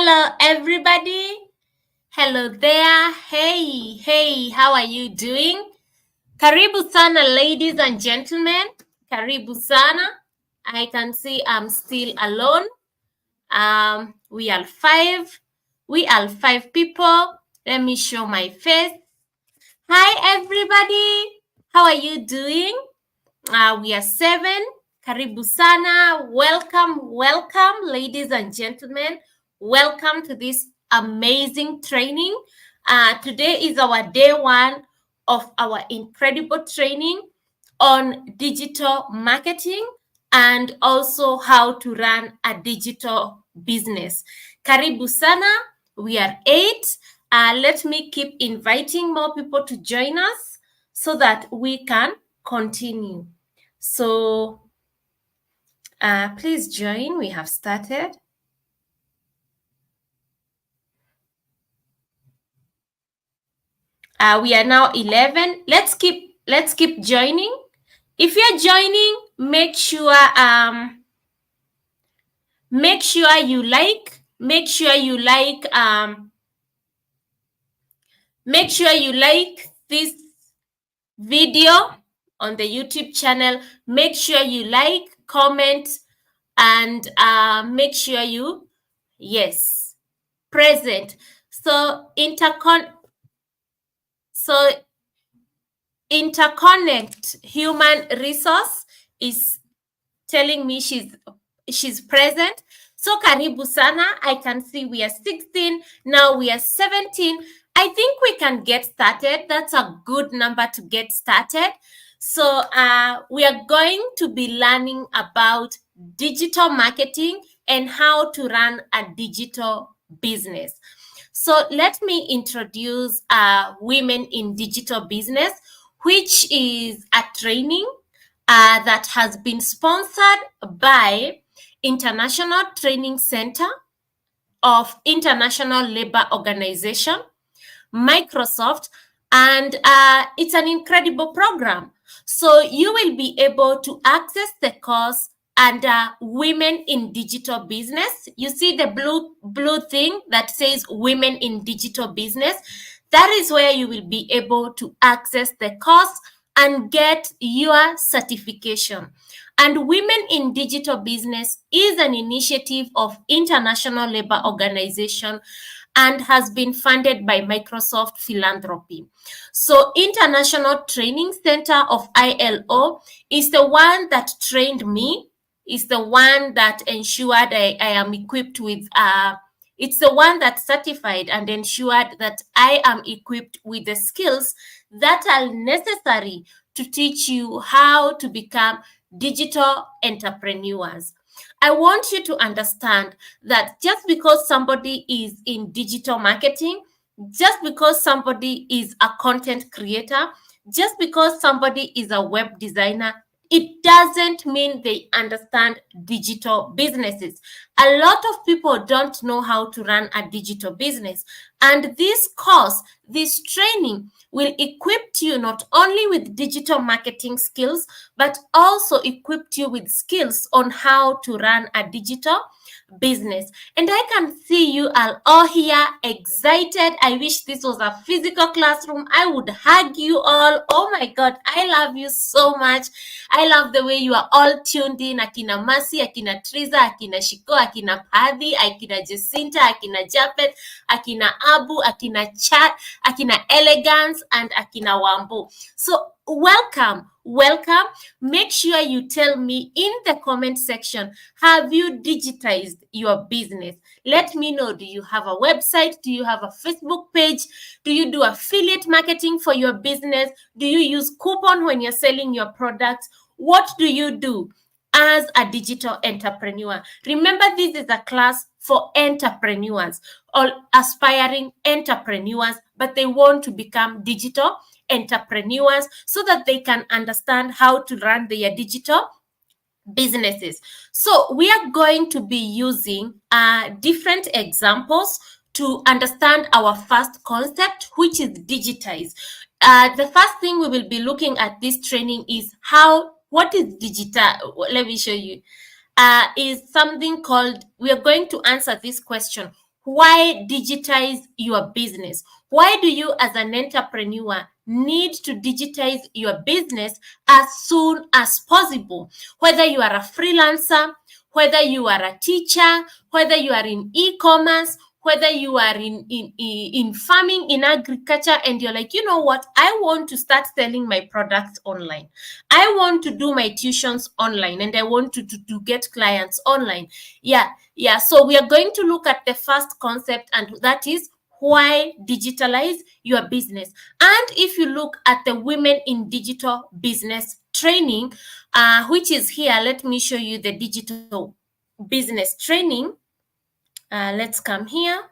Hello, everybody. Hello there. Hey, how are you doing? Karibu sana, ladies and gentlemen. Karibu sana. I can see I'm still alone. We are five. We are five people. Let me show my face. Hi, everybody. How are you doing? We are seven. Karibu sana. Welcome, ladies and gentlemen. Welcome to this amazing training. Today is our day one of our incredible training on digital marketing and also how to run a digital business. Karibu sana. We are eight. Let me keep inviting more people to join us so that we can continue. So please join. We have started. We are now 11. Let's keep joining. If you're joining, make sure you like. Make sure you like this video on the YouTube channel. Make sure you like, comment, and make sure you present. So interconnect human resource is telling me she's present. So karibu sana. I can see we are 16. Now we are 17. I think we can get started. That's a good number to get started. So we are going to be learning about digital marketing and how to run a digital business. So let me introduce Women in Digital Business, which is a training that has been sponsored by International Training Center of International Labour Organization, Microsoft, and it's an incredible program. So you will be able to access the course under Women in Digital Business. You see the blue thing that says Women in Digital Business. That is where you will be able to access the course and get your certification. And Women in Digital Business is an initiative of International Labour Organization and has been funded by Microsoft Philanthropy. So International Training Center of ILO is the one that trained me, is the one that ensured I am equipped with it's the one that certified and ensured that I am equipped with the skills that are necessary to teach you how to become digital entrepreneurs. I want you to understand that just because somebody is in digital marketing, just because somebody is a content creator, just because somebody is a web designer, it doesn't mean they understand digital businesses. A lot of people don't know how to run a digital business. And this course, this training will equip you not only with digital marketing skills, but also equip you with skills on how to run a digital business. And I can see you are all here excited. I wish this was a physical classroom. I would hug you all. Oh my God, I love you so much. I love the way you are all tuned in. Akina Masi, Akina Triza, Akina Shiko, Akina Padhi, Akina Jacinta, Akina Japet, Akina Abu, Akina Chat, Akina Elegance, and Akina Wambo. So welcome. Make sure you tell me in the comment section, have you digitized your business? Let me know. Do you have a website? Do you have a Facebook page? Do you do affiliate marketing for your business? Do you use coupon when you're selling your products? What do you do as a digital entrepreneur? Remember, this is a class for entrepreneurs or aspiring entrepreneurs, but they want to become digital entrepreneurs so that they can understand how to run their digital businesses. So we are going to be using different examples to understand our first concept, which is digitize. The first thing we will be looking at this training is what is digital. Let me show you. Is something called, we are going to answer this question. why digitize your business. Why do you as an entrepreneur need to digitize your business as soon as possible? Whether you are a freelancer, whether you are a teacher, whether you are in e-commerce, whether you are in farming, in agriculture, and you're like, you know what, I want to start selling my products online. I want to do my tuitions online, and I want to get clients online. Yeah. So we are going to look at the first concept, and that is why digitalize your business. And if you look at the Women in Digital Business training, which is here, let me show you the digital business training. Let's come here.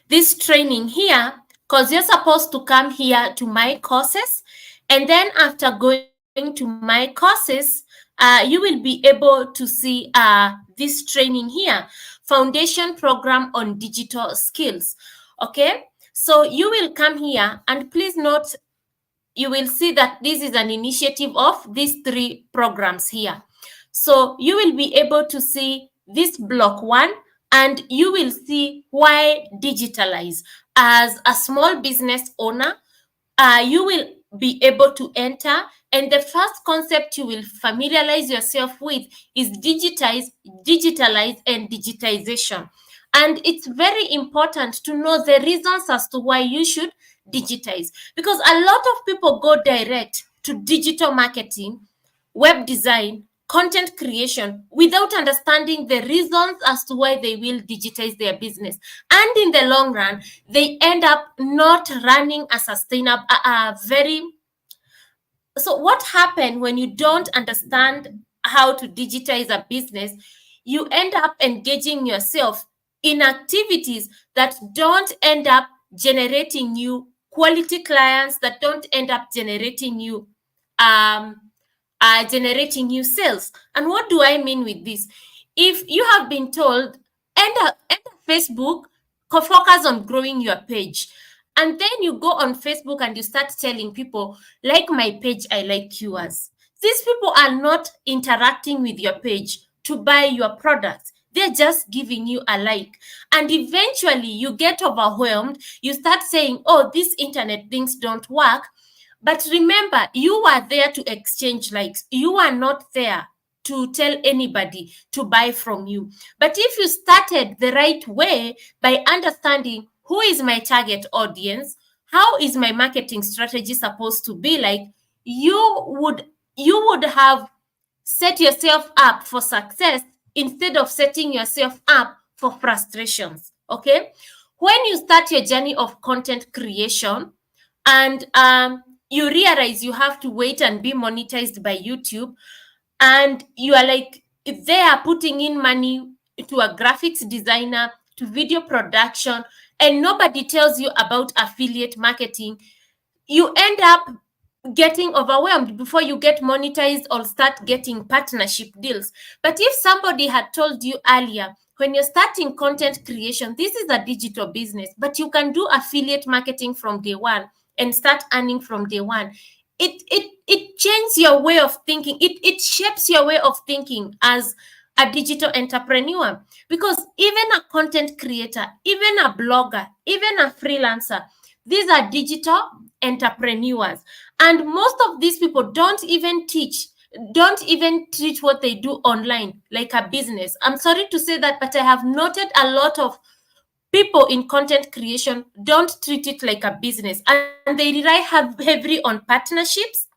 This training here, because you're supposed to come here to my courses, and then after going to my courses, you will be able to see this training here, foundation program on digital skills. Okay, so you will come here, and please note, you will see that this is an initiative of these 3 programs here. So you will be able to see this block 1, and you will see why digitalize. As a small business owner, you will be able to enter, and the first concept you will familiarize yourself with is digitalize, and digitization. And it's very important to know the reasons as to why you should digitize, because a lot of people go direct to digital marketing, web design, content creation without understanding the reasons as to why they will digitize their business. And in the long run, they end up not running a sustainable, very. So, what happens when you don't understand how to digitize a business? You end up engaging yourself in activities that don't end up generating you quality clients, that don't end up generating you um, sales. And what do I mean with this? If you have been told, enter Facebook, focus on growing your page, and then you go on Facebook and you start telling people, like my page, I like yours. These people are not interacting with your page to buy your products. They're just giving you a like. And eventually you get overwhelmed. You start saying, oh, these internet things don't work. But remember, you are there to exchange likes. You are not there to tell anybody to buy from you. But if you started the right way by understanding who is my target audience, how is my marketing strategy supposed to be like, you would have set yourself up for success instead of setting yourself up for frustrations. Okay, when you start your journey of content creation, and you realize you have to wait and be monetized by YouTube, and you are like, they are putting in money to a graphics designer, to video production, and nobody tells you about affiliate marketing, you end up getting overwhelmed before you get monetized or start getting partnership deals. But if somebody had told you earlier, when you're starting content creation, this is a digital business, but you can do affiliate marketing from day one and start earning from day one, it changes your way of thinking. It shapes your way of thinking as a digital entrepreneur. Because even a content creator, even a blogger, even a freelancer, these are digital entrepreneurs. And most of these people don't even treat what they do online like a business. I'm sorry to say that, but I have noted a lot of people in content creation don't treat it like a business, and they rely heavily on partnerships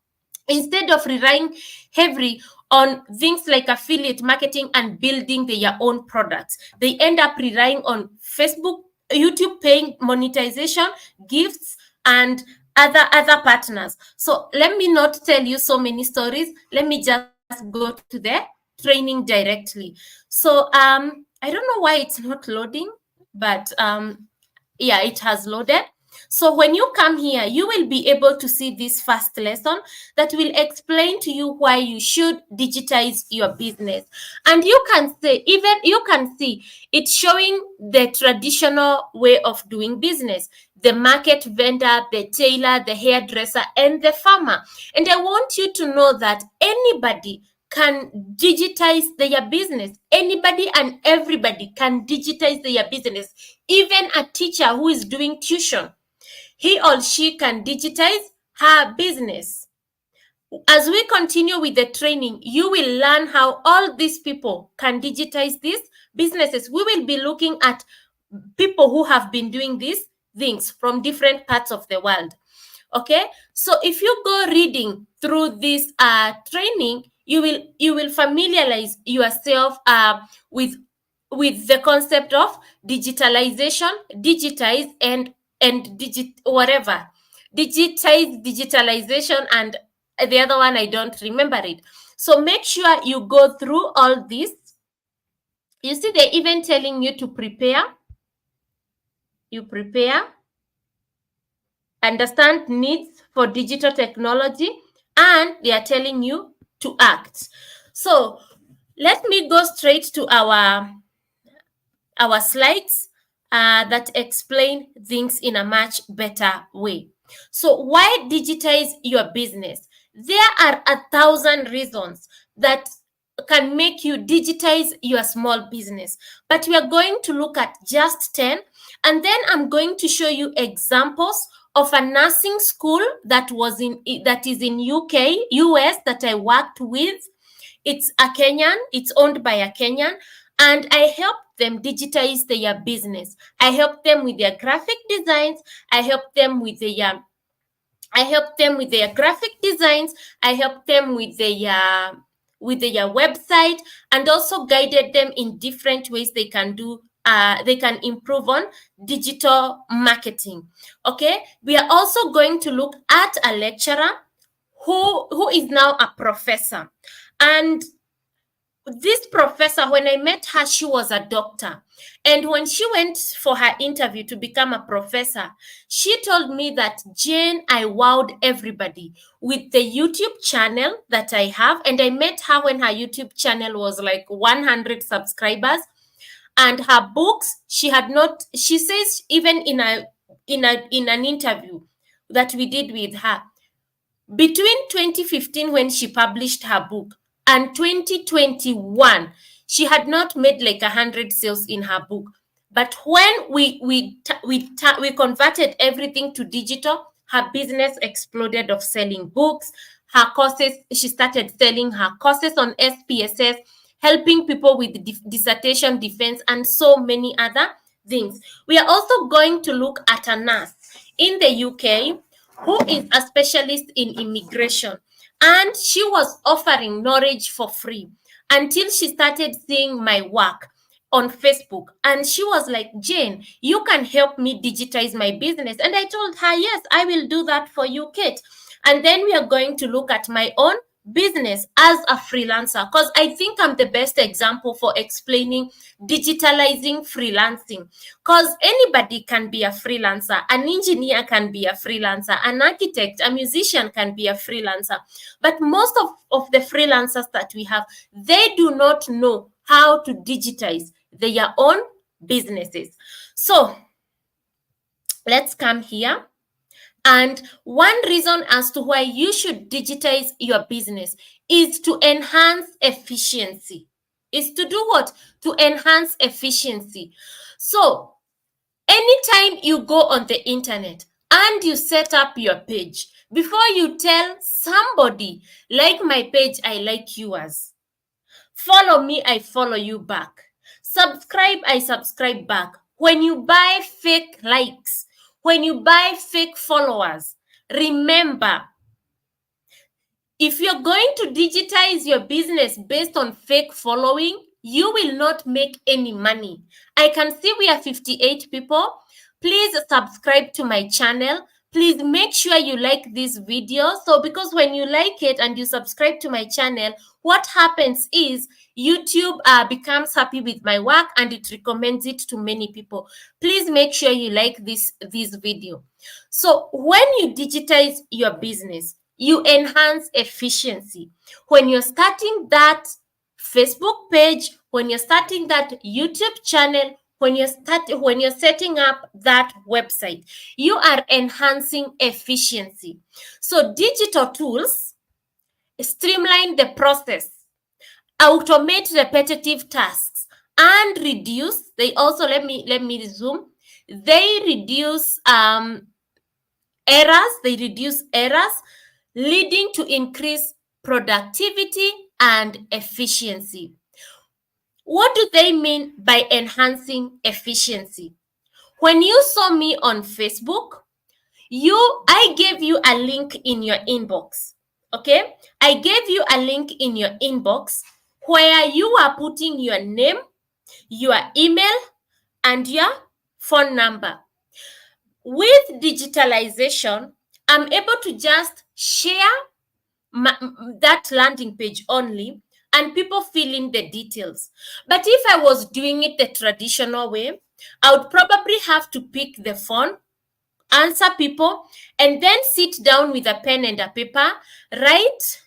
instead of relying heavily on things like affiliate marketing and building their own products. They end up relying on Facebook, YouTube paying monetization, gifts, and other partners. So let me not tell you so many stories. Let me just go to the training directly. So I don't know why it's not loading, but yeah, it has loaded. So when you come here, you will be able to see this first lesson that will explain to you why you should digitize your business. And you can see it's showing the traditional way of doing business: the market vendor, the tailor, the hairdresser, and the farmer. And I want you to know that anybody can digitize their business. Anybody and everybody can digitize their business. Even a teacher who is doing tuition, he or she can digitize her business. As we continue with the training, you will learn how all these people can digitize these businesses. We will be looking at people who have been doing these things from different parts of the world. Okay, so if you go reading through this training, you will familiarize yourself with the concept of digitalization, digitize, and whatever, digitize, digitalization, and the other one I don't remember it. So make sure you go through all this. You see, they're even telling you to prepare. You prepare, understand needs for digital technology, and they are telling you to act. So let me go straight to our slides that explain things in a much better way. So why digitize your business? There are 1,000 reasons that can make you digitize your small business, but we are going to look at just 10, and then I'm going to show you examples of a nursing school that is in US that I worked with. It's a Kenyan, it's owned by a Kenyan, and I help them digitize their business. I help them with their graphic designs. I help them with their graphic designs. I help them with their website, and also guided them in different ways they can do. They can improve on digital marketing. Okay, we are also going to look at a lecturer who is now a professor, and this professor, when I met her, she was a doctor. And when she went for her interview to become a professor, she told me that, Jane, I wowed everybody with the YouTube channel that I have. And I met her when her YouTube channel was like 100 subscribers. And her books, she says, even in an interview that we did with her, between 2015, when she published her book, and 2021, she had not made like 100 sales in her book. But when we converted everything to digital, her business exploded of selling books. Her courses, she started selling her courses on SPSS, helping people with dissertation defense, and so many other things. We are also going to look at a nurse in the UK who is a specialist in immigration, and she was offering knowledge for free until she started seeing my work on Facebook. And she was like, Jane, you can help me digitize my business. And I told her, yes, I will do that for you, Kate. And then we are going to look at my own business as a freelancer, because I think I'm the best example for explaining digitalizing freelancing, because anybody can be a freelancer. An engineer can be a freelancer, an architect, a musician can be a freelancer. But most of the freelancers that we have, they do not know how to digitize their own businesses. So let's come here. And one reason as to why you should digitize your business is to enhance efficiency. Is to do what? To enhance efficiency. So anytime you go on the internet and you set up your page, before you tell somebody, like my page, I like yours. Follow me, I follow you back. Subscribe, I subscribe back. When you buy fake likes, when you buy fake followers, remember, if you're going to digitize your business based on fake following, you will not make any money. I can see we are 58 people. Please subscribe to my channel. Please make sure you like this video. So because when you like it and you subscribe to my channel, what happens is YouTube becomes happy with my work and it recommends it to many people. Please make sure you like this video. So when you digitize your business, you enhance efficiency. When you're starting that Facebook page, when you're starting that YouTube channel, when you're setting up that website, you are enhancing efficiency. So digital tools streamline the process automate repetitive tasks, and reduce, they also, let me zoom, they reduce errors, leading to increased productivity and efficiency. What do they mean by enhancing efficiency? When you saw me on Facebook, I gave you a link in your inbox. Okay? I gave you a link in your inbox where you are putting your name, your email, and your phone number. With digitalization, I'm able to just share that landing page only, and people fill in the details. But if I was doing it the traditional way, I would probably have to pick the phone, answer people, and then sit down with a pen and a paper, write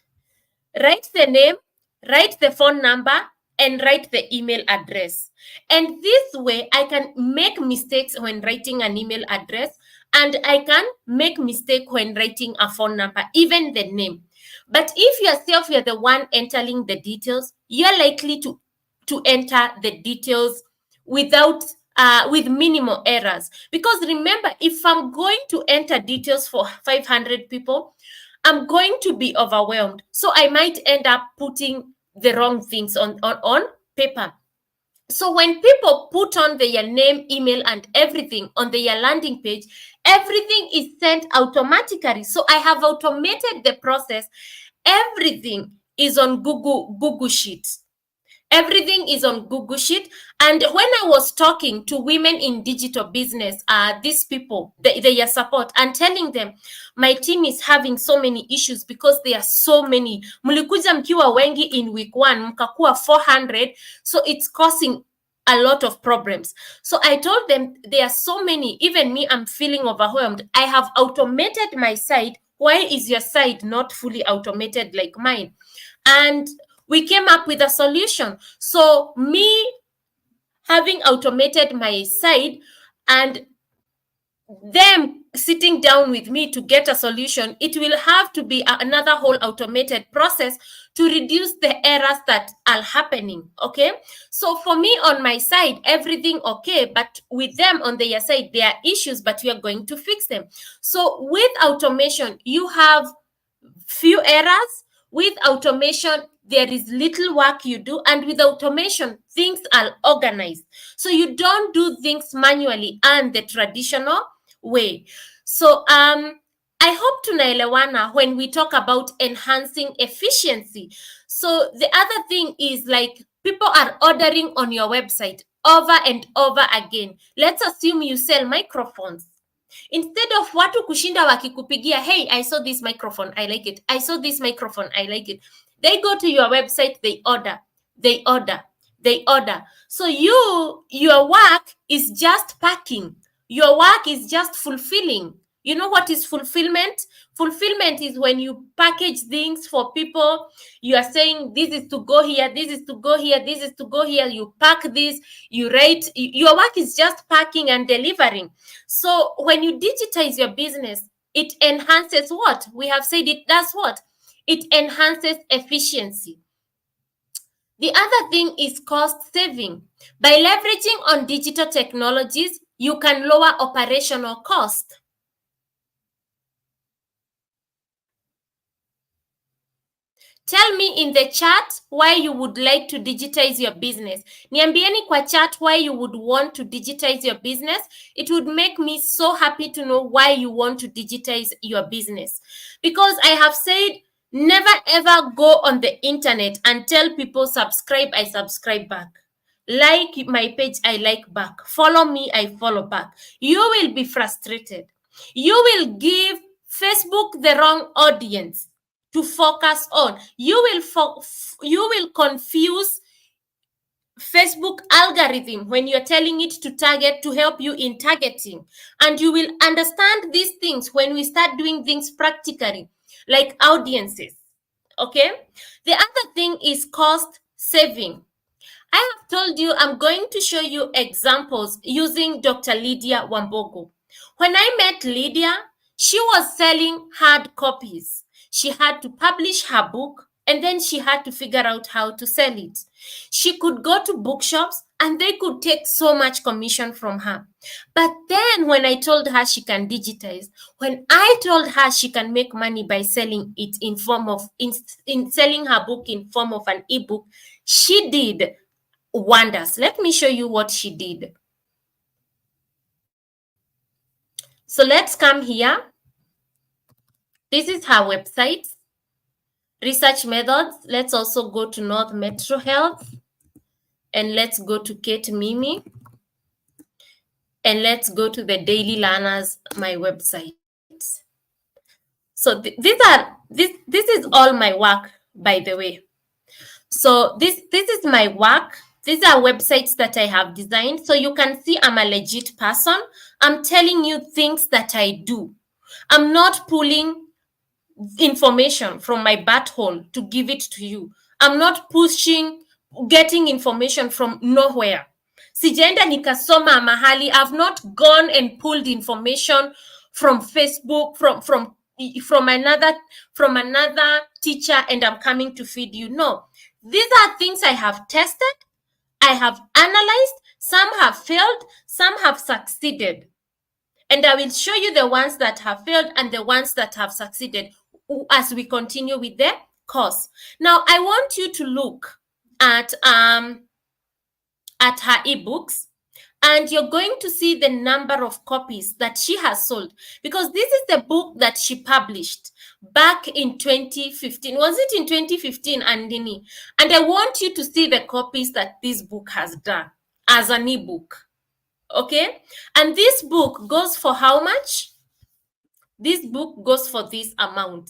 the name, write the phone number, and write the email address. And this way, I can make mistakes when writing an email address, and I can make mistake when writing a phone number, even the name. But if yourself, you're the one entering the details, you're likely to enter the details without with minimal errors. Because remember, if I'm going to enter details for 500 people, I'm going to be overwhelmed. So I might end up putting the wrong things on paper. So when people put on their name, email, and everything on their landing page, everything is sent automatically. So I have automated the process. Everything is on Google Sheets. Everything is on Google Sheet. And when I was talking to women in digital business, these people, their support, and telling them my team is having so many issues because there are so many. Mlikuja mkiwa wengi in week 1, mkakuwa 400, so it's causing a lot of problems. So I told them there are so many, even me, I'm feeling overwhelmed. I have automated my site. Why is your site not fully automated like mine? And we came up with a solution. So me having automated my side and them sitting down with me to get a solution, it will have to be another whole automated process to reduce the errors that are happening. Okay, so for me on my side, everything okay, but with them on their side, there are issues, but we are going to fix them. So with automation, you have few errors. With automation, there is little work you do, and with automation, things are organized. So you don't do things manually and the traditional way. So I hope tunaelewana when we talk about enhancing efficiency. So the other thing is, like, people are ordering on your website over and over again. Let's assume you sell microphones. Instead of watu kushinda wakikupigia, hey, I saw this microphone, I like it. I saw this microphone, I like it. They go to your website, they order. So your work is just packing. Your work is just fulfilling. You know what is fulfillment? Fulfillment is when you package things for people. You are saying, this is to go here, this is to go here, this is to go here. You pack this, you write. Your work is just packing and delivering. So when you digitize your business, it enhances what? We have said it does what? It enhances efficiency. The other thing is cost saving. By leveraging on digital technologies, you can lower operational cost. Tell me in the chat why you would like to digitize your business. Niambieni kwa chat why you would want to digitize your business. It would make me so happy to know why you want to digitize your business. Because I have said, never ever go on the internet and tell people subscribe, I subscribe back. Like my page, I like back. Follow me, I follow back. You will be frustrated. You will give Facebook the wrong audience to focus on. You will confuse Facebook algorithm when you're telling it to target, to help you in targeting. And you will understand these things when we start doing things practically, like audiences. Okay? The other thing is cost saving. I have told you I'm going to show you examples using Dr. Lydia Wambogo. When I met Lydia, she was selling hard copies. She had to publish her book And then she had to figure out how to sell it. She could go to bookshops and they could take so much commission from her. But then when I told her she can digitize, when I told her she can make money by selling it in form of in selling her book in form of an ebook, she did wonders. Let me show you what she did. So let's come here. This is her website. Research methods. Let's also go to North Metro Health. And let's go to Kate Mimi. And let's go to the Daily Learners, my website. So this is all my work, by the way. So this is my work. These are websites that I have designed. So you can see I'm a legit person. I'm telling you things that I do. I'm not pulling information from my butthole to give it to you. I'm not getting information from nowhere. Sijaenda nikasoma mahali. I've not gone and pulled information from Facebook, from another teacher, and I'm coming to feed you. No, these are things I have tested, I have analyzed. Some have failed, some have succeeded. And I will show you the ones that have failed and the ones that have succeeded as we continue with the course. Now, I want you to look at her ebooks, and you're going to see the number of copies that she has sold, because this is the book that she published back in 2015. Was it in 2015, Andini? And I want you to see the copies that this book has done as an ebook. Okay, and this book goes for how much? This book goes for this amount.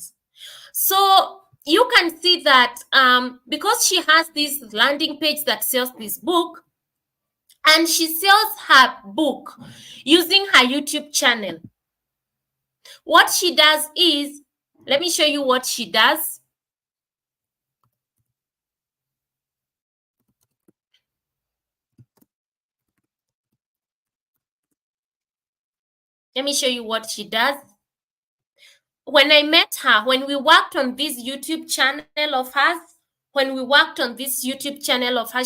So you can see that because she has this landing page that sells this book, and she sells her book using her YouTube channel. What she does is, let me show you what she does. Let me show you what she does. When I met her, when we worked on this YouTube channel of hers,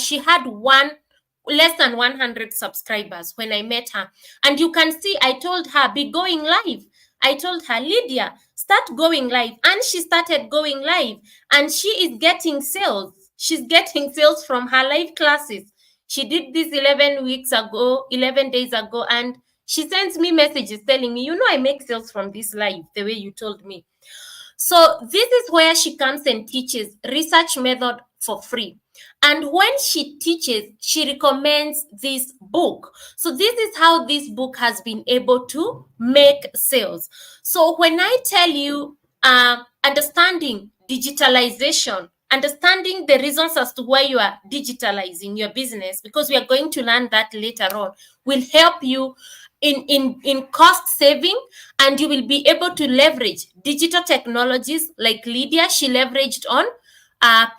she had less than 100 subscribers when I met her. And you can see, I told her, be going live. I told her, Lydia, start going live. And she started going live. And she is getting sales. She's getting sales from her live classes. She did this 11 days ago. And she sends me messages telling me, I make sales from this live, the way you told me. So this is where she comes and teaches research method for free. And when she teaches, she recommends this book. So this is how this book has been able to make sales. So when I tell you understanding digitalization, understanding the reasons as to why you are digitalizing your business, because we are going to learn that later on, will help you in cost saving, and you will be able to leverage digital technologies like Lydia. She leveraged on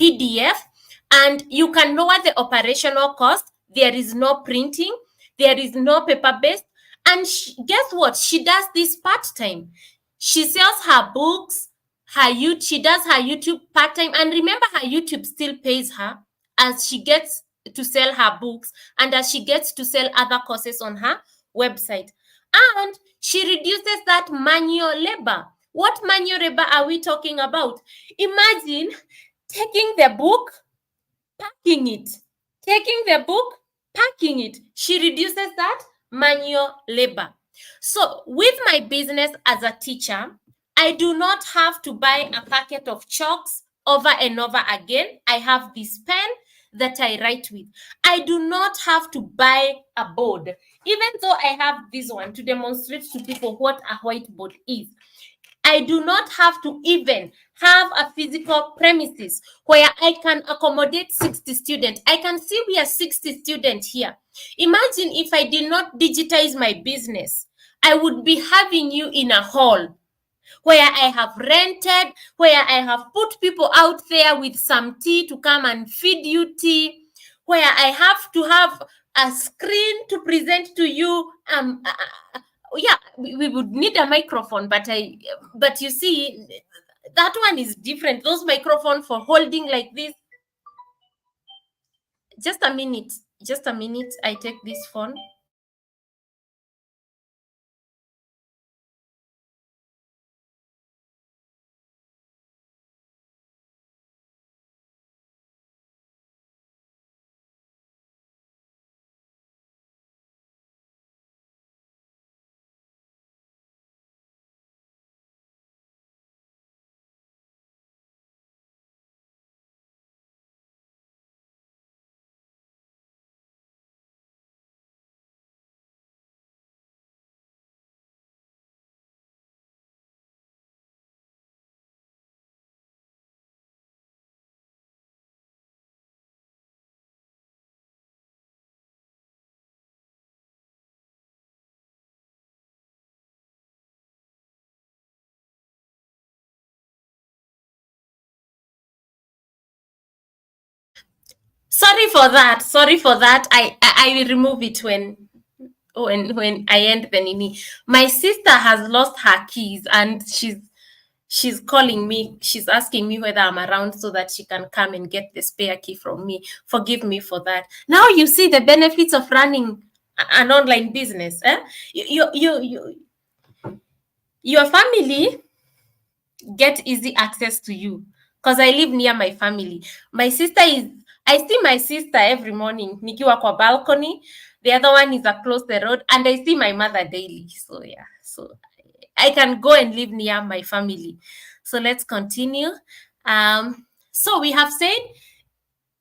PDF, and you can lower the operational cost. There is no printing, there is no paper-based, and guess what? She does this part-time. She sells her books, she does her YouTube part-time, and remember, her YouTube still pays her as she gets to sell her books and as she gets to sell other courses on her website. And she reduces that manual labor. What manual labor are we talking about? Imagine taking the book, packing it. Taking the book, packing it. She reduces that manual labor. So with my business as a teacher, I do not have to buy a packet of chalks over and over again. I have this pen that I write with. I do not have to buy a board, even though I have this one to demonstrate to people what a whiteboard is. I do not have to even have a physical premises where I can accommodate 60 students. I can see we are 60 students here. Imagine if I did not digitize my business, I would be having you in a hall where I have rented, where I have put people out there with some tea to come and feed you tea, where I have to have a screen to present to you. Yeah, we would need a microphone, but you see, That one is different. Those microphone for holding like this. Just a minute. Just a minute. I take this phone. Sorry for that. Sorry for that. I will remove it when I end the nini. My sister has lost her keys and she's calling me. She's asking me whether I'm around so that she can come and get the spare key from me. Forgive me for that. Now you see the benefits of running an online business. Eh? Your family get easy access to you because I live near my family. My sister is, I see my sister every morning nikiwa kwa balcony. The other one is across the road, and I see my mother daily. So yeah, so I can go and live near my family. So let's continue. So we have said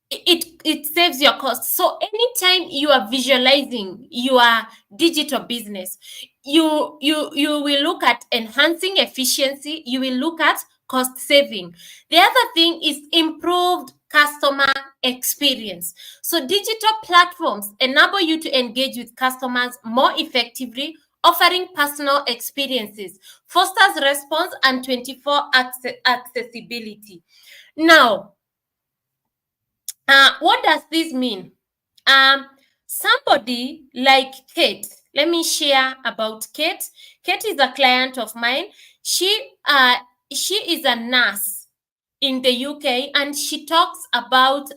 it saves your cost. So anytime you are visualizing your digital business, you will look at enhancing efficiency, you will look at cost saving. The other thing is improved customer experience. So digital platforms enable you to engage with customers more effectively, offering personal experiences, fosters response, and 24 accessibility. Now, what does this mean? Somebody like Kate, let me share about Kate. Kate is a client of mine. She is a nurse in the UK, and she talks about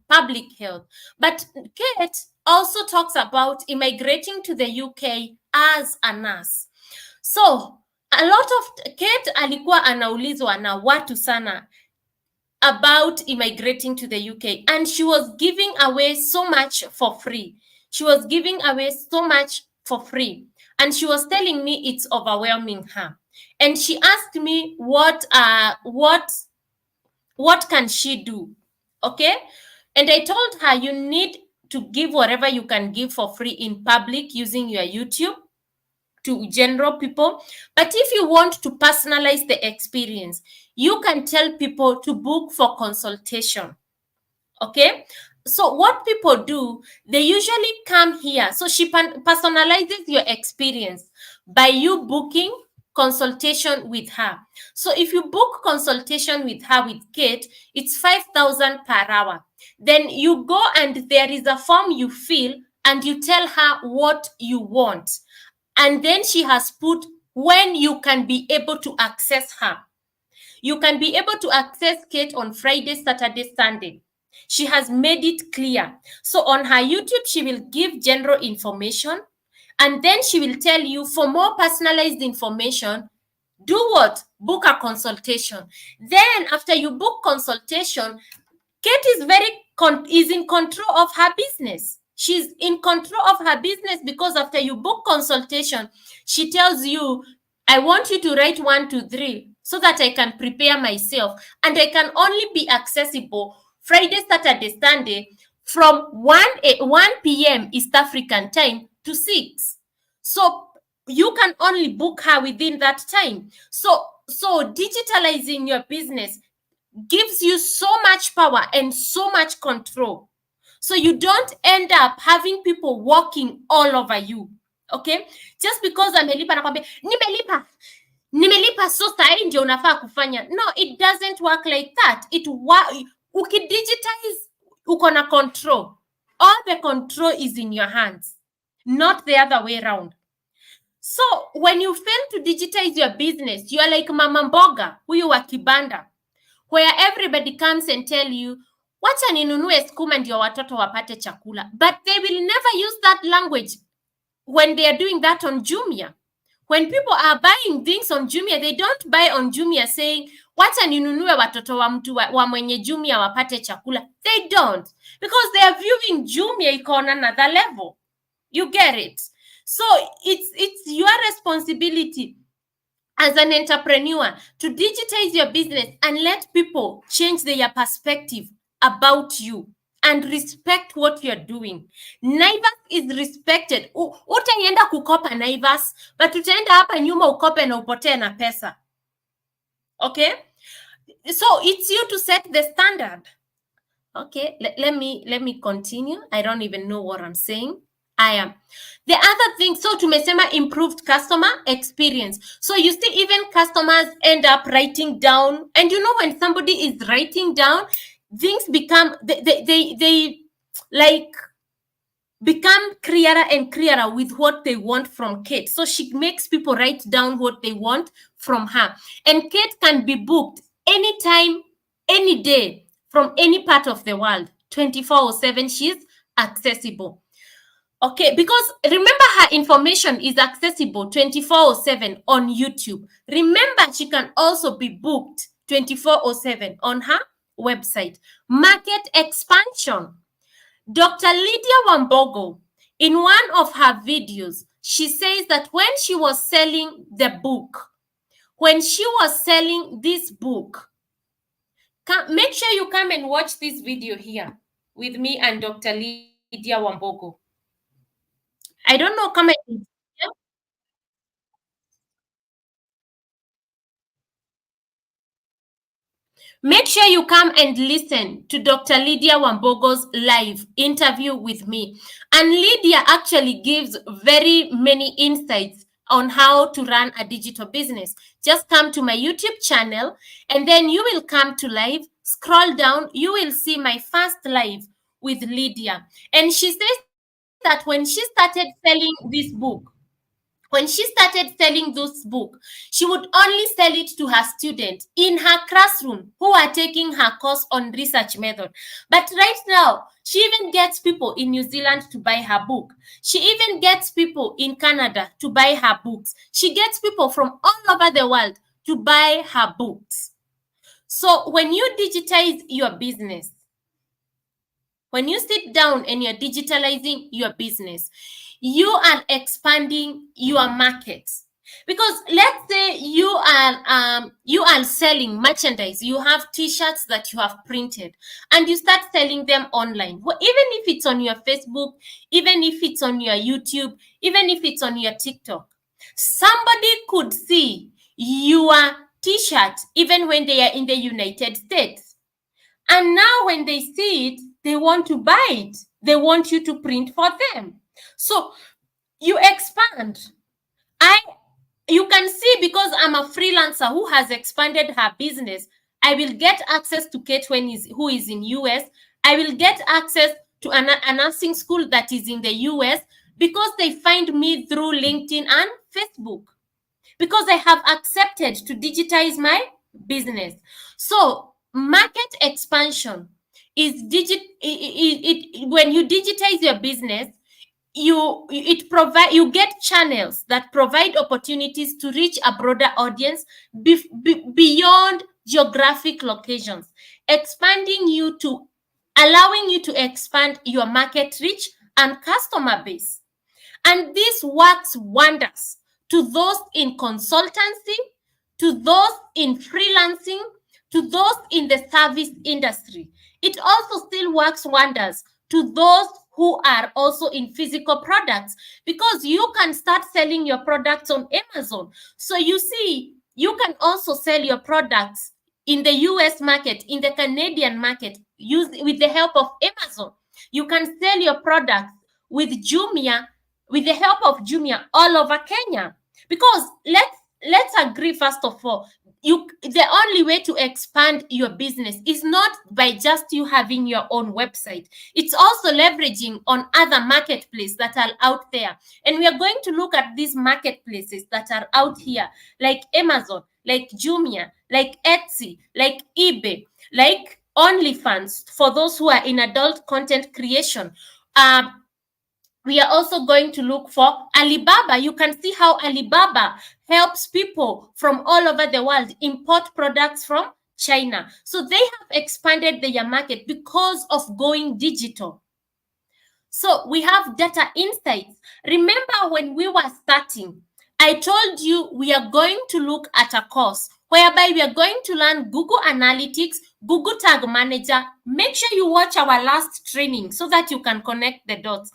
public health. But Kate also talks about immigrating to the UK as a nurse. So a lot of Kate alikuwa anaulizwa na watu sana about immigrating to the UK, and she was giving away so much for free. She was giving away so much for free, and she was telling me it's overwhelming her. And she asked me what can she do? Okay? And I told her you need to give whatever you can give for free in public using your YouTube to general people. But if you want to personalize the experience, you can tell people to book for consultation. Okay? So what people do, they usually come here. So she personalizes your experience by you booking consultation with her. So if you book consultation with her with Kate, it's 5,000 per hour. Then you go and there is a form you fill and you tell her what you want. And then she has put when you can be able to access her. You can be able to access Kate on Friday, Saturday, Sunday. She has made it clear. So on her YouTube, she will give general information, and then she will tell you for more personalized information, do what? Book a consultation. Then after you book consultation, Kate is is in control of her business. She's in control of her business because after you book consultation, she tells you, I want you to write 1, 2, 3 so that I can prepare myself. And I can only be accessible Friday, Saturday, Sunday from 1 p.m. East African time to 6. So you can only book her within that time. So digitalizing your business gives you so much power and so much control. So you don't end up having people walking all over you. Okay? Just because amelipa nakwambia nimelipa so sahi ndio unafaa kufanya. No, it doesn't work like that. Ukidigitize uko na control. All the control is in your hands, not the other way around. So when you fail to digitize your business, you are like mama mboga huyu wa kibanda, where everybody comes and tell you wacha ninunue skuma ndio watoto wapate chakula, but they will never use that language when they are doing that on Jumia. When people are buying things on Jumia, they don't buy on Jumia saying wacha ninunue watoto wa mtu wa mwenye Jumia wapate chakula. They don't, because they are viewing Jumia iko on another level. You get it? So it's your responsibility as an entrepreneur to digitize your business and let people change their perspective about you and respect what you're doing. Naivas is respected. Utaenda kukopa Naivas, but utaenda hapa nyuma ukope na upotee na pesa. Okay? So it's you to set the standard. Okay, let me continue. I don't even know what I'm saying. I am. The other thing, so tumesema improved customer experience. So you see, even customers end up writing down, and you know, when somebody is writing down, things become they like become clearer and clearer with what they want from Kate. So she makes people write down what they want from her, and Kate can be booked anytime, any day, from any part of the world. 24/7 she's accessible. Okay, because remember, her information is accessible 24/7 on YouTube. Remember, she can also be booked 24/7 on her website. Market expansion. Dr. Lydia Wambogo, in one of her videos, she says that when she was selling the book, when she was selling this book, make sure you come and watch this video here with me and Dr. Lydia Wambogo. I don't know, come and make sure you come and listen to Dr. Lydia Wambogo's live interview with me. And Lydia actually gives very many insights on how to run a digital business. Just come to my YouTube channel and then you will come to live, scroll down, you will see my first live with Lydia. And she says that when she started selling this book, she would only sell it to her students in her classroom who are taking her course on research method. But right now, she even gets people in New Zealand to buy her book. She even gets people in Canada to buy her books. She gets people from all over the world to buy her books. So when you digitize your business, when you sit down and you're digitalizing your business, you are expanding your market. Because let's say you are selling merchandise, you have t-shirts that you have printed and you start selling them online. Well, even if it's on your Facebook, even if it's on your YouTube, even if it's on your TikTok, somebody could see your t-shirt even when they are in the United States. And now when they see it, they want to buy it. They want you to print for them. So you expand. You can see, because I'm a freelancer who has expanded her business, I will get access to Kate who is in US. I will get access to a nursing school that is in the US because they find me through LinkedIn and Facebook, because I have accepted to digitize my business. So market expansion is when you digitize your business, you get channels that provide opportunities to reach a broader audience beyond geographic locations, allowing you to expand your market reach and customer base. And this works wonders to those in consultancy, to those in freelancing, to those in the service industry. It also still works wonders to those who are also in physical products, because you can start selling your products on Amazon. So you see, you can also sell your products in the US market, in the Canadian market, with the help of Amazon. You can sell your products with the help of Jumia all over Kenya. Because let's agree, first of all, the only way to expand your business is not by just you having your own website. It's also leveraging on other marketplaces that are out there. And we are going to look at these marketplaces that are out here, like Amazon, like Jumia, like Etsy, like eBay, like OnlyFans for those who are in adult content creation. We are also going to look for Alibaba. You can see how Alibaba helps people from all over the world import products from China. So they have expanded their market because of going digital. So we have data insights. Remember when we were starting, I told you we are going to look at a course whereby we are going to learn Google Analytics, Google Tag Manager. Make sure you watch our last training so that you can connect the dots.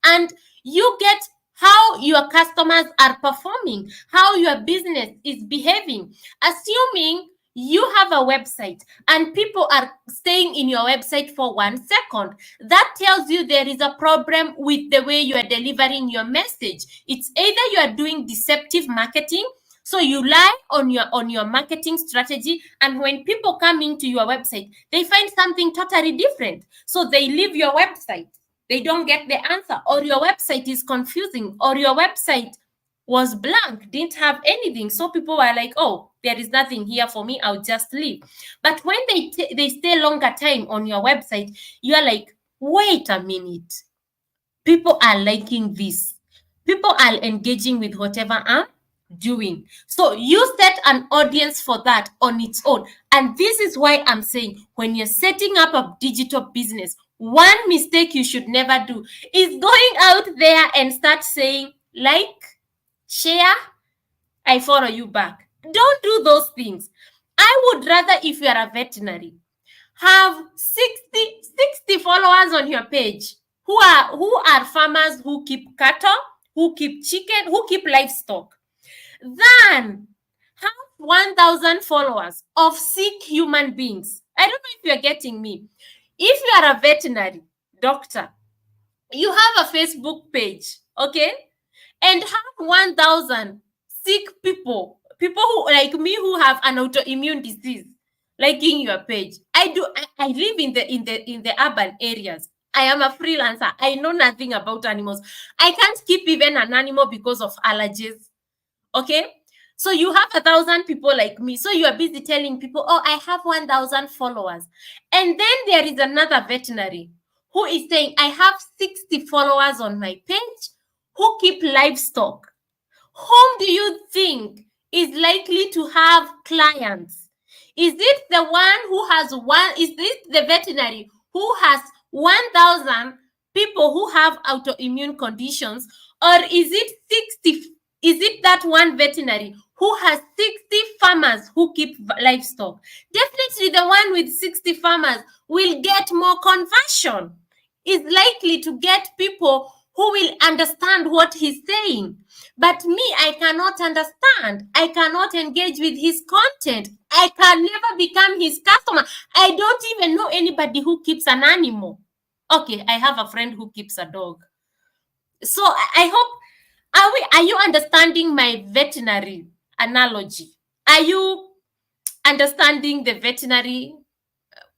And you get how your customers are performing, how your business is behaving. Assuming you have a website and people are staying in your website for 1 second, that tells you there is a problem with the way you are delivering your message. It's either you are doing deceptive marketing, so you lie on your marketing strategy, and when people come into your website, they find something totally different, so they leave your website. They don't get the answer, or your website is confusing, or your website was blank, didn't have anything, so people were like, oh, there is nothing here for me, I'll just leave. But when they stay longer time on your website, you are like, wait a minute, people are liking this, people are engaging with whatever I'm doing. So you set an audience for that on its own. And this is why I'm saying, when you're setting up a digital business, one mistake you should never do is going out there and start saying, like, share, I follow you back. Don't do those things. I would rather, if you are a veterinary, have 60 followers on your page who are farmers who keep cattle, who keep chicken, who keep livestock, than have 1,000 followers of sick human beings. I don't know if you're getting me. If you are a veterinary doctor, you have a Facebook page, okay, and have 1,000 sick people who like me, who have an autoimmune disease, liking your page. I live in the urban areas. I am a freelancer. I know nothing about animals. I can't keep even an animal because of allergies. Okay, so you have 1,000 people like me, so you are busy telling people, oh, I have 1,000 followers. And then there is another veterinary who is saying, I have 60 followers on my page who keep livestock. Whom do you think is likely to have clients? Is it the one who has one? Is it the veterinary who has 1,000 people who have autoimmune conditions? Or is it 60? Is it that one veterinary who has 60 farmers who keep livestock? Definitely the one with 60 farmers will get more conversion, is likely to get people who will understand what he's saying. But me, I cannot understand. I cannot engage with his content. I can never become his customer. I don't even know anybody who keeps an animal. Okay, I have a friend who keeps a dog. So I hope, are you understanding my veterinary analogy? Are you understanding the veterinary?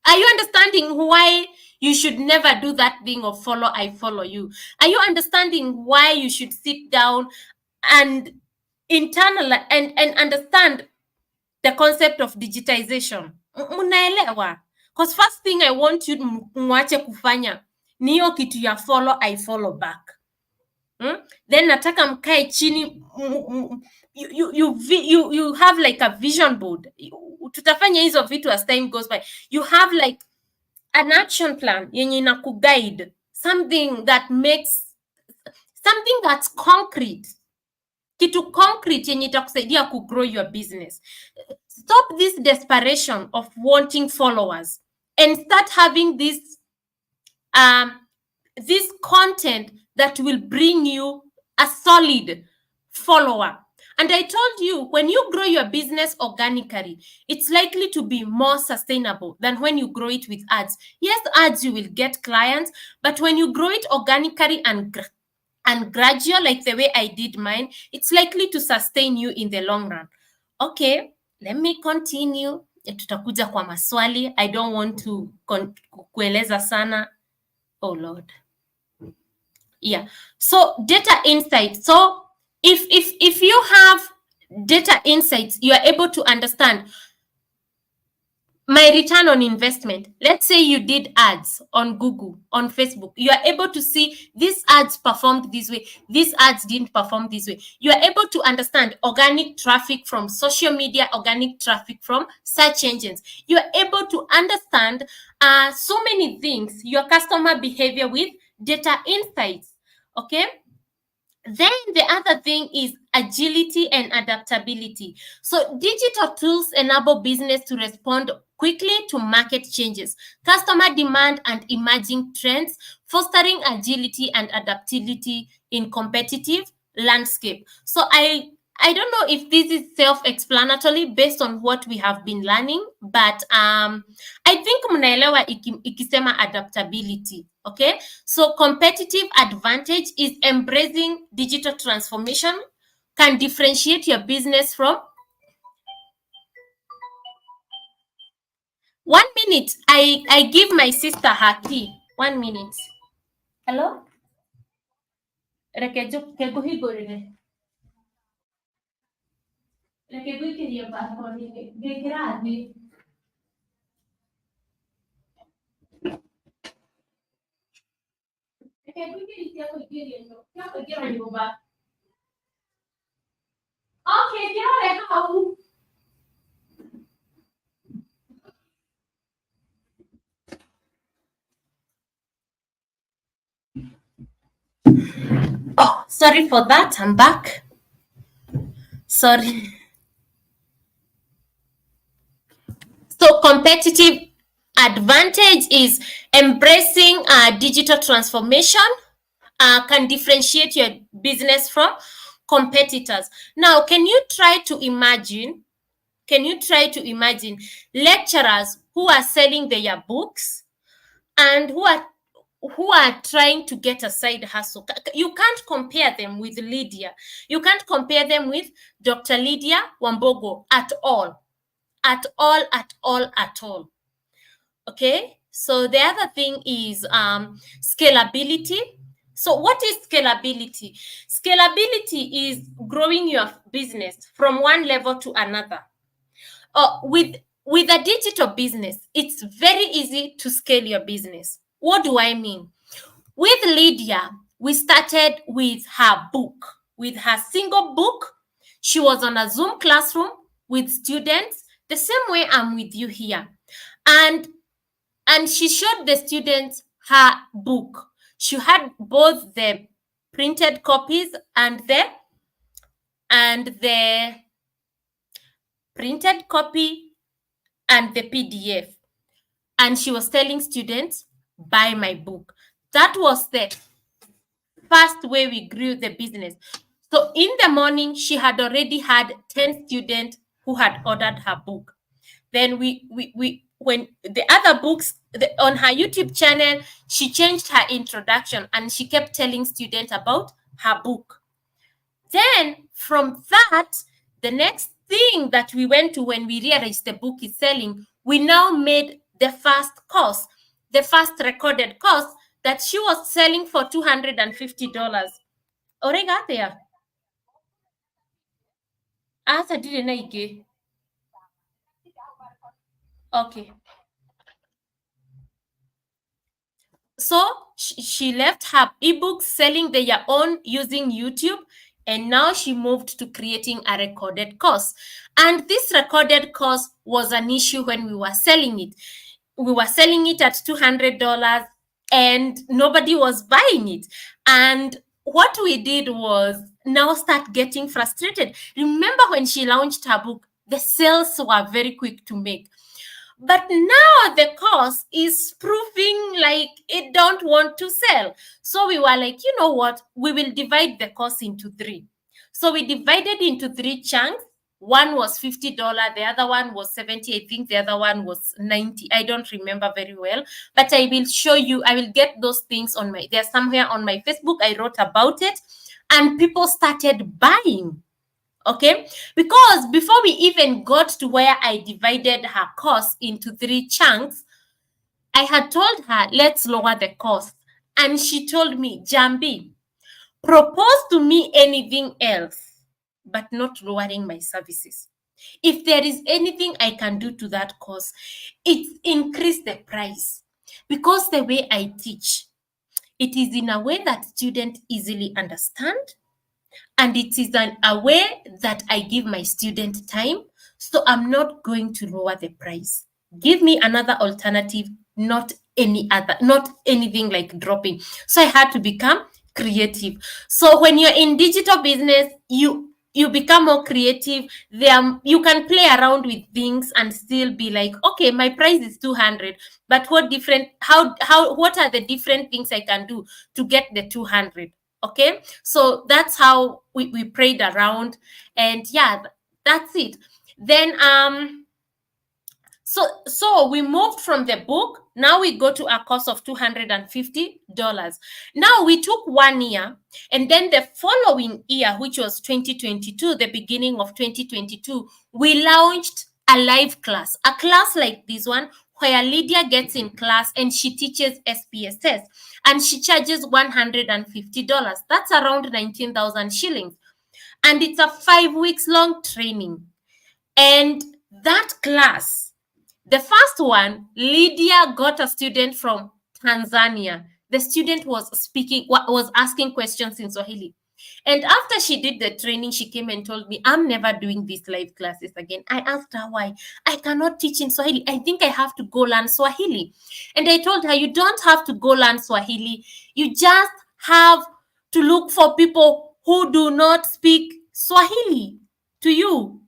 Are you understanding why you should never do that thing of follow, I follow you? Are you understanding why you should sit down and internalize and understand the concept of digitization? Mnaelewa? Because first thing I want you mwache kufanya ni hiyo kitu ya follow, I follow back. Then nataka mkae chini, you have like a vision board. Tutafanya hizo vitu as time goes by. You have like an action plan yenye ina kuguide, something that's concrete, kitu concrete yenye itakusaidia kugrow your business. Stop this desperation of wanting followers and start having this content that will bring you a solid follower. And I told you, when you grow your business organically, it's likely to be more sustainable than when you grow it with ads. Yes, ads, you will get clients, but when you grow it organically and gradual, like the way I did mine, it's likely to sustain you in the long run. Okay, let me continue. Tutakuja kwa maswali. I don't want to kueleza sana. Oh Lord. Yeah. So data insights. So if you have data insights, you are able to understand my return on investment. Let's say you did ads on Google, on Facebook. You are able to see these ads performed this way, these ads didn't perform this way. You are able to understand organic traffic from social media, organic traffic from search engines. You are able to understand so many things, your customer behavior with data insights. Okay. Then the other thing is agility and adaptability. So digital tools enable business to respond quickly to market changes, customer demand, and emerging trends, fostering agility and adaptability in competitive landscape. So I don't know if this is self-explanatory based on what we have been learning, but I think mnaelewa ikisema adaptability. Okay, so competitive advantage is embracing digital transformation, can differentiate your business from. 1 minute, I give my sister her key. 1 minute. Hello. Reke kekuhingurire. Reke guikirie passport gikirathi. Reke guikirie cia kuingiria cia kuingira nyumba. Okay, kirore hau. Oh, sorry for that. I'm back. Sorry. So competitive advantage is embracing digital transformation, can differentiate your business from competitors. Now, can you try to imagine lecturers who are selling their books and who are trying to get a side hustle? You can't compare them with Lydia. You can't compare them with Dr. Lydia Wambogo at all. At all, at all, at all. Okay, so the other thing is scalability. So what is scalability? Scalability is growing your business from one level to another. With a digital business, it's very easy to scale your business. What do I mean? With Lydia, we started with her book, with her single book. She was on a Zoom classroom with students, the same way I'm with you here. And she showed the students her book. She had both the printed copies and the printed copy and the PDF. And she was telling students, buy my book. That was the first way we grew the business. So in the morning, she had already had 10 students who had ordered her book. Then when the other books on her YouTube channel, she changed her introduction and she kept telling students about her book. Then from that, the next thing that we went to when we realized the book is selling, we now made the first course, the first recorded course that she was selling for $250. Orega there. Asa didn't I. Okay. So she left her ebooks selling their own using YouTube, and now she moved to creating a recorded course. And this recorded course was an issue when we were selling it. We were selling it at $200 and nobody was buying it. And what we did was now start getting frustrated. Remember when she launched her book, the sales were very quick to make. But now the course is proving like it don't want to sell. So we were like, you know what? We will divide the course into three. So we divided into three chunks. One was $50, the other one was 70. I think the other one was 90. I don't remember very well, but I will show you. I will get those things on my, they're somewhere on my Facebook. I wrote about it and people started buying. Okay, because before we even got to where I divided her course into 3 chunks, I had told her, let's lower the cost. And she told me, Jambi, propose to me anything else, but not lowering my services. If there is anything I can do to that course, it's increase the price. Because the way I teach, it is in a way that students easily understand, and it is a way that I give my student time. So I'm not going to lower the price. Give me another alternative, not any other, not anything like dropping. So I had to become creative. So when you're in digital business, you become more creative. There you can play around with things and still be like, okay, my price is 200, but what different how what are the different things I can do to get the 200? Okay, so that's how we prayed around, and yeah, that's it. Then so we moved from the book. Now we go to a cost of $250. Now we took 1 year, and then the following year, which was 2022, the beginning of 2022, we launched a live class, a class like this one, where Lydia gets in class and she teaches SPSS, and she charges $150. That's around 19,000 shillings. And it's a 5 weeks long training. And that class, the first one, Lydia got a student from Tanzania. The student was asking questions in Swahili. And after she did the training, she came and told me, I'm never doing these live classes again. I asked her why. I cannot teach in Swahili. I think I have to go learn Swahili. And I told her, you don't have to go learn Swahili. You just have to look for people who do not speak Swahili to you.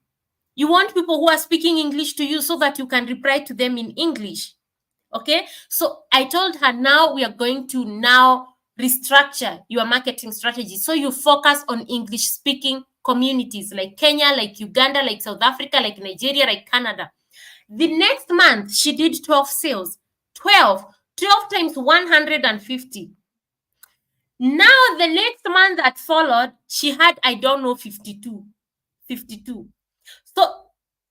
You want people who are speaking English to you so that you can reply to them in English. Okay, so I told her, now we are going to now restructure your marketing strategy, so you focus on English speaking communities like Kenya, like Uganda, like South Africa, like Nigeria, like Canada. The next month she did 12 sales. 12 times 150. Now the next month that followed, she had, I don't know, 52. So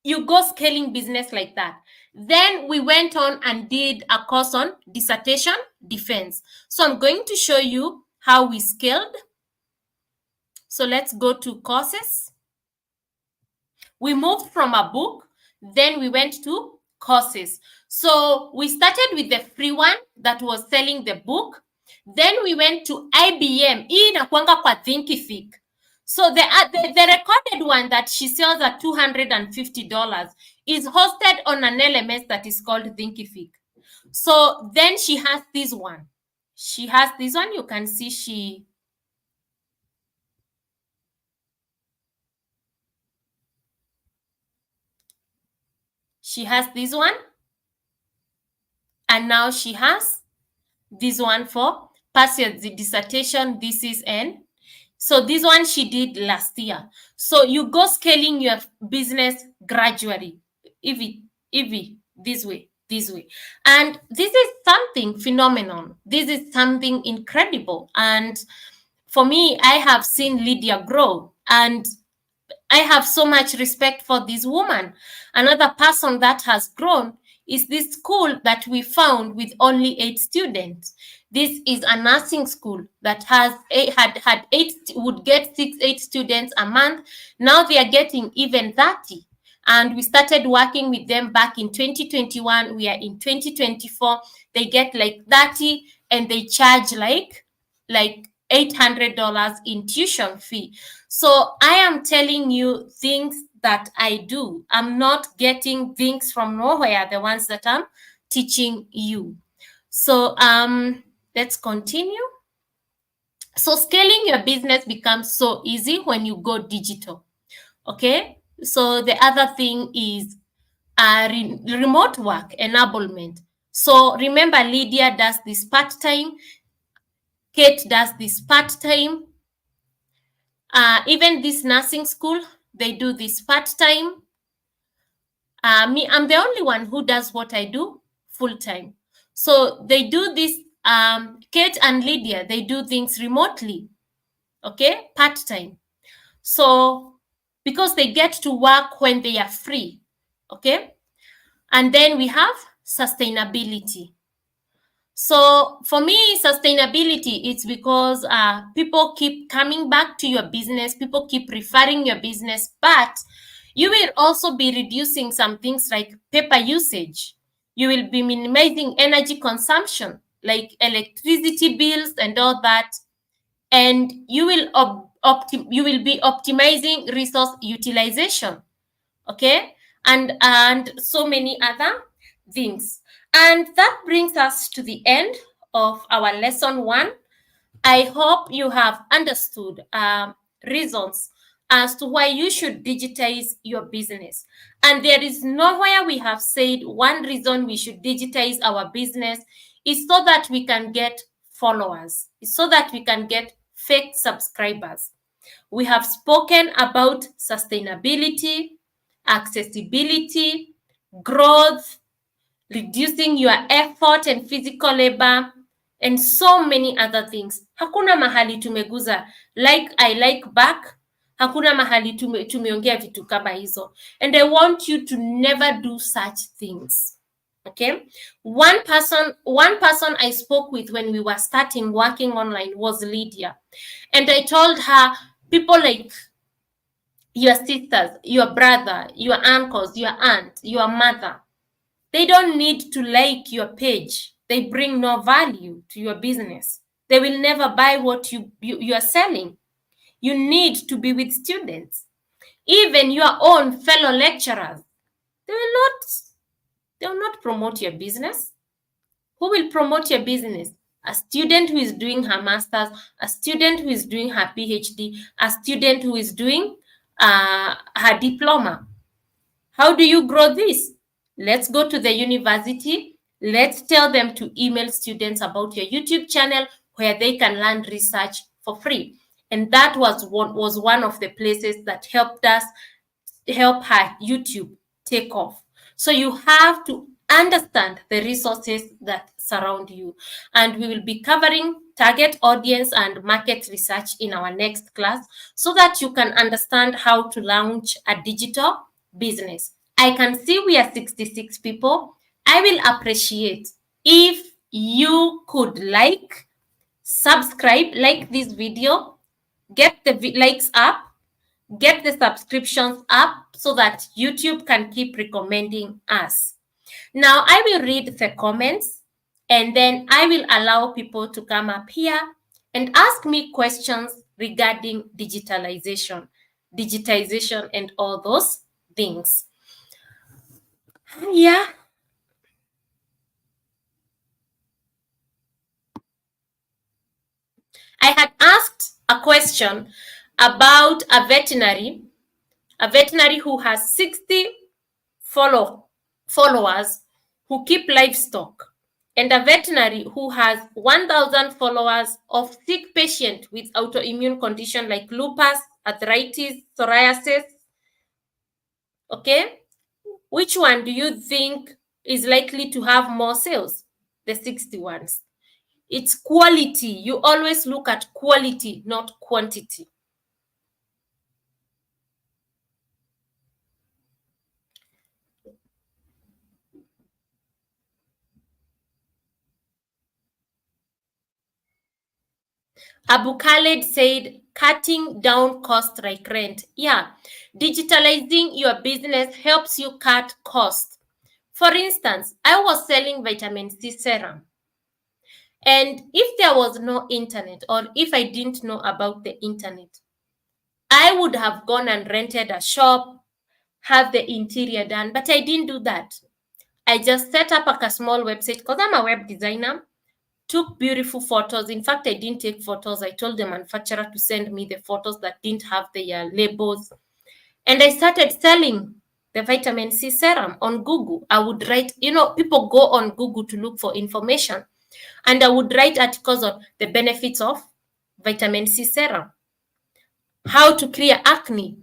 you go scaling business like that. Then we went on and did a course on dissertation defense. So I'm going to show you how we scaled. So let's go to courses. We moved from a book, then we went to courses. So we started with the free one that was selling the book. Then we went to IBM. Hii inakuanga kwa Thinkific. So the recorded one that she sells at $250 is hosted on an LMS that is called Thinkific. So then she has this one. She has this one. You can see she has this one. And now she has this one for pass your dissertation thesis. And so this one she did last year. So you go scaling your business gradually, Evie, this way. And this is something phenomenal. This is something incredible. And for me, I have seen Lydia grow, and I have so much respect for this woman. Another person that has grown is this school that we found with only 8 students. This is a nursing school that had 8, would get 8 students a month. Now they are getting even 30. And we started working with them back in 2021. We are in 2024. They get like 30, and they charge like $800 in tuition fee. So I am telling you things that I do. I'm not getting things from nowhere, the ones that I'm teaching you. So let's continue. So scaling your business becomes so easy when you go digital. Okay. So the other thing is remote work enablement. So remember, Lydia does this part-time. Kate does this part-time. Even this nursing school, they do this part-time. I'm the only one who does what I do full-time. So they do this, Kate and Lydia, they do things remotely, okay, part-time. So because they get to work when they are free. Okay. And then we have sustainability. So for me, sustainability, it's because people keep coming back to your business, people keep referring your business, but you will also be reducing some things like paper usage. You will be minimizing energy consumption, like electricity bills and all that, and you will you will be optimizing resource utilization. Okay. And so many other things. And that brings us to the end of our lesson 1. I hope you have understood reasons as to why you should digitize your business. And there is nowhere we have said one reason we should digitize our business is so that we can get followers, is so that we can get fake subscribers. We have spoken about sustainability, accessibility, growth, reducing your effort and physical labor, and so many other things. Hakuna mahali tumeguza like I like back. Hakuna mahali tumeongea vitu kama hizo. And I want you to never do such things. Okay? One person I spoke with when we were starting working online was Lydia. And I told her, people like your sisters, your brother, your uncles, your aunt, your mother, they don't need to like your page. They bring no value to your business. They will never buy what you are selling. You need to be with students. Even your own fellow lecturers, they will not promote your business. Who will promote your business? A student who is doing her master's, a student who is doing her PhD, a student who is doing her diploma. How do you grow this? Let's go to the university. Let's tell them to email students about your YouTube channel where they can learn research for free. And that was one of the places that help her YouTube take off. So you have to understand the resources that surround you. And we will be covering target audience and market research in our next class so that you can understand how to launch a digital business. I can see we are 66 people. I will appreciate if you could subscribe, like this video, get the likes up, get the subscriptions up so that YouTube can keep recommending us. Now, I will read the comments and then I will allow people to come up here and ask me questions regarding digitalization, and all those things. Yeah. I had asked a question about a veterinary who has 60 followers who keep livestock, and a veterinary who has 1,000 followers of sick patients with autoimmune condition like lupus, arthritis, psoriasis. Okay, which one do you think is likely to have more sales? The 60 ones. It's quality. You always look at quality, not quantity. Abu Khaled said, cutting down costs like rent. Yeah, digitalizing your business helps you cut costs. For instance, I was selling vitamin C serum. And if there was no internet, or if I didn't know about the internet, I would have gone and rented a shop, have the interior done, but I didn't do that. I just set up a small website because I'm a web designer, took beautiful photos. In fact, I didn't take photos. I told the manufacturer to send me the photos that didn't have their labels. And I started selling the vitamin C serum on Google. I would write, people go on Google to look for information. And I would write articles on the benefits of vitamin C serum, how to clear acne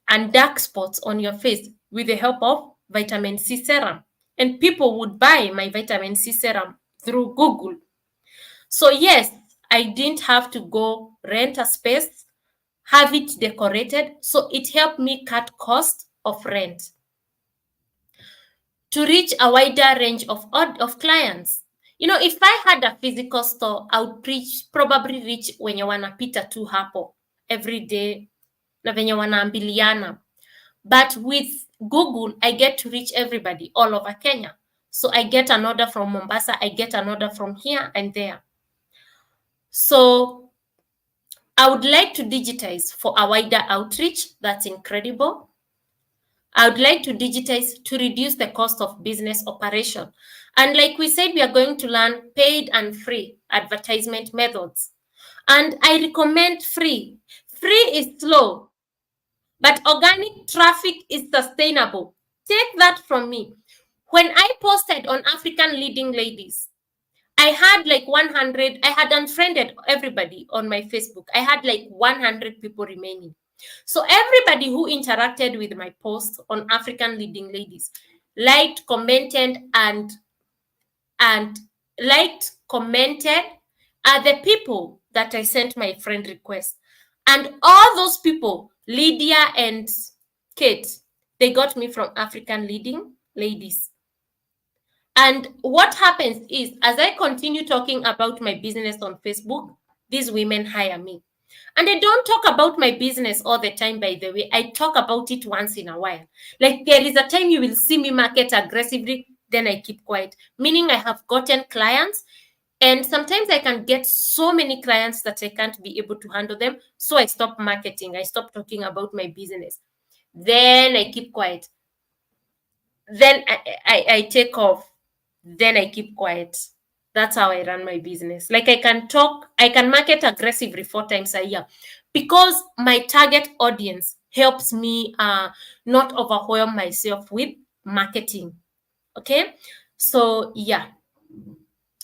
and dark spots on your face with the help of vitamin C serum. And people would buy my vitamin C serum through Google. So yes, I didn't have to go rent a space, have it decorated. So it helped me cut cost of rent to reach a wider range of clients. If I had a physical store, I would probably reach wenye wanapita tu hapo every day na venye wanaambiliana. But with Google, I get to reach everybody all over Kenya. So I get an order from Mombasa, I get an order from here and there. So I would like to digitize for a wider outreach. That's incredible. I would like to digitize to reduce the cost of business operation. And like we said, we are going to learn paid and free advertisement methods. And I recommend free. Free is slow, but organic traffic is sustainable. Take that from me. When I posted on African Leading Ladies, I had like 100, I had unfriended everybody on my Facebook. I had like 100 people remaining. So everybody who interacted with my post on African Leading Ladies liked, commented, and liked, commented are the people that I sent my friend request. And all those people, Lydia and Kate, they got me from African Leading Ladies. And what happens is, as I continue talking about my business on Facebook, these women hire me. And I don't talk about my business all the time, by the way. I talk about it once in a while. Like there is a time you will see me market aggressively, then I keep quiet. Meaning I have gotten clients, and sometimes I can get so many clients that I can't be able to handle them. So I stop marketing. I stop talking about my business. Then I keep quiet. Then I take off. Then I keep quiet. That's how I run my business. Like I can market aggressively 4 times a year because my target audience helps me not overwhelm myself with marketing. Okay. So yeah.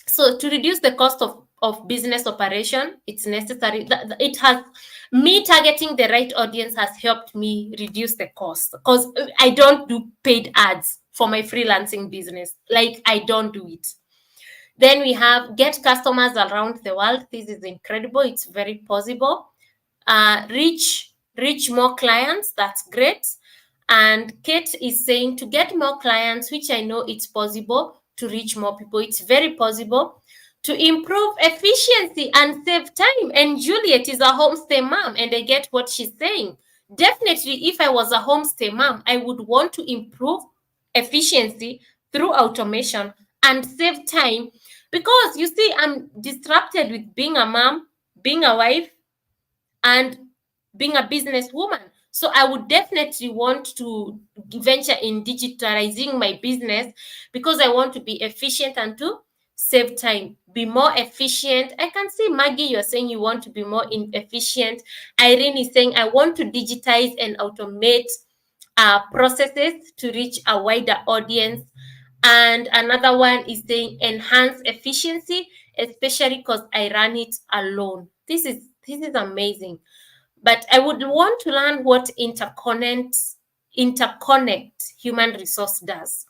So to reduce the cost of business operation, it's necessary that it has me targeting the right audience has helped me reduce the cost because I don't do paid ads for my freelancing business. Like I don't do it. Then we have get customers around the world. This is incredible. It's very possible. Reach more clients. That's great. And Kate is saying to get more clients, which I know it's possible to reach more people. It's very possible to improve efficiency and save time. And Juliet is a homestay mom, and I get what she's saying. Definitely, if I was a homestay mom, I would want to improve efficiency through automation and save time because you see, I'm disrupted with being a mom, being a wife, and being a businesswoman. So I would definitely want to venture in digitalizing my business because I want to be efficient and to save time, be more efficient. I can see Maggie, you're saying you want to be more efficient. Irene is saying I want to digitize and automate processes to reach a wider audience. And another one is saying enhance efficiency, especially because I run it alone. This is amazing. But I would want to learn what interconnect human resource does.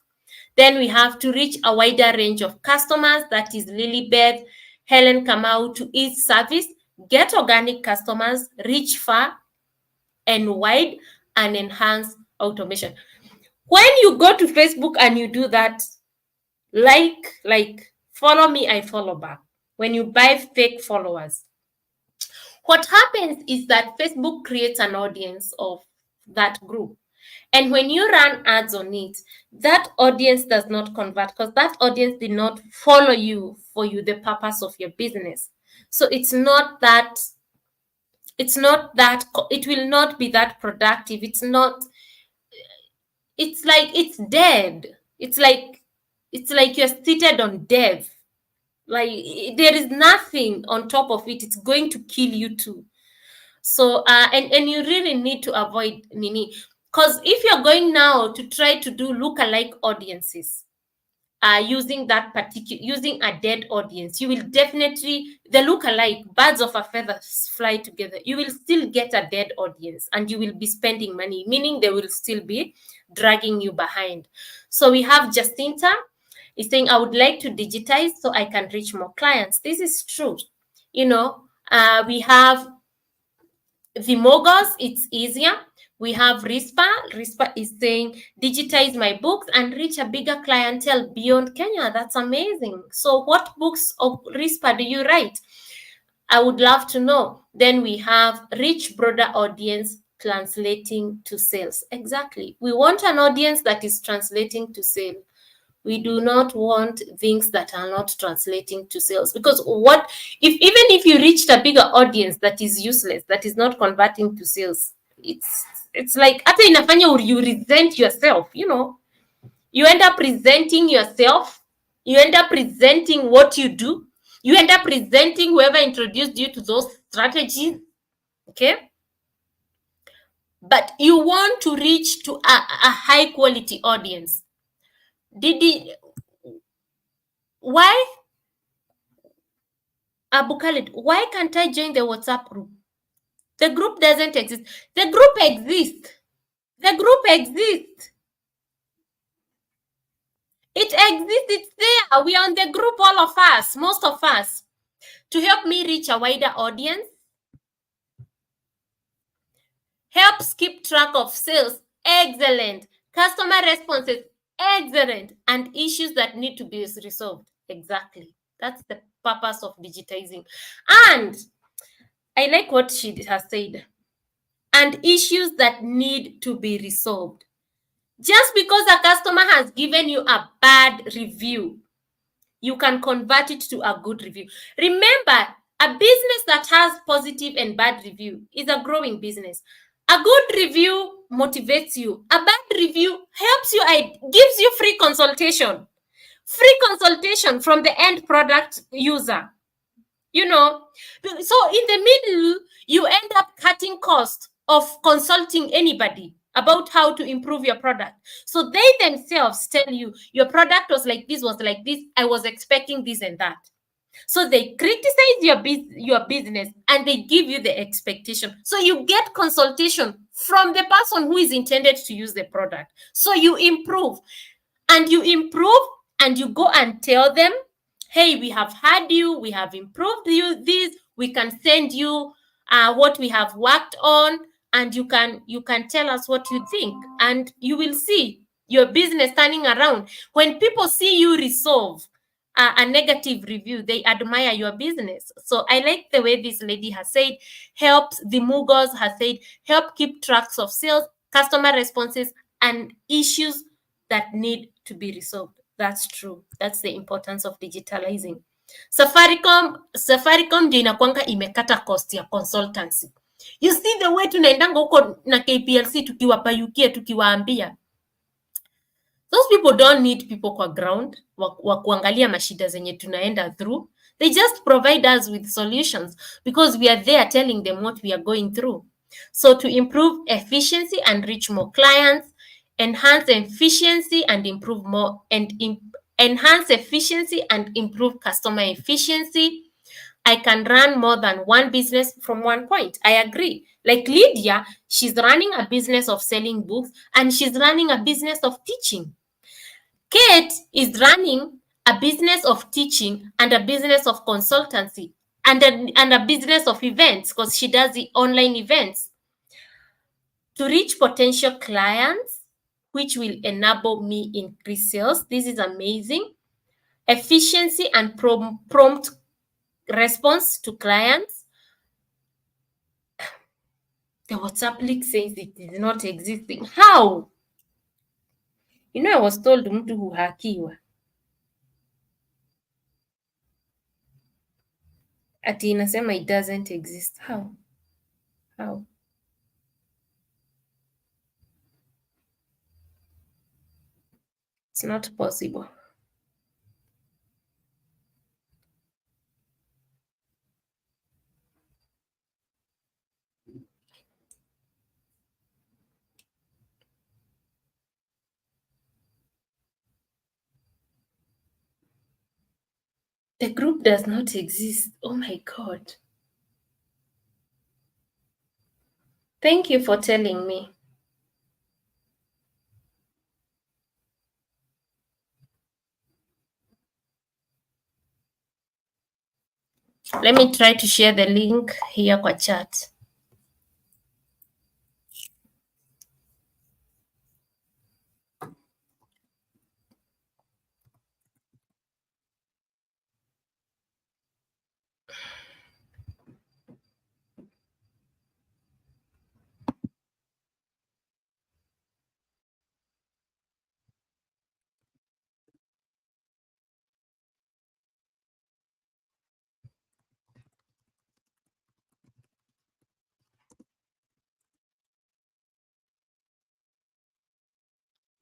Then we have to reach a wider range of customers. That is Lilibeth, Helen Kamau to ease service, get organic customers, reach far and wide, and enhance automation. When you go to Facebook and you do that, like follow me, I follow back. When you buy fake followers, what happens is that Facebook creates an audience of that group. And when you run ads on it, that audience does not convert because that audience did not follow you for the purpose of your business. So it will not be that productive. It's like it's dead. It's like you're seated on death. Like there is nothing on top of it. It's going to kill you too. So and you really need to avoid Nini, because if you're going now to try to do lookalike audiences, using a dead audience, you will definitely the lookalike birds of a feather fly together. You will still get a dead audience, and you will be spending money, meaning they will still be dragging you behind. So we have Jacinta is saying, I would like to digitize so I can reach more clients. This is true. We have the Mogos, it's easier. We have RISPA. RISPA is saying digitize my books and reach a bigger clientele beyond Kenya. That's amazing. So what books of RISPA do you write? I would love to know. Then we have reach broader audience, translating to sales. Exactly. We want an audience that is translating to sale. We do not want things that are not translating to sales, because what if, even if you reached a bigger audience that is useless, that is not converting to sales, it's like hata inafanya you resent yourself, you end up resenting yourself, you end up resenting what you do, you end up resenting whoever introduced you to those strategies. Okay, but you want to reach to a high quality audience. Why, Abu Khalid, why can't I join the WhatsApp group? The group doesn't exist. The group exists. The group exists. It exists. It's there. We are on the group, all of us, most of us, to help me reach a wider audience, helps keep track of sales, excellent, customer responses, excellent, and issues that need to be resolved. Exactly. That's the purpose of digitizing. And I like what she has said. And issues that need to be resolved. Just because a customer has given you a bad review, you can convert it to a good review. Remember, a business that has positive and bad review is a growing business. A good review motivates you. A bad review helps you, gives you free consultation from the end product user. So in the middle, you end up cutting costs of consulting anybody about how to improve your product. So they themselves tell you, your product was like this, I was expecting this and that. So they criticize your business and they give you the expectation. So you get consultation from the person who is intended to use the product. So you improve and you go and tell them, hey, we have had you, we have improved you this, we can send you what we have worked on, and you can tell us what you think, and you will see your business turning around. When people see you resolve a negative review, they admire your business. So I like the way this lady has said, the Mugos has said, help keep tracks of sales, customer responses, and issues that need to be resolved. That's true. That's the importance of digitalizing. Safaricom ndio inakwanga imekata cost ya consultancy. You see the way tunaendanga huko na KPLC tukiwapayukia, tukiwaambia those people don't need people kwa ground wa kuangalia mashida zenye tunaenda through. They just provide us with solutions because we are there telling them what we are going through. So to improve efficiency and reach more clients, enhance efficiency and improve enhance efficiency and improve customer efficiency. I can run more than one business from one point. I agree. Like Lydia, she's running a business of selling books and she's running a business of teaching. Kate is running a business of teaching and a business of consultancy and a business of events because she does the online events. To reach potential clients, which will enable me increase sales. This is amazing. Efficiency and prompt response to clients. The WhatsApp link says it is not existing. How? I was told mtu huhakiwa. Ati inasema it doesn't exist. How? It's not possible. The group does not exist. Oh my God. Thank you for telling me. Let me try to share the link here kwa chat.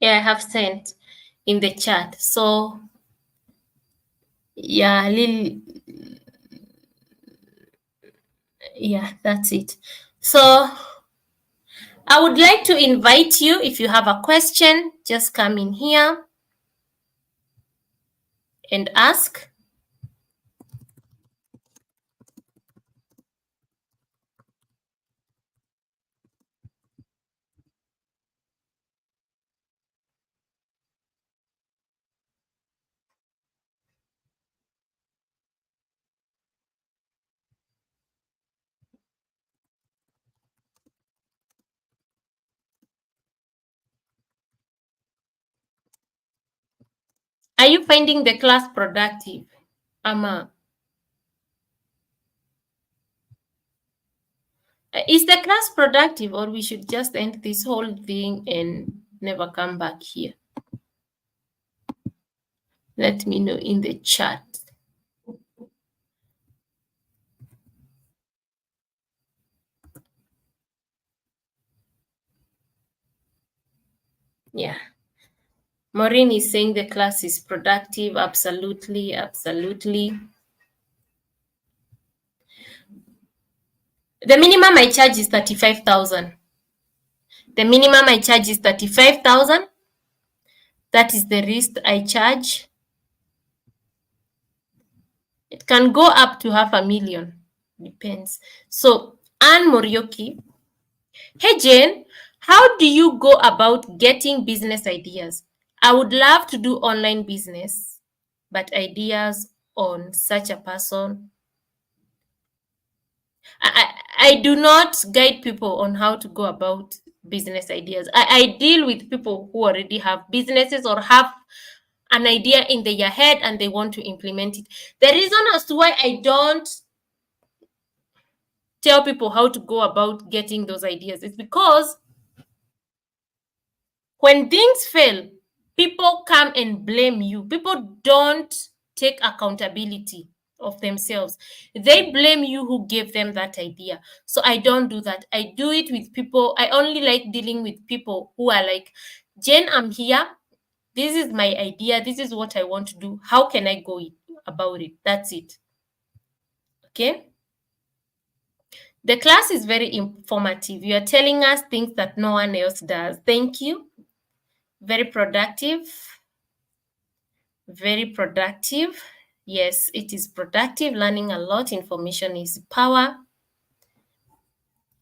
Yeah, I have sent in the chat. So yeah, yeah, that's it. So I would like to invite you, if you have a question, just come in here and ask. Are you finding the class productive? Ama, is the class productive, or we should just end this whole thing and never come back here? Let me know in the chat. Yeah. Maureen is saying the class is productive. Absolutely, absolutely. The minimum I charge is 35,000. The minimum I charge is 35,000. That is the least I charge. It can go up to 500,000. Depends. So, Anne Morioki. Hey, Jane, how do you go about getting business ideas? I would love to do online business, but ideas on such a person. I do not guide people on how to go about business ideas. I deal with people who already have businesses or have an idea in their head and they want to implement it. The reason as to why I don't tell people how to go about getting those ideas is because when things fail, people come and blame you. People don't take accountability of themselves. They blame you who gave them that idea. So I don't do that. I do it with people. I only like dealing with people who are like, Jane, I'm here. This is my idea. This is what I want to do. How can I go about it? That's it. Okay. The class is very informative. You are telling us things that no one else does. Thank you. Very productive. Very productive. Yes, it is productive. Learning a lot. Information is power.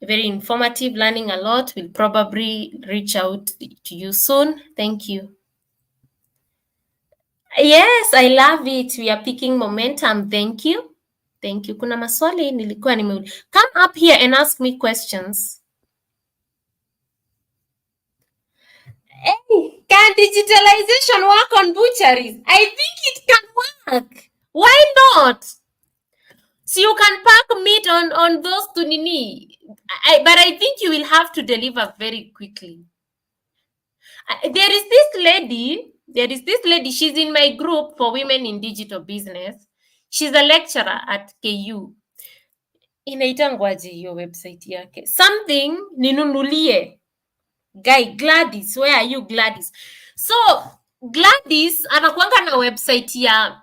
Very informative. Learning a lot. Will probably reach out to you soon. Thank you. Yes, I love it. We are picking momentum. Thank you. Thank you. Kuna maswali nilikuwa nimeuliza. Come up here and ask me questions. Hey, can digitalization work on butcheries? I think it can work. Why not? So you can pack meat on those tunini. But I think you will have to deliver very quickly. There is this lady, she's in my group for women in digital business. She's a lecturer at KU. Inaitangwaje hiyo website yake? Something ninunulie. Guy, Gladys, where are you, Gladys? So Gladys anakuanga na website ya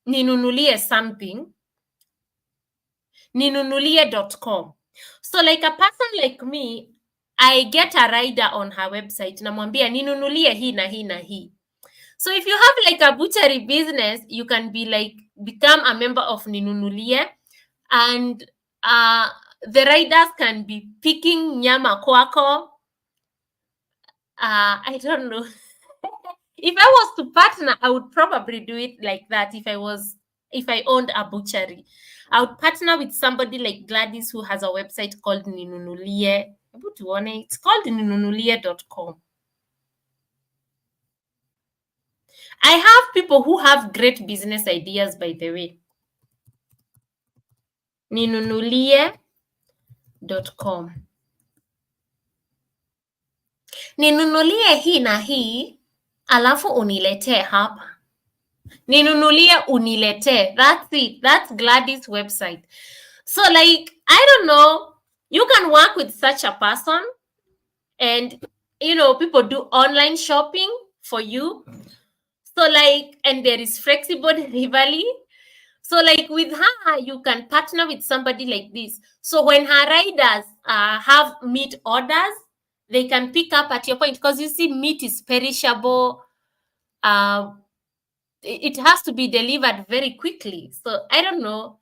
ninunulie something, ninunulie.com. So like a person like me, I get a rider on her website, namwambia ninunulie hii na hii na hii. So if you have like a butchery business, you can be like, become a member of Ninunulie, and the riders can be picking nyama kwako. I don't know. If I was to partner, I would probably do it like that. If I owned a butchery, I would partner with somebody like Gladys who has a website called Ninunulie. It's called ninunulie.com. I have people who have great business ideas, by the way. Ninunulie.com. Ninunulie hii na hii, alafu uniletee hapa. Ninunulie uniletee. That's it. That's Gladys' website. So like, I don't know, you can work with such a person and people do online shopping for you. So like, and there is flexible delivery. So like with her, you can partner with somebody like this. So when her riders have meat orders, they can pick up at your point, because you see meat is perishable. It has to be delivered very quickly. So I don't know.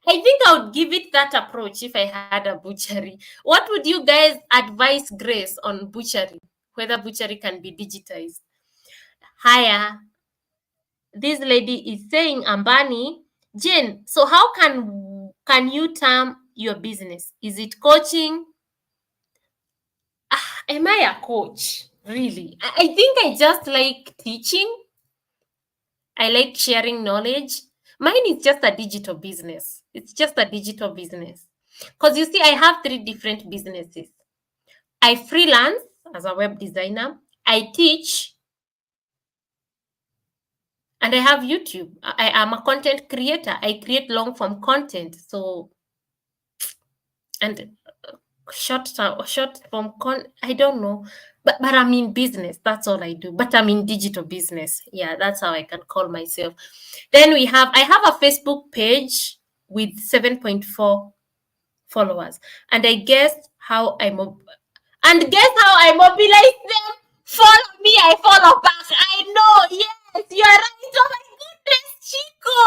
I think I would give it that approach if I had a butchery. What would you guys advise Grace on butchery? Whether butchery can be digitized? Higher. This lady is saying, Ambani, Jane, so how can you term your business? Is it coaching? Am I a coach? Really? I think I just like teaching. I like sharing knowledge. Mine is just a digital business. It's just a digital business. Because you see, I have 3 different businesses. I freelance as a web designer, I teach, and I have YouTube. I am a content creator. I create long form content. So, and short form I don't know. But I'm in business. That's all I do. But I'm in digital business. Yeah, that's how I can call myself. Then I have a Facebook page with 7.4 followers. And I guess how I mobilize them. Follow me, I follow back. I know. Yes, you are right. Oh my goodness, Chico.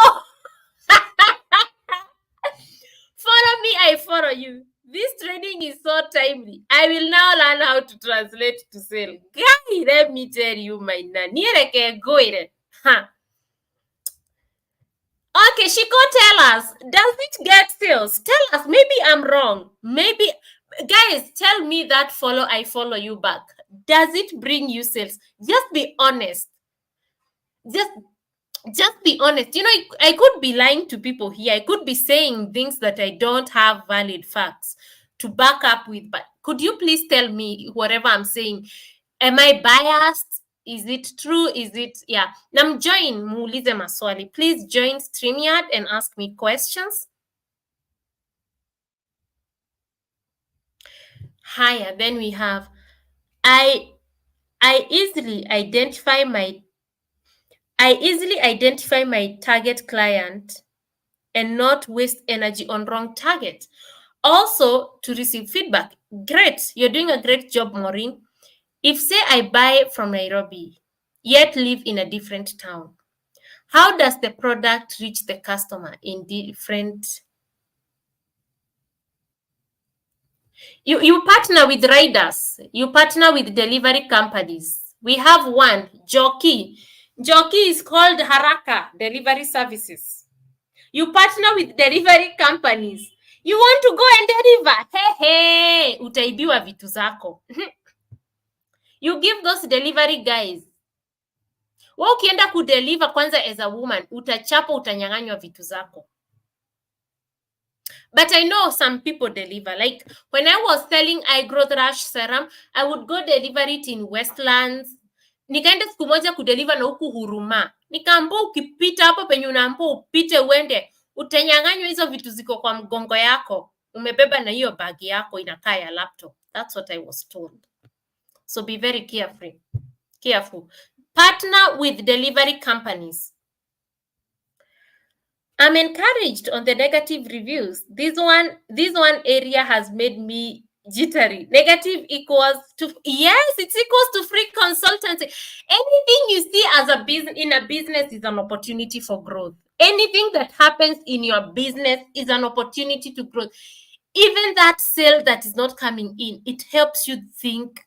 Follow me, I follow you. This training is so timely. I will now learn how to translate to sell. Guy, let me tell you, my nanire ke goire. Huh. Okay, Shiko, tell us, does it get sales? Tell us, maybe I'm wrong. Maybe, guys, tell me that I follow you back. Does it bring you sales? Just be honest. Just be honest. I could be lying to people here. I could be saying things that I don't have valid facts to back up with. But could you please tell me whatever I'm saying? Am I biased? Is it true? Is it, yeah. Join muulize maswali. Please join StreamYard and ask me questions. Higher. Then we have, I easily identify my target client and not waste energy on wrong target. Also, to receive feedback. Great. You're doing a great job, Maureen. If, say, I buy from Nairobi, yet live in a different town, how does the product reach the customer in different? You partner with riders. You partner with delivery companies. We have one, Jockey. Jockey is called Haraka Delivery Services. You partner with delivery companies. You want to go and deliver. Hey, utaibiwa vitu zako. You give those delivery guys. Wewe ukienda kudeliver kwanza as a woman, utachapa, utanyang'anywa vitu zako. But I know some people deliver. Like when I was selling eye growth rash serum, I would go deliver it in Westlands. Nikaenda siku moja kudeliver na huku Huruma. Nikaambia ukipita hapo penye unaambia upite uende, utanyang'anywa hizo vitu ziko kwa mgongo yako. Umebeba na hiyo bag yako inakaa ya laptop. That's what I was told. So be very careful. Partner with delivery companies. I'm encouraged on the negative reviews. This one area has made me jittery. Negative equals to, yes, it's equals to free consultancy. Anything you see as a business in a business is an opportunity for growth. Anything that happens in your business is an opportunity to grow. Even that sale that is not coming in, it helps you think.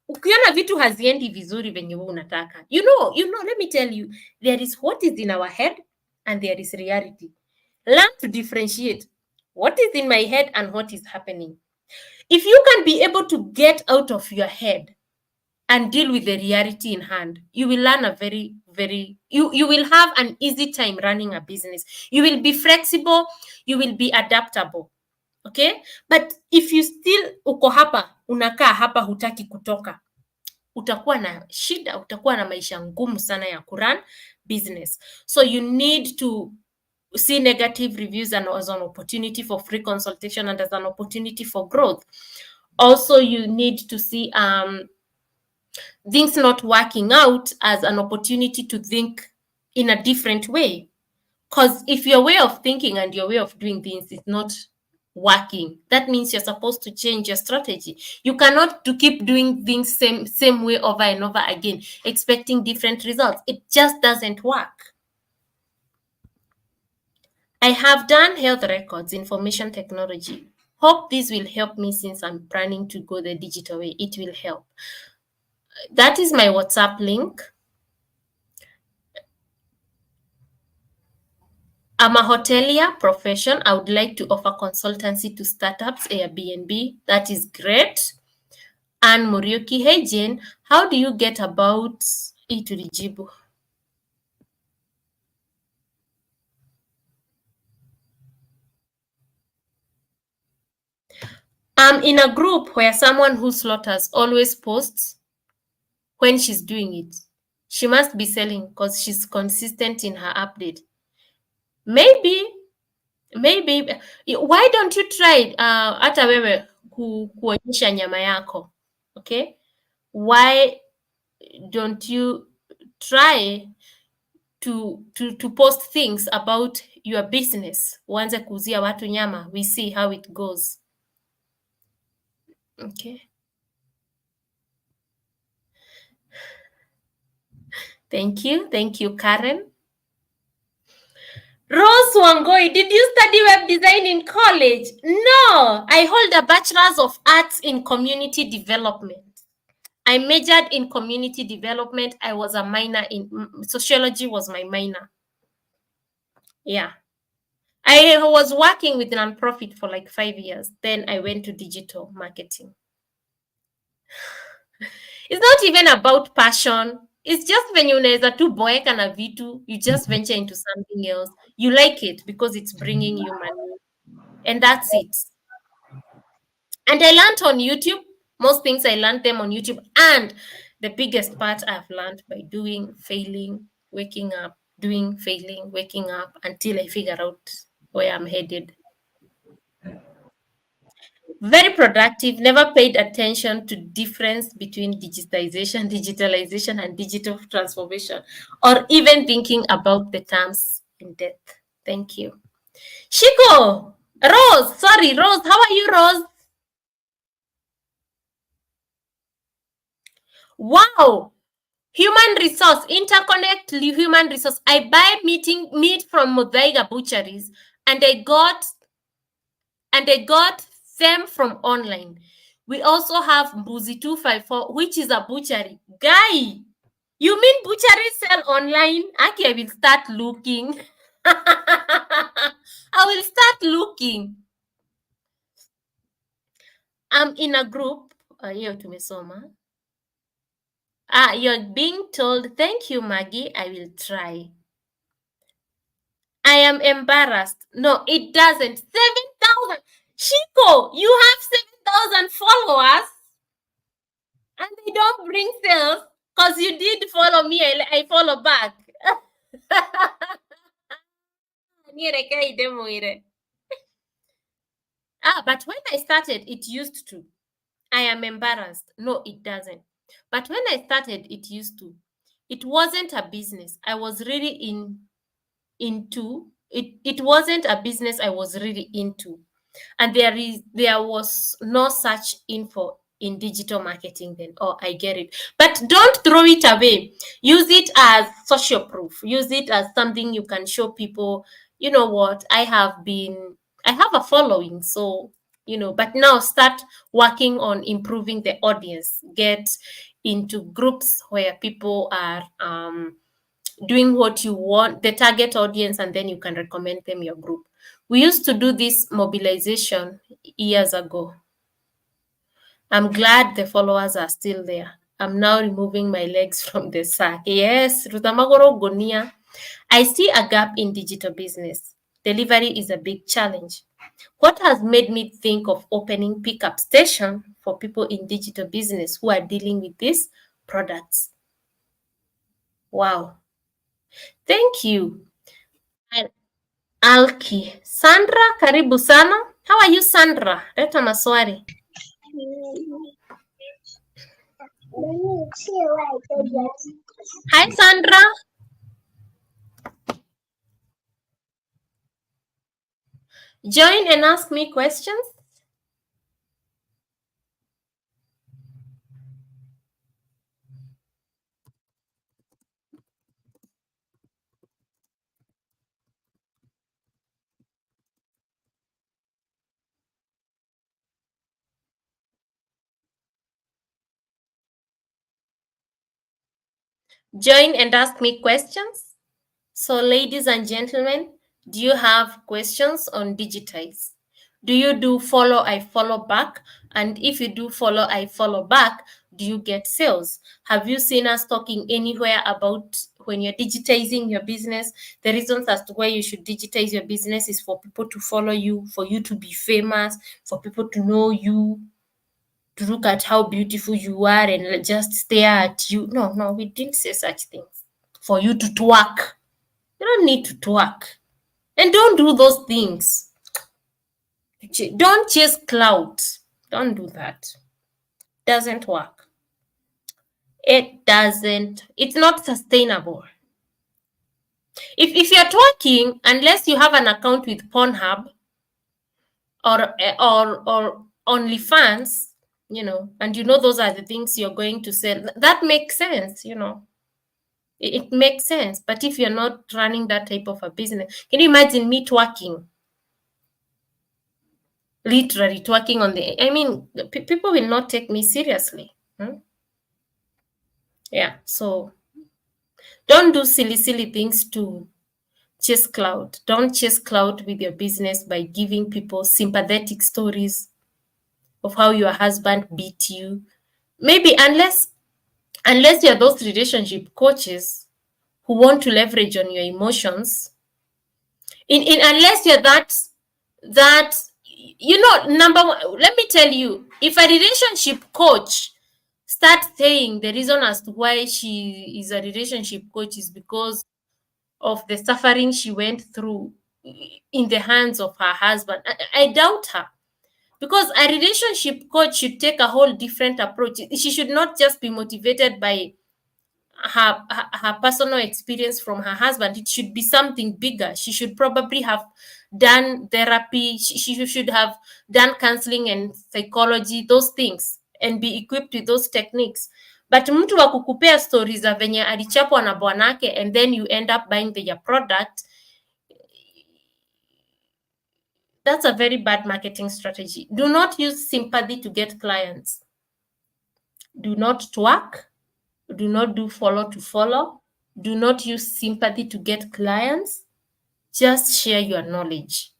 Ukiona vitu haziendi vizuri venye wewe unataka. Let me tell you, there is what is in our head and there is reality. Learn to differentiate what is in my head and what is happening. If you can be able to get out of your head and deal with the reality in hand, you will learn you will have an easy time running a business. You will be flexible, you will be adaptable. Okay? But if you still uko hapa, unakaa hapa, hutaki kutoka, utakuwa na shida, utakuwa na maisha ngumu sana ya kurun business. So you need to see negative reviews and as an opportunity for free consultation and as an opportunity for growth. Also, you need to see things not working out as an opportunity to think in a different way. Because if your way of thinking and your way of doing things is not working, that means you're supposed to change your strategy. You cannot to keep doing things same way over and over again, expecting different results. It just doesn't work. I have done health records, information technology. Hope this will help me since I'm planning to go the digital way. It will help. That is my WhatsApp link. I'm a hotelier profession. I would like to offer consultancy to startups, Airbnb. That is great. Anne Muriuki, hey Jane, how do you get about Iturijibu? I'm in a group where someone who slaughters always posts when she's doing it. She must be selling because she's consistent in her update. Maybe, maybe, why don't you try hata wewe kuonyesha nyama yako? Okay? Why don't you try to post things about your business? Uanze kuuzia watu nyama. We see how it goes. Okay. Thank you. Thank you, Karen. Rose Wangoi, did you study web design in college? No, I hold a bachelor's of arts in community development. I majored in community development. I was a minor in sociology was my minor. Yeah. I was working with nonprofit for like 5 years. Then I went to digital marketing. It's not even about passion. It's just when you unaweza tu boeka na vitu, you just venture into something else. You like it because it's bringing you money. And that's it. And I learned on YouTube. Most things I learned them on YouTube. And the biggest part I've learned by doing, failing, waking up, doing, failing, waking up until I figure out where I'm headed. Very productive, never paid attention to difference between digitalization and digital transformation, or even thinking about the terms in depth. Thank you. Shiko, Rose, sorry, Rose, how are you, Rose? Wow, human resource, interconnect human resource. I buy meat from Mudaiga butcheries, and I got them from online. We also have Mbuzi 254, which is a butchery. Guy, you mean butcheries sell online? Okay, I will start looking. I will start looking. I'm in a group. Hiyo tumesoma. You're being told, thank you, Maggie. I will try. I am embarrassed. No, it doesn't. 7,000. Shiko, you have 7,000 followers and they don't bring sales because you did follow me. I follow back. But when I started, it used to. I am embarrassed. No, it doesn't. But when I started, it used to. It wasn't a business. I was really into it. It wasn't a business I was really into. And there was no such info in digital marketing then. Oh, I get it. But don't throw it away. Use it as social proof. Use it as something you can show people, you know what, I have a following. So, but now start working on improving the audience. Get into groups where people are doing what you want, the target audience, and then you can recommend them your group. We used to do this mobilization years ago. I'm glad the followers are still there. I'm now removing my legs from the sack. Yes, Rutamagoro Gonia. I see a gap in digital business. Delivery is a big challenge. What has made me think of opening pickup station for people in digital business who are dealing with these products? Wow. Thank you. Alki. Sandra, karibu sana. How are you, Sandra? Leta maswali. Hi, Sandra. Join and ask me questions. Join and ask me questions. So, ladies and gentlemen, do you have questions on Digitize? Do you do follow, I follow back? And if you do follow, I follow back, do you get sales? Have you seen us talking anywhere about when you're digitizing your business? The reasons as to why you should digitize your business is for people to follow you, for you to be famous, for people to know you, to look at how beautiful you are and just stare at you. No, no, we didn't say such things. For you to twerk. You don't need to twerk. And don't do those things. Don't chase clout. Don't do that. Doesn't work. It doesn't. It's not sustainable. If you're twerking, unless you have an account with Pornhub or OnlyFans, and those are the things you're going to sell, that makes sense. It makes sense. But if you're not running that type of a business, can you imagine me twerking? Literally twerking on the, I mean, people will not take me seriously. Yeah, so don't do silly things to chase cloud. Don't chase cloud with your business by giving people sympathetic stories of how your husband beat you. Maybe unless you're those relationship coaches who want to leverage on your emotions, in unless you're that number one, let me tell you, if a relationship coach start saying the reason as to why she is a relationship coach is because of the suffering she went through in the hands of her husband, I doubt her. Because a relationship coach should take a whole different approach. She should not just be motivated by her personal experience from her husband. It should be something bigger. She should probably have done therapy. She should have done counseling and psychology, those things, and be equipped with those techniques. But mtu wa kukupea stories za venye alichapwa na bwanake and then you end up buying their product, that's a very bad marketing strategy. Do not use sympathy to get clients. Do not twerk. Do not do follow to follow. Do not use sympathy to get clients. Just share your knowledge.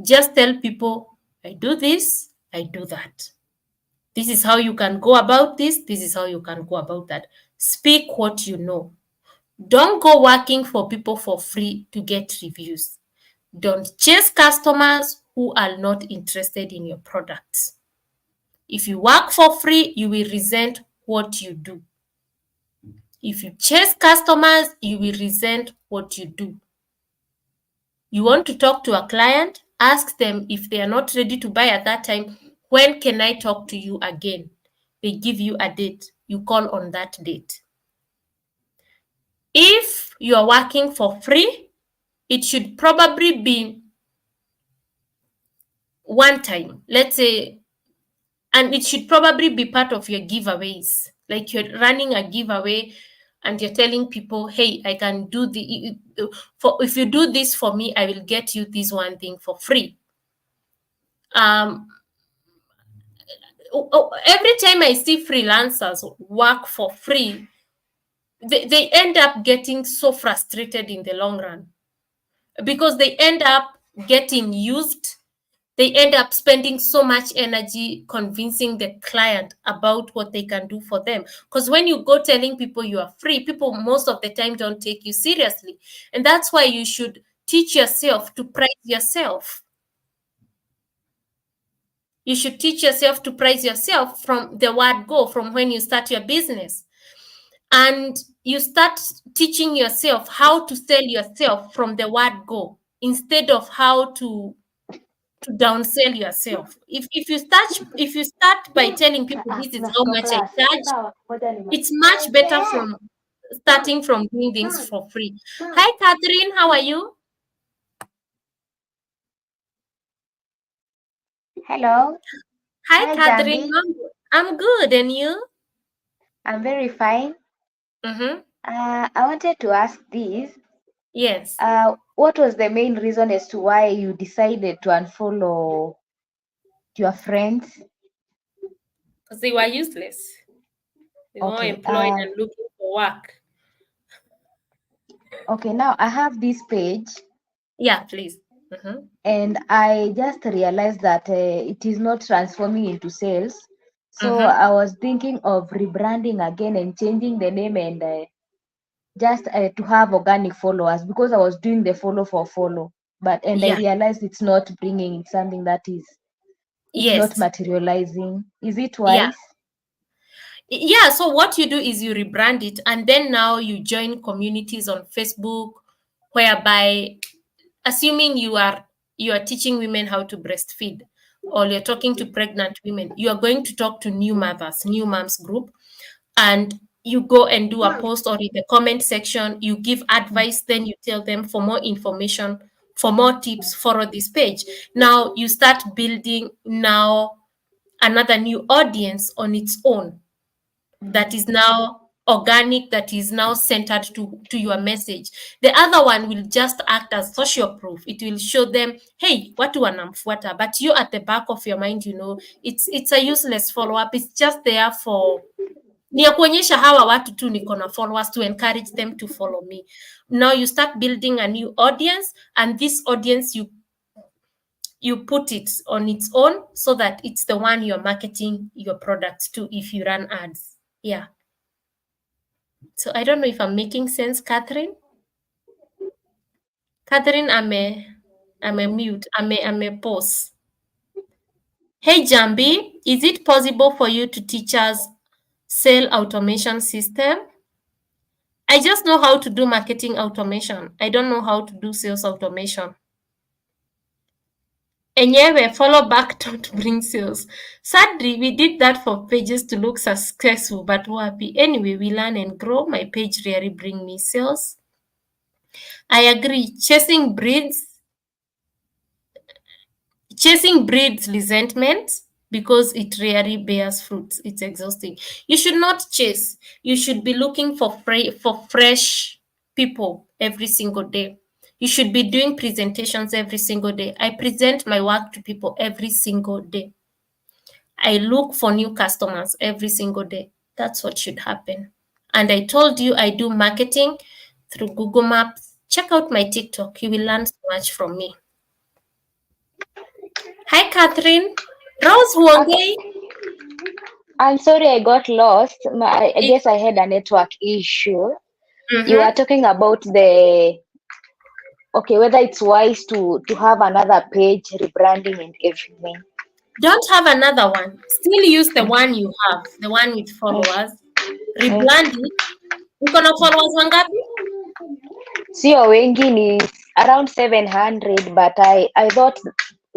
Just tell people, I do this, I do that. This is how you can go about this. This is how you can go about that. Speak what you know. Don't go working for people for free to get reviews. Don't chase customers who are not interested in your products. If you work for free, you will resent what you do. If you chase customers, you will resent what you do. You want to talk to a client, ask them if they are not ready to buy at that time, when can I talk to you again? They give you a date. You call on that date. If you are working for free, it should probably be one time, let's say, and it should probably be part of your giveaways. Like you're running a giveaway and you're telling people, hey, I can do if you do this for me, I will get you this one thing for free. Every time I see freelancers work for free, they end up getting so frustrated in the long run because they end up getting used. They end up spending so much energy convincing the client about what they can do for them. Because when you go telling people you are free, people most of the time don't take you seriously. And that's why you should teach yourself to price yourself. You should teach yourself to price yourself from the word go, from when you start your business. And you start teaching yourself how to sell yourself from the word go instead of how to to downsell yourself. If you start by telling people this is how much I charge, it's much better from starting from doing things for free. Hi, Catherine. How are you? Hello. Hi, Hi, Catherine. Jambi. I'm good. And you? I'm very fine. Mm-hmm. I wanted to ask this. Yes, What was the main reason as to why you decided to unfollow your friends? because they were useless. They were Okay. employed and looking for work. Okay. Now I have this page, Yeah, please. Mm-hmm. and I just realized that it is not transforming into sales. So Mm-hmm. I was thinking of rebranding again and changing the name and just to have organic followers because I was doing the follow for follow, but and I Yeah. realized it's not bringing something that is it's not Yes. materializing. Is it Yeah. wise? Yeah. So what you do is you rebrand it, and then now you join communities on Facebook, whereby, assuming you are teaching women how to breastfeed, or you're talking to pregnant women, you are going to talk to new mothers, new moms group, and you go and do a post, or in the comment section you give advice, then you tell them for more information, for more tips, follow this page. Now you start building now another new audience on its own, that is now organic, that is now centered to your message. The other one will just act as social proof. It will show them, hey, watu wanamfuata, but you at the back of your mind, it's a useless follow up. It's just there for, ni ya kuonyesha hawa watu tu niko na followers, to encourage them to follow me. Now you start building a new audience, and this audience you put it on its own, so that it's the one you're marketing your product to if you run ads. Yeah. So I don't know if I'm making sense, Catherine. Catherine, I'm a mute. I'm a pause. Hey Jambi, is it possible for you to teach us sale automation system? I just know how to do marketing automation. I don't know how to do sales automation. Enyewe, follow back don't bring sales. Sadly, we did that for pages to look successful, but happy. Anyway, we learn and grow. My page really bring me sales. I agree. Chasing breeds resentment because it rarely bears fruits. It's exhausting. You should not chase. You should be looking for fresh people every single day. You should be doing presentations every single day. I present my work to people every single day. I look for new customers every single day. That's what should happen. And I told you I do marketing through Google Maps. Check out my TikTok. You will learn so much from me. Hi, Catherine. Rose Okay. Huongei. I'm sorry I got lost. I It, guess I had a network issue. You are mm-hmm. talking about the okay, whether it's wise to have another page, rebranding and everything. Don't have another one. Still use the one you have, the one with followers. Mm. Rebrand it. Uko na followers wangapi? Sio wengi ni around 700, but I thought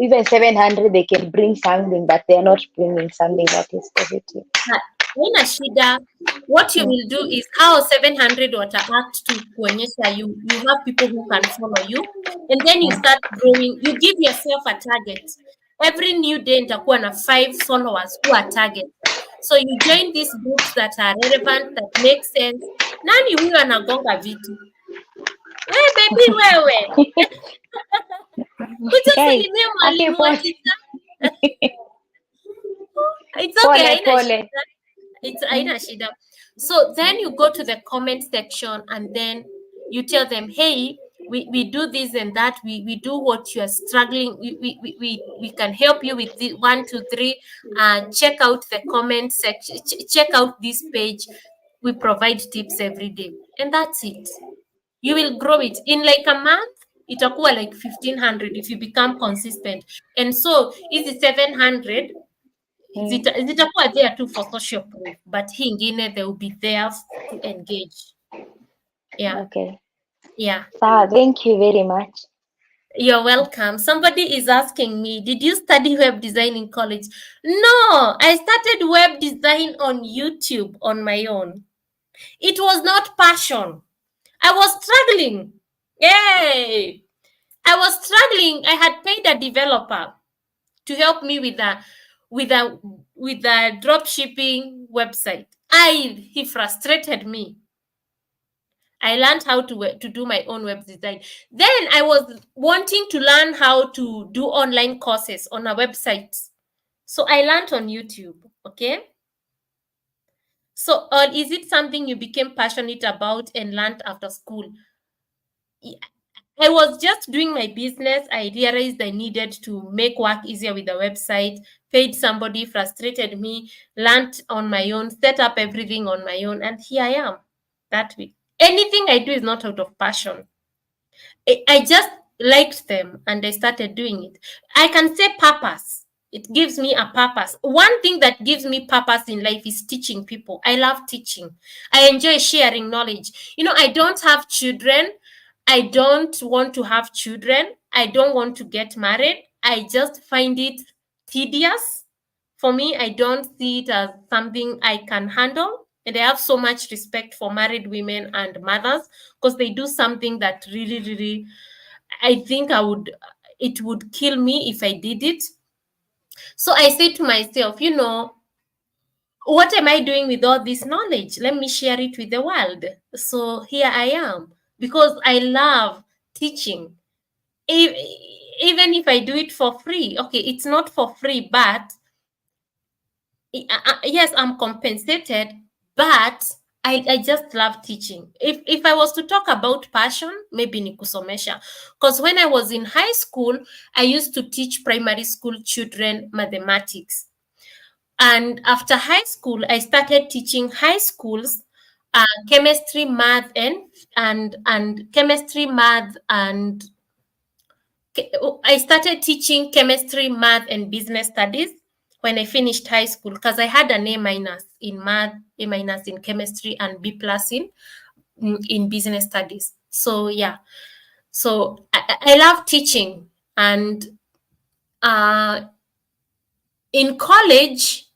even 700 they can bring something, but they are not bringing something that is positive. Haina shida. What you Mm. will do is how 700 wataact to kuonyesha you have people who can follow you, and then you start growing. You give yourself a target. Every new day nitakuwa na 5 followers who are target. So you join these groups that are relevant, that make sense. Nani huyo anagonga vitu? Hey baby wewe, kuja Guys, salimia okay, mwalimu wa pole kita. It's okay, pole haina pole. shida. It's haina shida. So then you go to the comment section, and then you tell them, hey, we do this and that. We do what you are struggling. We can help you with the 1, 2, 3. Check out the comment section. Check out this page. We provide tips every day, and that's it. You will grow it in like a month. Itakuwa like 1500 if you become consistent. And so hizi 700 Mm. zitakuwa there too for social proof, but hii ingine they will be there to engage. Yeah, Okay. yeah. Sawa, thank you very much. You're welcome. Somebody is asking me, did you study web design in college? No, I started web design on YouTube on my own. It was not passion. I was struggling. Yay! I was struggling. I had paid a developer to help me with a drop shipping website. He frustrated me. I learned how to do my own web design. Then I was wanting to learn how to do online courses on a website. So I learned on YouTube. Okay. So, is it something you became passionate about and learned after school? I was just doing my business. I realized I needed to make work easier with the website, paid somebody, frustrated me, learned on my own, set up everything on my own, and here I am that way. Anything I do is not out of passion. I just liked them and I started doing it. I can say purpose. It gives me a purpose. One thing that gives me purpose in life is teaching people. I love teaching. I enjoy sharing knowledge. I don't have children. I don't want to have children. I don't want to get married. I just find it tedious. For me, I don't see it as something I can handle. And I have so much respect for married women and mothers because they do something that really, really, I think it would kill me if I did it. So I say to myself, what am I doing with all this knowledge? Let me share it with the world. So here I am because I love teaching. Even if I do it for free, okay, it's not for free, but yes, I'm compensated, but I just love teaching. If I was to talk about passion, maybe ni kusomesha. Because when I was in high school, I used to teach primary school children mathematics. And after high school, I started teaching high schools chemistry, math, and chemistry, math, and I started teaching chemistry, math, and business studies when I finished high school because I had an A minus in math, A minus in chemistry, and B plus in business studies. So yeah, so I love teaching, and uh, in college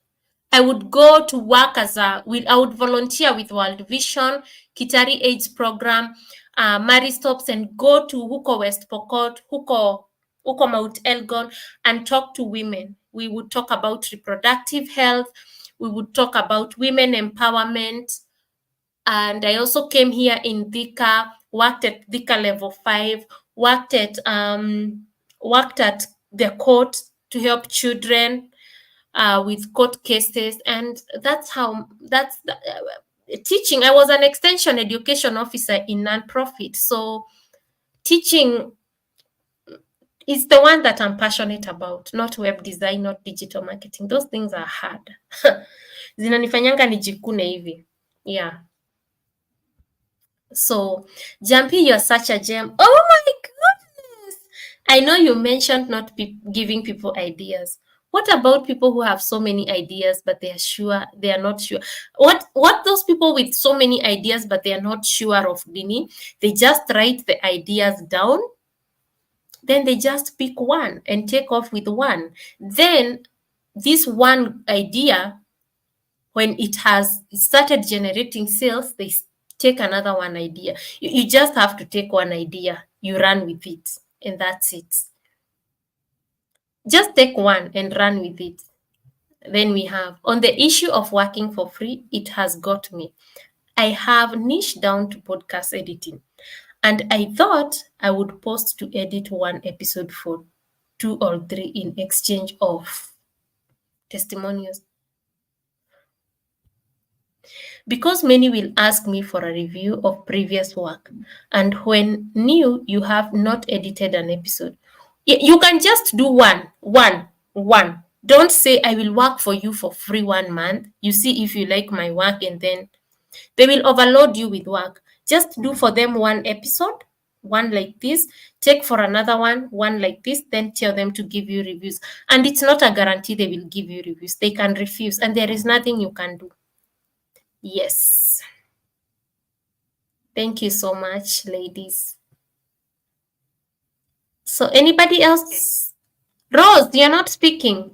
I would go to work I would volunteer with World Vision, Kitari AIDS program, Mary Stops, and go to Huko West Pokot, Huko Mount Elgon, and talk to women. We would talk about reproductive health. We would talk about women empowerment. And I also came here in Thika, worked at Thika Level 5, worked at the court to help children with court cases, and teaching. I was an extension education officer in nonprofit, so teaching is the one that I'm passionate about, not web design, not digital marketing. Those things are hard. Zinanifanyanga nijikune hivi. Yeah. So, Jumpy, you're such a gem. Oh my goodness! I know you mentioned not giving people ideas. What about people who have so many ideas but they are not sure? What those people with so many ideas but they are not sure of Dini? They just write the ideas down, then they just pick one and take off with one. Then this one idea, when it has started generating sales, they take another one idea. You just have to take one idea, you run with it, and that's it. Just take one and run with it. Then we have on the issue of working for free, it has got me. I have niched down to podcast editing, and I thought I would post to edit one episode for 2 or 3 in exchange of testimonials. Because many will ask me for a review of previous work, and when new you have not edited an episode, you can just do one. Don't say I will work for you for free 1 month. You see if you like my work, and then they will overload you with work. Just do for them one episode, one like this, take for another one like this, then tell them to give you reviews. And it's not a guarantee they will give you reviews. They can refuse, and there is nothing you can do. Yes. Thank you so much, ladies. So anybody else? Rose, you're not speaking.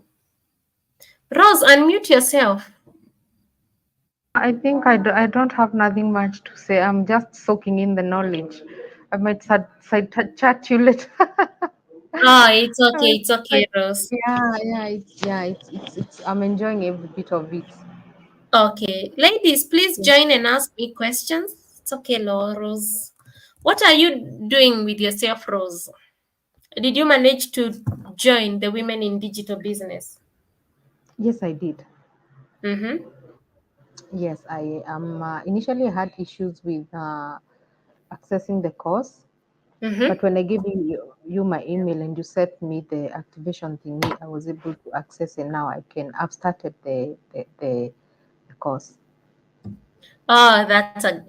Rose, unmute yourself. I think I don't have nothing much to say. I'm just soaking in the knowledge. I might chat you later. Oh, it's I okay. might It's okay, chat- Rose. it's I'm enjoying every bit of it. Okay. Ladies, please Yeah. join and ask me questions. It's okay, Rose. What are you doing with yourself, Rose? Did you manage to join the Women in Digital Business? Yes, I did. Mm-hmm. Yes, I initially I had issues with accessing the course, but Mm-hmm. when I gave you my email and you sent me the activation thingy, I was able to access, and now I've started the course. Oh,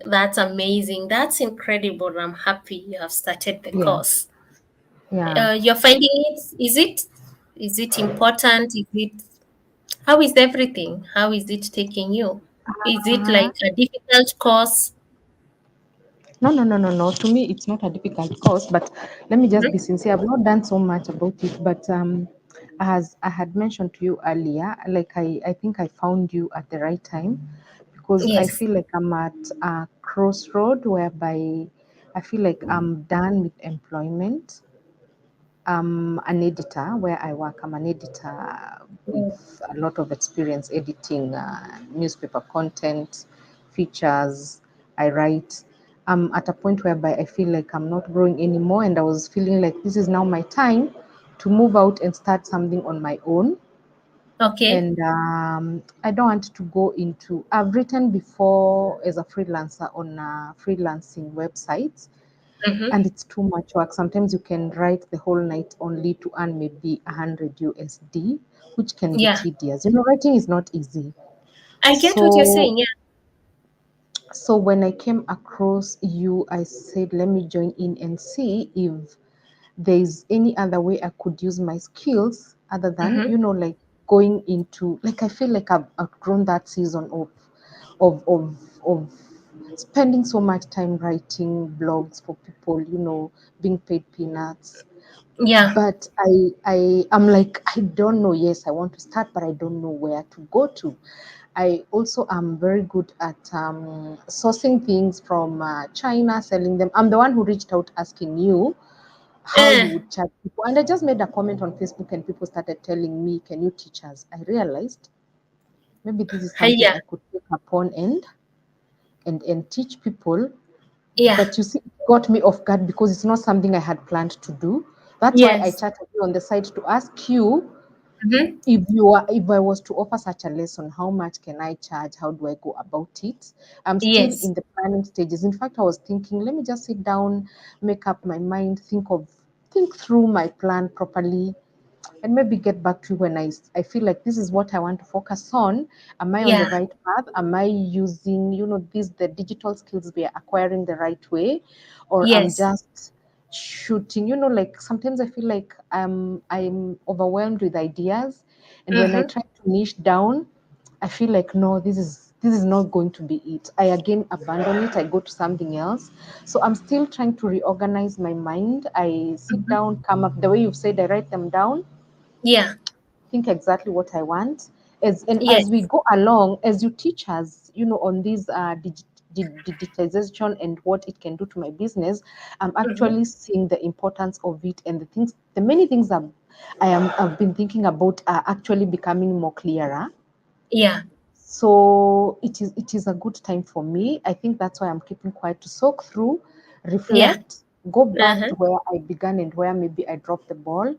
that's amazing. That's incredible. I'm happy you have started the Yeah, course. yeah. You're finding it? Is it important? Is it how is everything? How is it taking you? Is it Uh, like a difficult course? no, no, no, no, no. To me, it's not a difficult course, but let me just be Mhm. sincere. I've not done so much about it, but as I had mentioned to you earlier, like I think I found you at the right time because I Yes. feel like I'm at a crossroad whereby I feel like I'm done with employment. I'm an editor where I work. I'm an editor Mm. with a lot of experience editing newspaper content, features. I write. I'm at a point whereby I feel like I'm not growing anymore, and I was feeling like this is now my time to move out and start something on my own. Okay. And I don't want to go into. I've written before as a freelancer on freelancing websites, and Mm-hmm. it's too much work. Sometimes you can write the whole night only to earn maybe 100 USD, which can be Yeah. tedious. Writing is not easy. I get what you're So, saying. Yeah. so when I came across you, I said, let me join in and see if there's any other way I could use my skills other than, Mm-hmm. like going into, like, I feel like I've outgrown that season of spending so much time writing blogs for people, being paid peanuts. Yeah. But I'm like, I don't know. Yes, I want to start, but I don't know where to go to. I also am very good at sourcing things from China, selling them. I'm the one who reached out asking you how you Uh, would charge people. And I just made a comment on Facebook and people started telling me, can you teach us? I realized maybe this is something yeah. I could take upon and teach people. Yeah. But you see, it got me off guard because it's not something I had planned to do. That's why I Yes. chatted you on the side to ask you Mm-hmm. if I was to offer such a lesson, how much can I charge? How do I go about it? I'm still Yes. in the planning stages. In fact, I was thinking, let me just sit down, make up my mind, think through my plan properly, and maybe get back to you when I feel like this is what I want to focus on. Am I on the Yeah. right path? Am I using, the digital skills we are acquiring the right way? Or I'm Yes. just shooting, like sometimes I feel like I'm overwhelmed with ideas. And when I Mm-hmm. try to niche down, I feel like no, this is not going to be it. I again abandon it. I go to something else. So I'm still trying to reorganize my mind. I sit Mm-hmm. down, come up the way you've said. I write them down, Yeah. think exactly what I want. As we Yes. go along, as you teach us, on this digitization and what it can do to my business, I'm Mm-hmm. actually seeing the importance of it, and the many things I've been thinking about are actually becoming more clearer. Yeah. So it is a good time for me. I think that's why I'm keeping quiet to soak through, Yeah. reflect, go back Uh-huh. to where I began and where maybe I dropped the ball,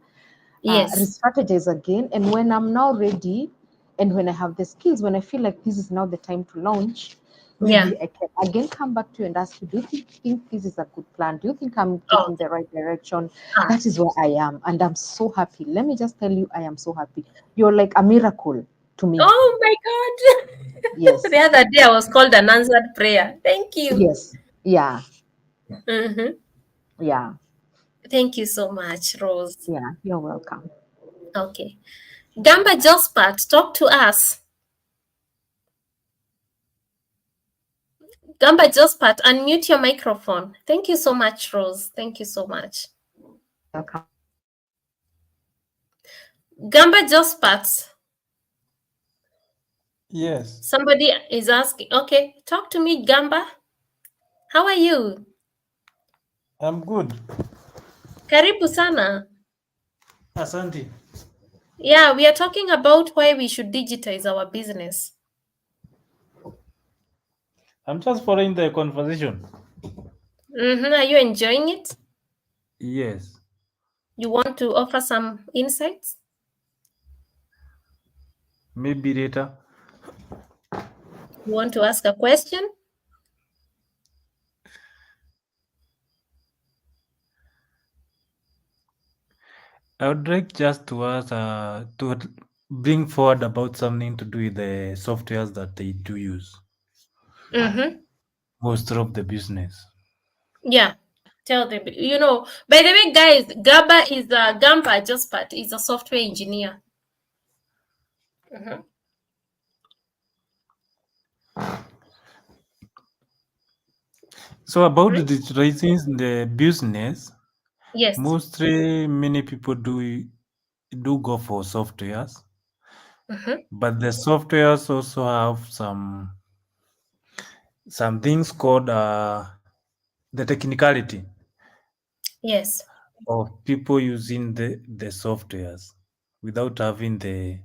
Yes. re-strategize again. And when I'm now ready, and when I have the skills, when I feel like this is now the time to launch, Yeah. maybe I can again come back to you and ask you, do you think this is a good plan? Do you think I'm Oh. taking the right direction? Ah. That is where I am. And I'm so happy. Let me just tell you, I am so happy. You're like a miracle to me. Oh my God. The Yes. other day I was called an answered prayer. Thank you. Yes. Yeah. Mm-hmm. Yeah. Thank you so much, Rose. Yeah. You're welcome. Okay. Gamba Jospat, talk to us. Gamba Jospat, unmute your microphone. Thank you so much, Rose. Thank you so much. You're welcome. Gamba Jospats. Yes, Somebody is asking. Okay, talk to me, Gamba. How are you? I'm good. Karibu sana. Asante. Yeah, we are talking about why we should digitize our business. I'm just following the conversation. Are you enjoying it? Yes, You want to offer some insights? maybe later. You want to ask a question? I would like just to ask, to bring forward about something to do with the softwares that they do use Mm-hmm. most of the business. Yeah. Tell them. By the way, guys, Gamba Jospat is a software engineer. Mm-hmm. So about the Right? digitalizing the business, Yes. mostly many people do go for softwares, Mm-hmm. but the softwares also have some things called the technicality Yes. of people using the softwares without having the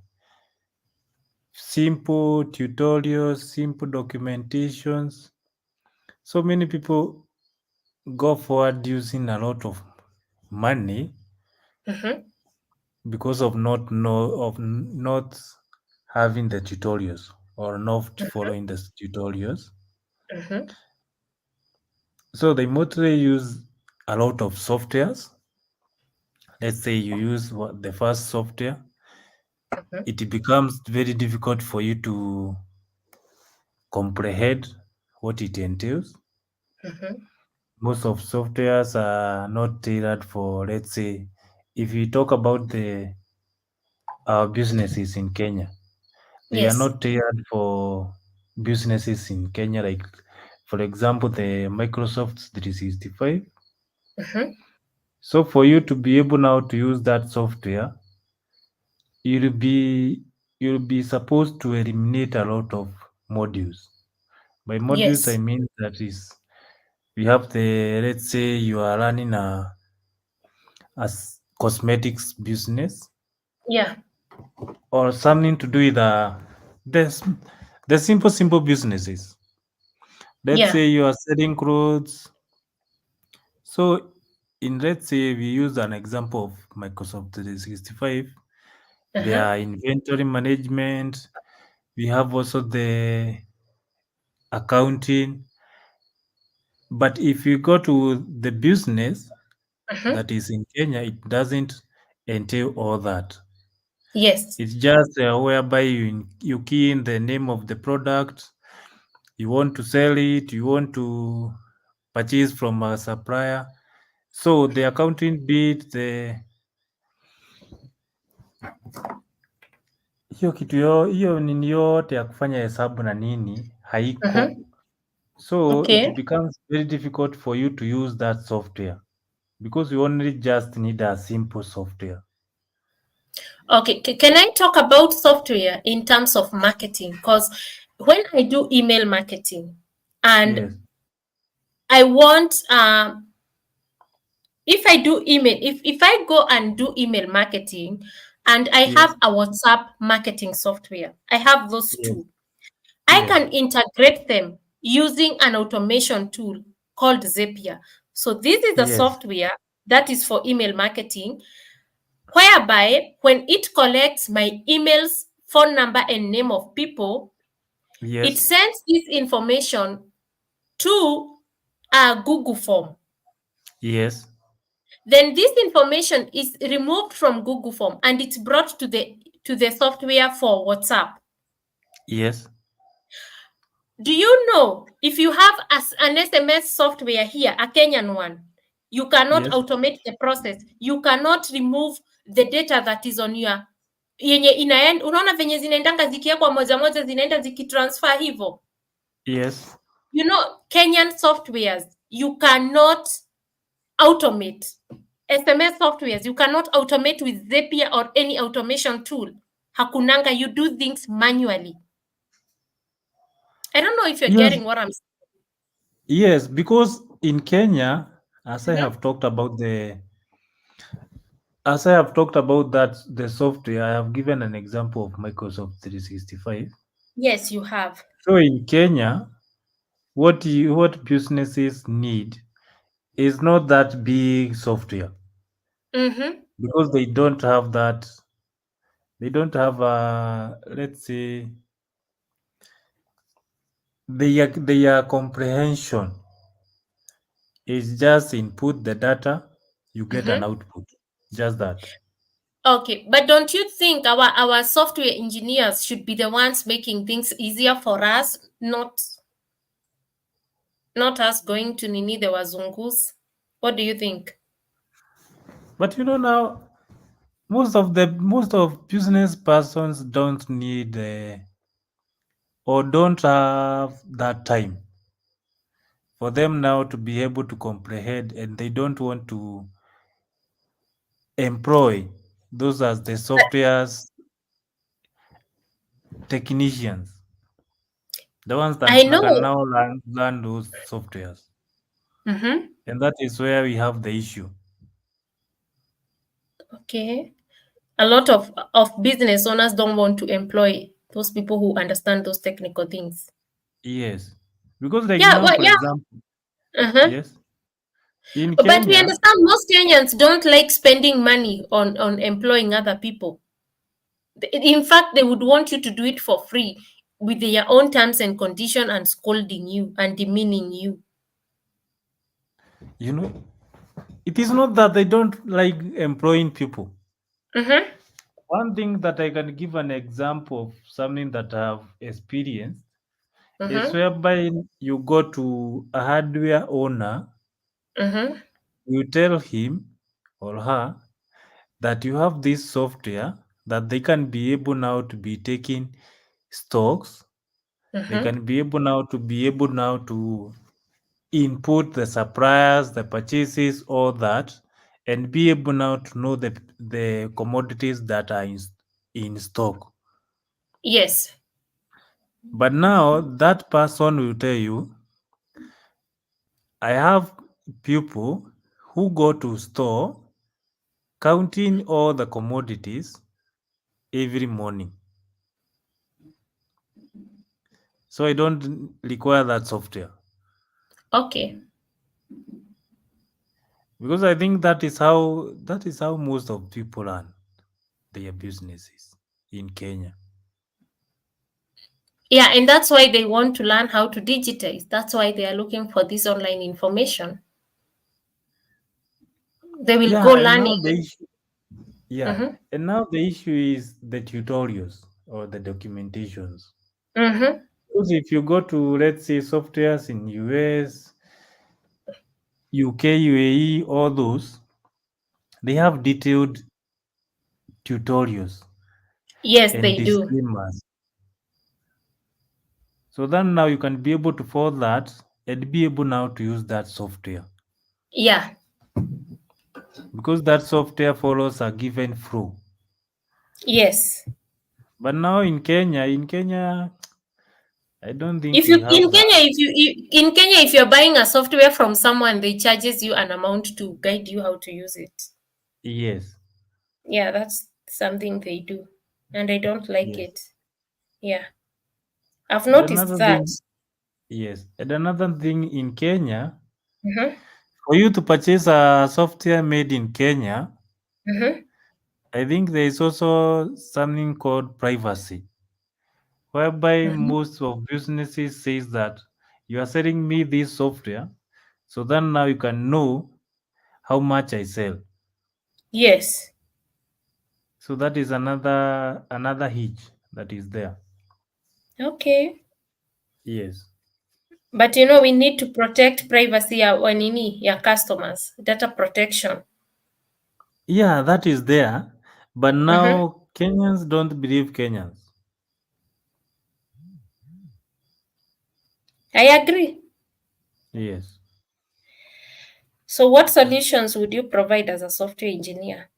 simple tutorials, simple documentations. So many people go forward using a lot of money Mm-hmm. because of not having the tutorials or not following the tutorials. Mm-hmm. So they mostly use a lot of softwares. Let's say you use the first software, Mm-hmm. it becomes very difficult for you to comprehend what it entails. Mm-hmm. Most of softwares are not tailored for, let's say, if you talk about the our businesses in Kenya, they are Yes. not tailored for businesses in Kenya. Like, for example, the Microsoft 365. Mm-hmm. So for you to be able now to use that software, you'll be you'll be supposed to eliminate a lot of modules. By modules, I Yes. mean that is we have the, let's say you are running a cosmetics business Yeah. or something to do with the s- the simple businesses. Let's Yeah. say you are selling clothes. So in, let's say we use an example of Microsoft 365, there Uh-huh. are inventory management. We have also the accounting. But if you go to the business Uh-huh. that is in Kenya, it doesn't entail all that. Yes. It's just whereby you key in the name of the product, you want to sell it, you want to purchase from a supplier. So the accounting bit, hiyo nini yote ya kufanya hesabu na nini Uh-huh. haiko. So it Okay. becomes very difficult for you to use that software because you only just need a simple software. Okay. Can I talk about software in terms of marketing? Because when I do email marketing and Yes, I want if I do email, if I go and do email marketing and I have yes, a WhatsApp marketing software, I have those yes, two. I yes, can integrate them using an automation tool called Zapier. So this is a yes, software that is for email marketing, whereby when it collects my emails, phone number, and name of people, it yes, sends this information to a Google form. yes, Then this information is removed from Google form and it's brought to the software for WhatsApp. yes, Do you know if you have an SMS software here, a Kenyan one, you cannot yes, automate the process. You cannot remove the data that is on your yenye inaenda. Unaona venye zinaendanga zikiwekwa moja moja zinaenda zikitransfer hivyo. yes, You know, Kenyan softwares, you cannot automate SMS softwares. You cannot automate with Zapier or any automation tool. Hakunanga, you do things manually. I don't know if you're Yes, getting what I'm saying. yes, because in Kenya, Mhm. as I have talked about that the software, I have given an example of Microsoft 365. Yes, you have. So in Kenya, what businesses need is not that big software Mm-hmm. because they don't have that. They don't have let's say their comprehension is just input the data, you get an Mm-hmm. output. Just that. Okay, but don't you think our software engineers should be the ones making things easier for us, not us going to nini the wazungus? What do you think? But now most of business persons don't need or don't have that time for them now to be able to comprehend, and they don't want to employ those as the software's technicians, the ones I that can know. now learn those softwares. Mm-hmm. And that is where we have the issue. Okay. A lot of business owners don't want to employ those people who understand those technical things. Yes. Because like Yeah, now, well, for yeah. example, Uh-huh. yes, in But we Kenya, understand most Kenyans don't like spending money on employing other people. In fact, they would want you to do it for free with their own terms and condition and scolding you and demeaning you. you know, it is not that they don't like employing people. Mm-hmm. One thing that I can give an example of something that I've experienced is Mm-hmm. whereby you go to a hardware owner, Mm-hmm. you tell him or her that you have this software that they can be able now to be taking stocks, they Mm-hmm. can be able now to input the suppliers, the purchases, all that, and be able now to know the commodities that are in stock. Yes. But now that person will tell you, I have people who go to store counting all the commodities every morning. So I don't require that software Okay. because I think that is how most of people run their businesses in Kenya. Yeah, and that's why they want to learn how to digitize. That's why they are looking for this online information. They will go Yeah, and learning. now the issue, yeah, Mm-hmm. and now the issue is the tutorials or the documentations. Mm-hmm. Because if you go to, let's say, softwares in US, UK, UAE, all those, they have detailed tutorials Yes, and they do. disclaimers. So then now you can be able to follow that and be able now to use that software Yeah. because that software follows a given flow. Yes. But now in Kenya, I don't think If you we have in that. Kenya, in Kenya, if you're buying a software from someone, they charges you an amount to guide you how to use it. Yes, Yeah, that's something they do, and I don't like yes. it. Yeah, I've And noticed another that. thing, yes. And another thing in Kenya, Mm-hmm. for you to purchase a software made in Kenya, Mm-hmm. I think there is also something called privacy, whereby Mm-hmm. most of businesses says that you are selling me this software, so then now you can know how much I sell. Yes. So that is another hitch that is there. Okay. Yes. But we need to protect privacy ya wanini ya customers, data protection. Yeah, that is there. But Mm-hmm. now Kenyans don't believe Kenyans. I agree. Yes. So, what solutions would you provide as a software engineer?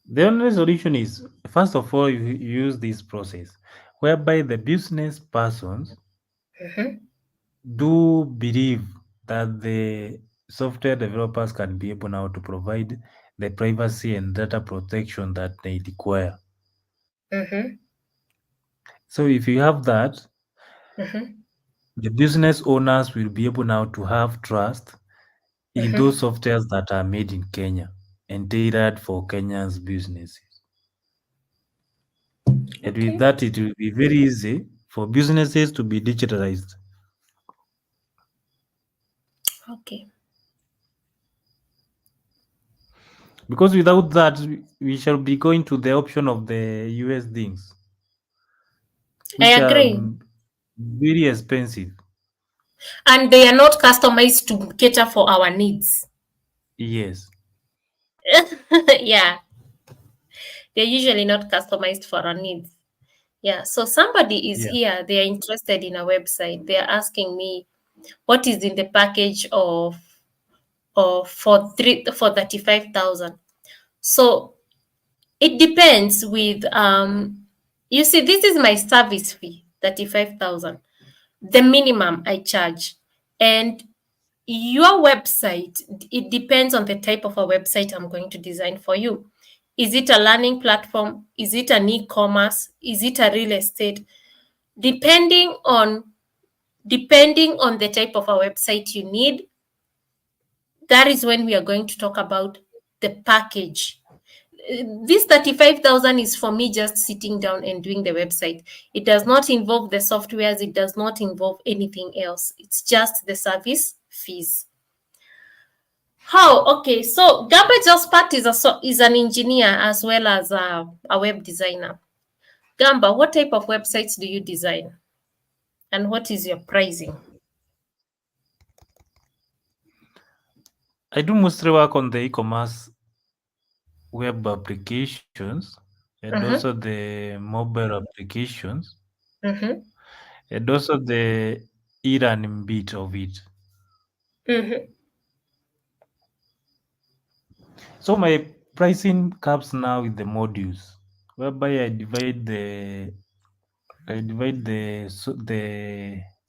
The only solution is, first of all, you use this process whereby the business persons Mhm. do believe that the software developers can be able now to provide the privacy and data protection that they require. Mhm. So if you have that, Mhm. the business owners will be able now to have trust in Mhm. those softwares that are made in Kenya and tailored for Kenya's businesses. And with Okay. that, it will be very easy for businesses to be digitalized. Okay. Because without that, we shall be going to the option of the US things, I which are agree. very expensive. And they are not customized to cater for our needs. Yes. Yeah, they're usually not customized for our needs. Yeah, so somebody is Yeah. here, they are interested in a website. They are asking me what is in the package of for 35,000. So it depends with you see, this is my service fee, 35,000, the minimum I charge. And your website, it depends on the type of a website I'm going to design for you. Is it a learning platform? Is it an e-commerce? Is it a real estate? Depending on the type of a website you need, that is when we are going to talk about the package. This 35,000 is for me just sitting down and doing the website. It does not involve the softwares, it does not involve anything else. It's just the service fees. How? Okay, so Garbage Expert is an engineer as well as a web designer. Gamba, what type of websites do you design? And what is your pricing? I do mostly work on the e-commerce web applications and also Mm-hmm. the mobile applications Mm-hmm. and also the e-learning bit of it. Mm-hmm. So my pricing caps now with the modules, whereby I divide the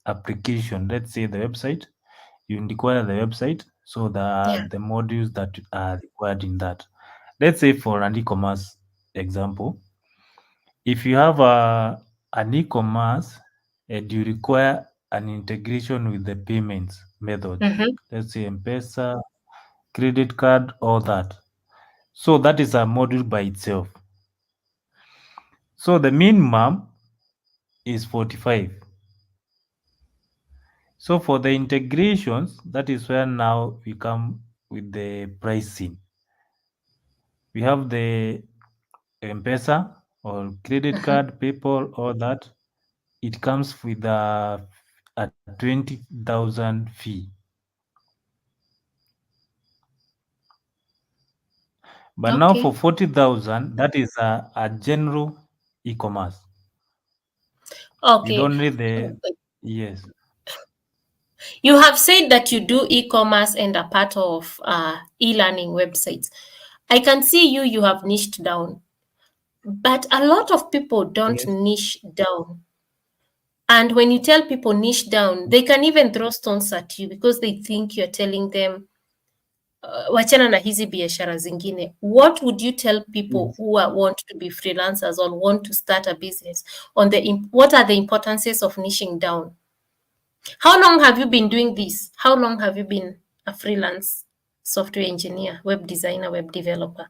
application. Let's say the website. You require the website, so Yeah. the modules that are required in that. Let's say for an e-commerce example, if you have an e-commerce and you require an integration with the payments methods, Mm-hmm. let's say M-Pesa, credit card, all that. So that is a module by itself. So the minimum is 45. So for the integrations, that is where now we come with the pricing. We have the M-Pesa or credit Mm-hmm. card, PayPal, all that. It comes with a 20,000 fee. But now for Okay. 40,000, that is a general e-commerce. With Okay. only the, yes, You have said that you do e-commerce and a part of e-learning websites. I can see you have niched down, but a lot of people don't yes. niche down. And when you tell people niche down, they can even throw stones at you because they think you're telling them wachana na hizi biashara zingine. What would you tell people Yes. who want to be freelancers or want to start a business on what are the importances of niching down? How long have you been doing this? How long have you been a freelance software engineer, web designer, web developer?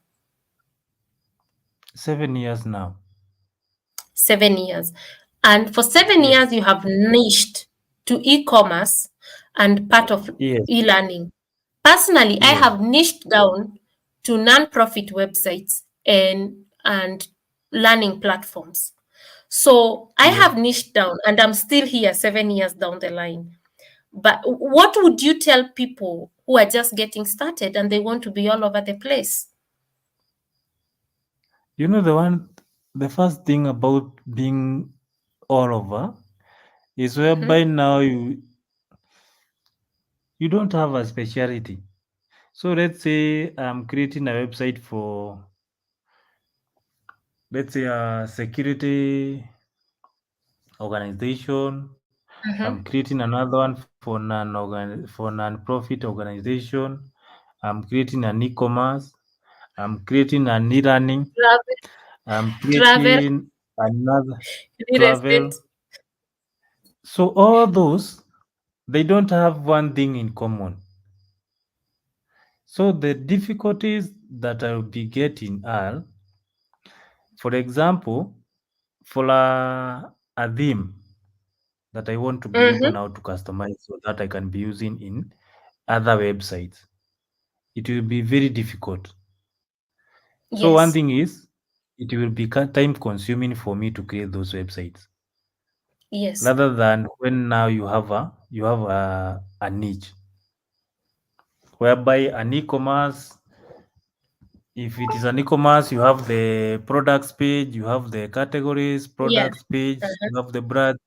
7 years now. 7 years. And for 7 years, Yes. you have niched to e-commerce and part of Yes. e-learning. Personally, I Yes. have niched down to non-profit websites and learning platforms. So I Yes. have niched down and I'm still here 7 years down the line. But what would you tell people who are just getting started and they want to be all over the place? You know, the first thing about being all over is Mhm. whereby now you don't have a specialty. So let's say I'm creating a website for, let's say, a security organization. I'm Mm-hmm. creating another one for non-profit organization. I'm creating an e-commerce. I'm creating an e-learning. Travel, I'm travel, creating another real travel. estate. So all those, they don't have one thing in common. So the difficulties that I will be getting are, for example, for a theme that I want to be able Mm-hmm. now to customize so that I can be using in other websites, it will be very difficult. So one Yes. thing is, it will be time consuming for me to create those websites, Yes. rather than when now you have a niche whereby an e-commerce. If it is an e-commerce, you have the products page, you have the categories, Yeah. products page, Uh-huh. you have the brand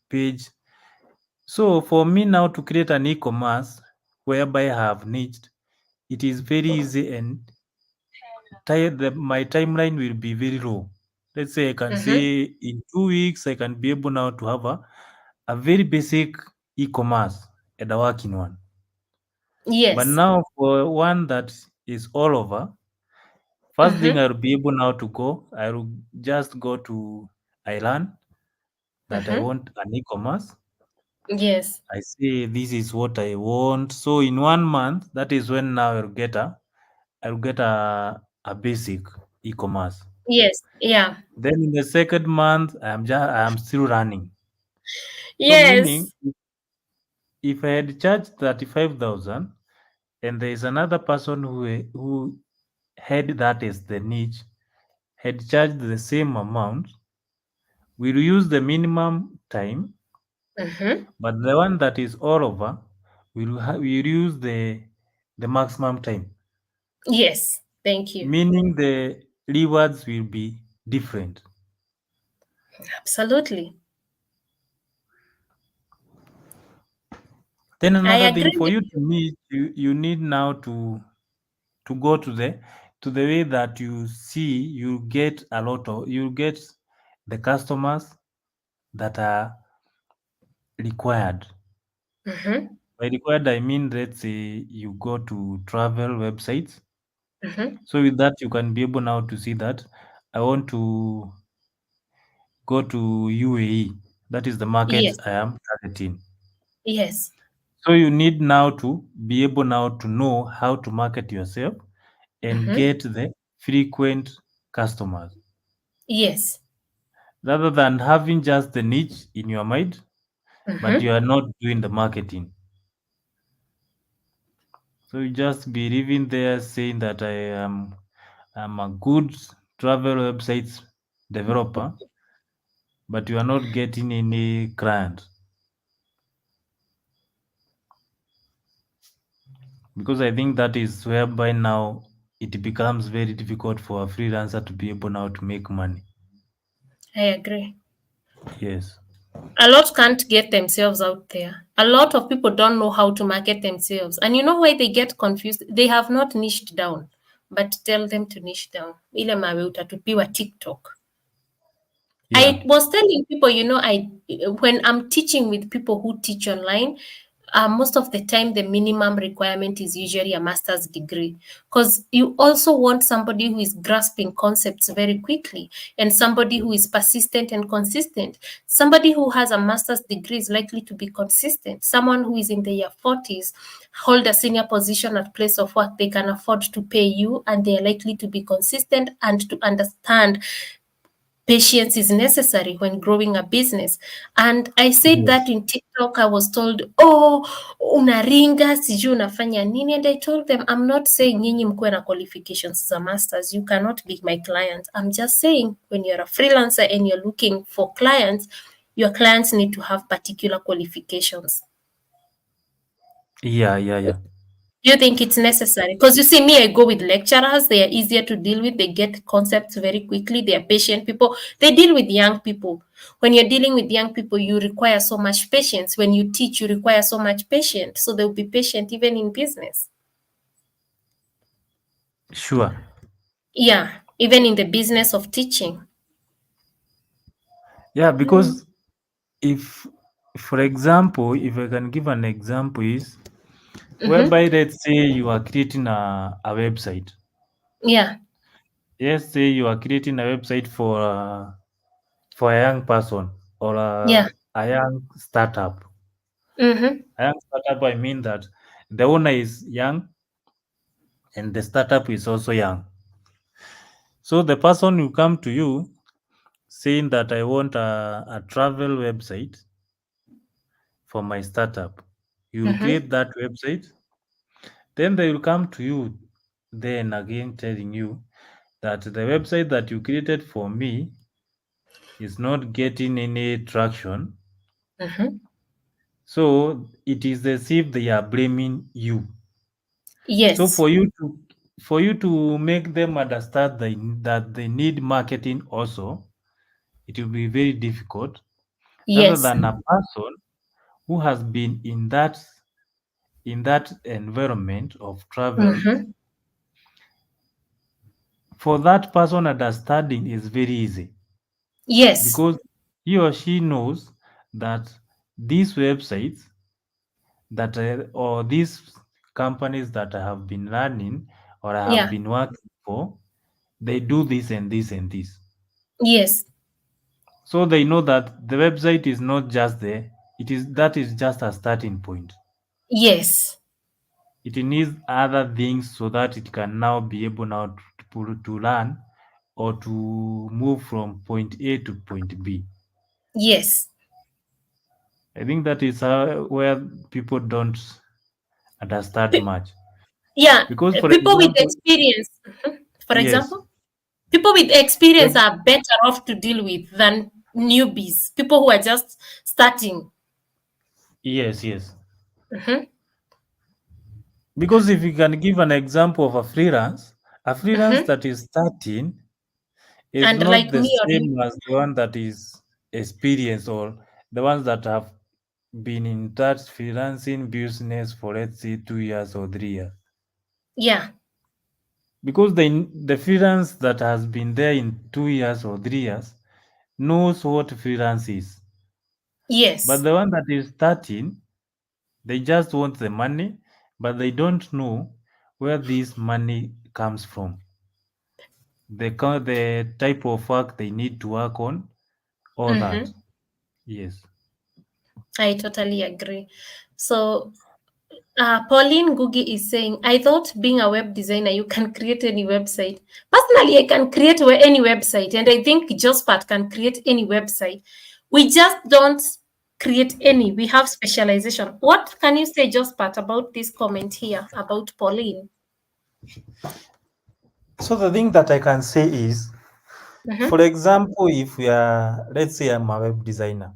page. So for me now to create an e-commerce whereby I have niched, it is very easy, and my timeline will be very low. Let's say I can Mm-hmm. say in 2 weeks I can be able now to have a very basic e-commerce and a working one. But Yes. now for one that is all over, first thing Mm-hmm. I'll be able now to go, I will just go to, I learn that I Mm-hmm. want an e-commerce. Yes. I say this is what I want. So in 1 month, that is when now I'll get a basic e-commerce. Yes. Yeah. Then in the second month, I'm still running. So meaning, Yes. if I had charged 35,000 and there is another person who had that as the niche, had charged the same amount, we'll use the minimum time, Mm-hmm. but the one that is all over, we'll use the maximum time, Yes. Thank you. meaning the rewards will be different. Absolutely. Then I another thing agree for with you to you. meet, you need now to go to the way that you see you get the customers that are required. Mm-hmm. By required, I mean, let's say you go to travel websites. Mm-hmm. So with that, you can be able now to see that I want to go to UAE. That is the market Yes. I am targeting. Yes. So you need now to be able now to know how to market yourself and Mm-hmm. get the frequent customers, Yes. rather than having just the niche in your mind, but Mm-hmm. you are not doing the marketing. So you just be living there saying that I'm a good travel websites developer, but you are not getting any client, because I think that is whereby now it becomes very difficult for a freelancer to be able now to make money. I agree. Yes. A lot can't get themselves out there. A lot of people don't know how to market themselves. And you know why they get confused? They have not niched down. But tell them to niche down. Ile mawe utatupiwa TikTok. Yeah. I was telling people, I when I'm teaching with people who teach online, most of the time the minimum requirement is usually a master's degree, because you also want somebody who is grasping concepts very quickly and somebody who is persistent and consistent. Somebody who has a master's degree is likely to be consistent. Someone who is in their 40s, hold a senior position at place of work, they can afford to pay you and they are likely to be consistent and to understand patience is necessary when growing a business. And I said that Yes. in TikTok. I was told, oh, unaringa, sijui unafanya nini. And I told them, I'm not saying nyinyi mkuwe na qualifications za masters. You cannot be my client. I'm just saying when you're a freelancer and you're looking for clients, your clients need to have particular qualifications. Yeah, yeah, yeah. Do you think it's necessary? Because you see, me, I go with lecturers. They are easier to deal with. They get concepts very quickly. They are patient people. They deal with young people. When you're dealing with young people, you require so much patience. When you teach, you require so much patience. So they'll be patient even in business. Sure. Yeah, even in the business of teaching. Yeah, Mm. because if, for example, if I can give an example, is Mm-hmm. whereby let's say you are creating a website. Yeah, Let's say you are creating a website for a young person or yeah. a young startup. Mm-hmm. A young startup, I mean that the owner is young and the startup is also young. So the person will come to you saying that I want a travel website for my startup. You will Mm-hmm. create that website. Then they will come to you then again telling you that the website that you created for me is not getting any traction. Mm-hmm. So it is as if they are blaming you. So Yes. for you to make them understand that they need marketing also, it will be very difficult rather Yes. than a person who has been in that environment of travel. Mm-hmm. For that person, understanding is very easy Yes. because he or she knows that these websites or these companies that I have been learning or I have Yeah. been working for, they do this and this and this. Yes. So they know that the website is not just there. That is just a starting point. Yes. It needs other things so that it can now be able now to learn or to move from point A to point B. Yes. I think that is where people don't understand Pe- much. yeah. Because, for People with example, experience, mhm, for yes, example, people with experience are better off to deal with than newbies, people who are just starting. yes, yes. Hmm. Because if you can give an example of a freelance Hmm. that is starting is And not like the me or you. same as the one that is experienced or the ones that have been in that freelancing business for let's say 2 years or 3 years. Yeah. Because the freelance that has been there in 2 years or 3 years knows what freelance is. But Yes. the one that is starting, they just want the money, but they don't know where this money comes from. The type of work they need to work on, all that. Hmm. Yes. I totally agree. So Pauline Gugi is saying, I thought being a web designer, you can create any website. Personally, I can create any website, and I think Josphat can create any website. We just don't create any. We have specialization. What can you say, Josphat, about this comment here about Pauline? So the thing that I can say is, Mm-hmm. for example, if we are, let's say I'm a web designer,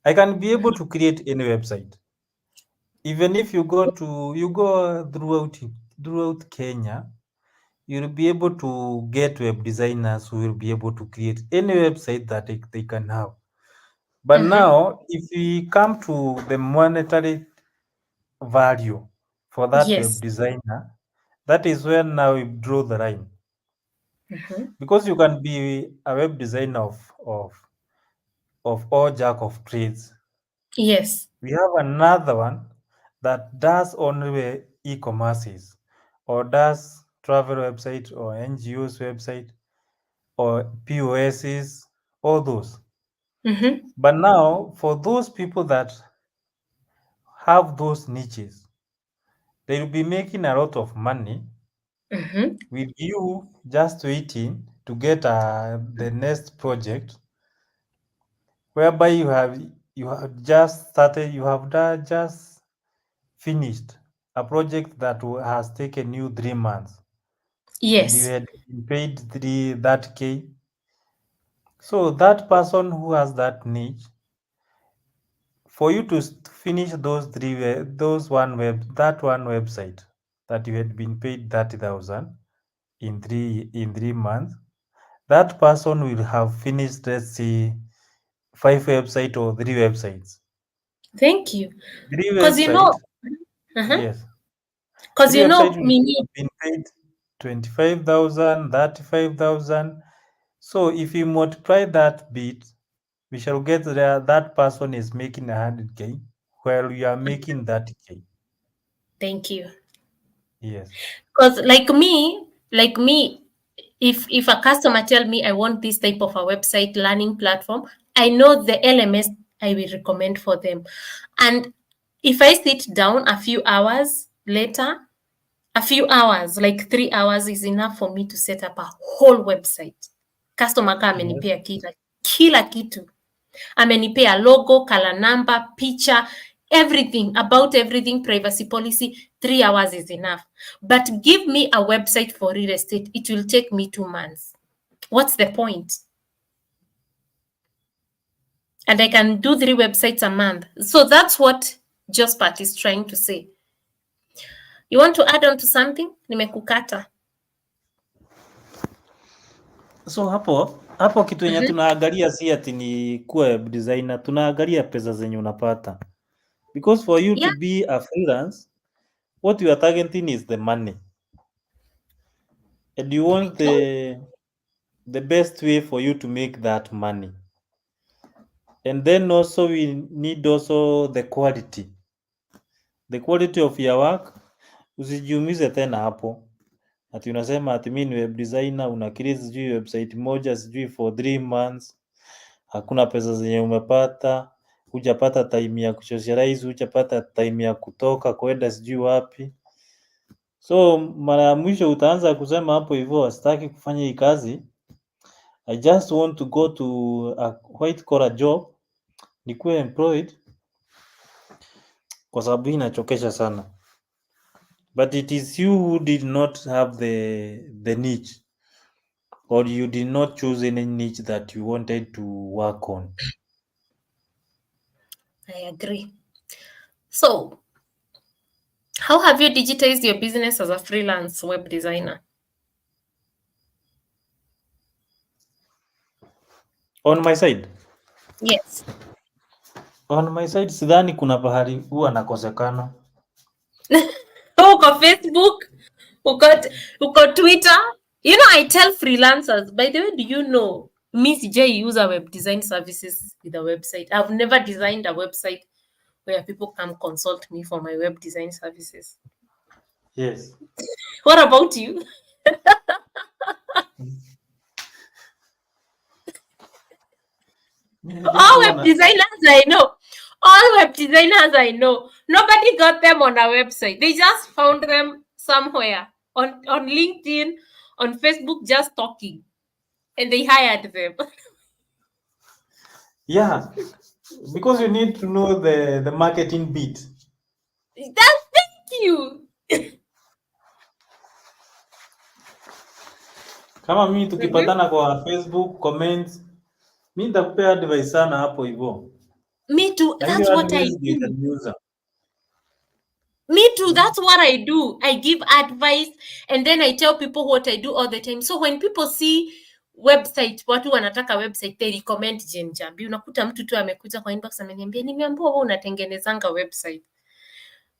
I can be able to create any website. Even if you go throughout Kenya, you'll be able to get web designers who will be able to create any website that they can have. But Mm-hmm. now, if we come to the monetary value for that web Yes. designer, that is where now we draw the line. Mm-hmm. Because you can be a web designer of all jack of trades. Yes. We have another one that does only e-commerces or does travel website or NGOs website or POSs, all those. Mm-hmm. But now, for those people that have those niches, they will be making a lot of money Mm-hmm. with you just waiting to get the next project, whereby you have just started, you have just finished a project that has taken you 3 months, and you Yes. had been paid that K. So that person who has that niche, for you to finish those that one website that you had been paid 30,000 in 3 months, that person will have finished, let's say, 5 websites or 3 websites. Thank you. Three Because website, uh-huh. yes. Because 3 websites will Mimi, have been paid 25,000, 35,000. So if you multiply that bit, we shall get there. That person is making 100K while you are making 30K. thank you. Yes. Because like me, if a customer tell me I want this type of a website learning platform, I know the LMS I will recommend for them. And if I sit down a few hours, like 3 hours is enough for me to set up a whole website. Customer ka Yes. amenipea kila kitu. Amenipea logo, color number, picture, everything, about everything, privacy policy. 3 hours is enough. But give me a website for real estate, it will take me 2 months. What's the point? And I can do 3 websites a month. So that's what Josphat is trying to say. You want to add on to something? Nimekukata. So hapo kitu yenye tunaangalia si ati ni kuwa web designer, tunaangalia pesa zenye unapata. Because for you to Yeah, be a freelance, what you are targeting is the money. And you I want know. the best way for you to make that money. And then also we need also the quality. The quality of your work. Usijiumize tena hapo. Ati unasema ati mimi ni web designer, una create sijui website moja sijui for 3 months. Hakuna pesa zenye umepata, hujapata time ya kusocialize, hujapata time ya kutoka kwenda sijui wapi. So mara ya mwisho utaanza kusema hapo hivyo, sitaki kufanya hii kazi, I just want to go to a white collar job, nikuwe employed, kwa sababu hii inachokesha sana. But it is you who did not have the niche, or you did not choose any niche that you wanted to work on. I agree. So, how have you digitized your business as a freelance web designer? On my side, Yes. sidhani kuna pahali huwa nakosekana. Uko Facebook, uko Twitter. You know, I tell freelancers, by the way, do you know, Miss J use a web design services with a website. I've never designed a website where people come consult me for my web design services. Yes. What about you? All web designers I know, nobody got them on a website. They just found them somewhere on LinkedIn, on Facebook, just talking, and they hired them. Yeah, because you need to know the marketing bit. Thank you. Kama mimi tukipatana kwa Facebook comments, mimi nitakupea advice sana hapo hivyo. Me too. Na That's hiyo what I advice ndio do. itaniuza. Me too. That's what I do. I give advice and then I tell people what I do all the time. So when people see website, watu wanataka website, they recommend Jane Jambi. Unakuta mtu tu amekuja kwa inbox ameniambia, nimeambiwa wewe unatengenezanga website.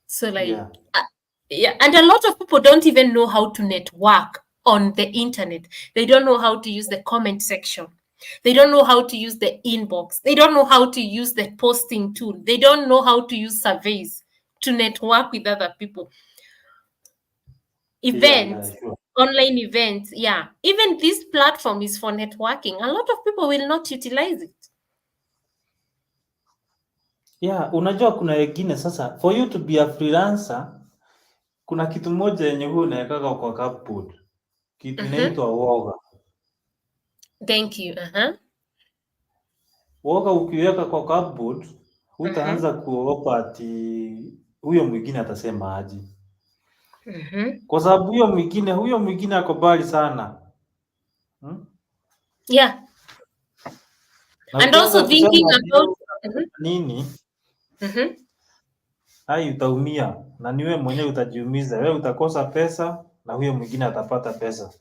So like, Yeah. yeah, and a lot of people don't even know how to network on the internet. They don't know how to use the comment section. They don't know how to use the inbox. They don't know how to use the posting tool. They don't know how to use surveys to network with other people. Events, Sure. online events, yeah. Even this platform is for networking. A lot of people will not utilize it. Yeah, unajua kuna wengine sasa, for you to be a freelancer, kuna kitu moja yenye huwa unawekaka kwa cupboard. Kitu inaitwa woga. Thank you. Woga ukiweka kwa cupboard, hutaanza kuogopa ati huyo mwingine atasema aje. Kwa sababu huyo mwingine ako mbali sana. Yeah. Na And ukianza also thinking kusema ati about nini, Mhm. Hai utaumia na ni wewe mwenyewe utajiumiza. Wewe utakosa pesa na huyo mwingine atapata pesa.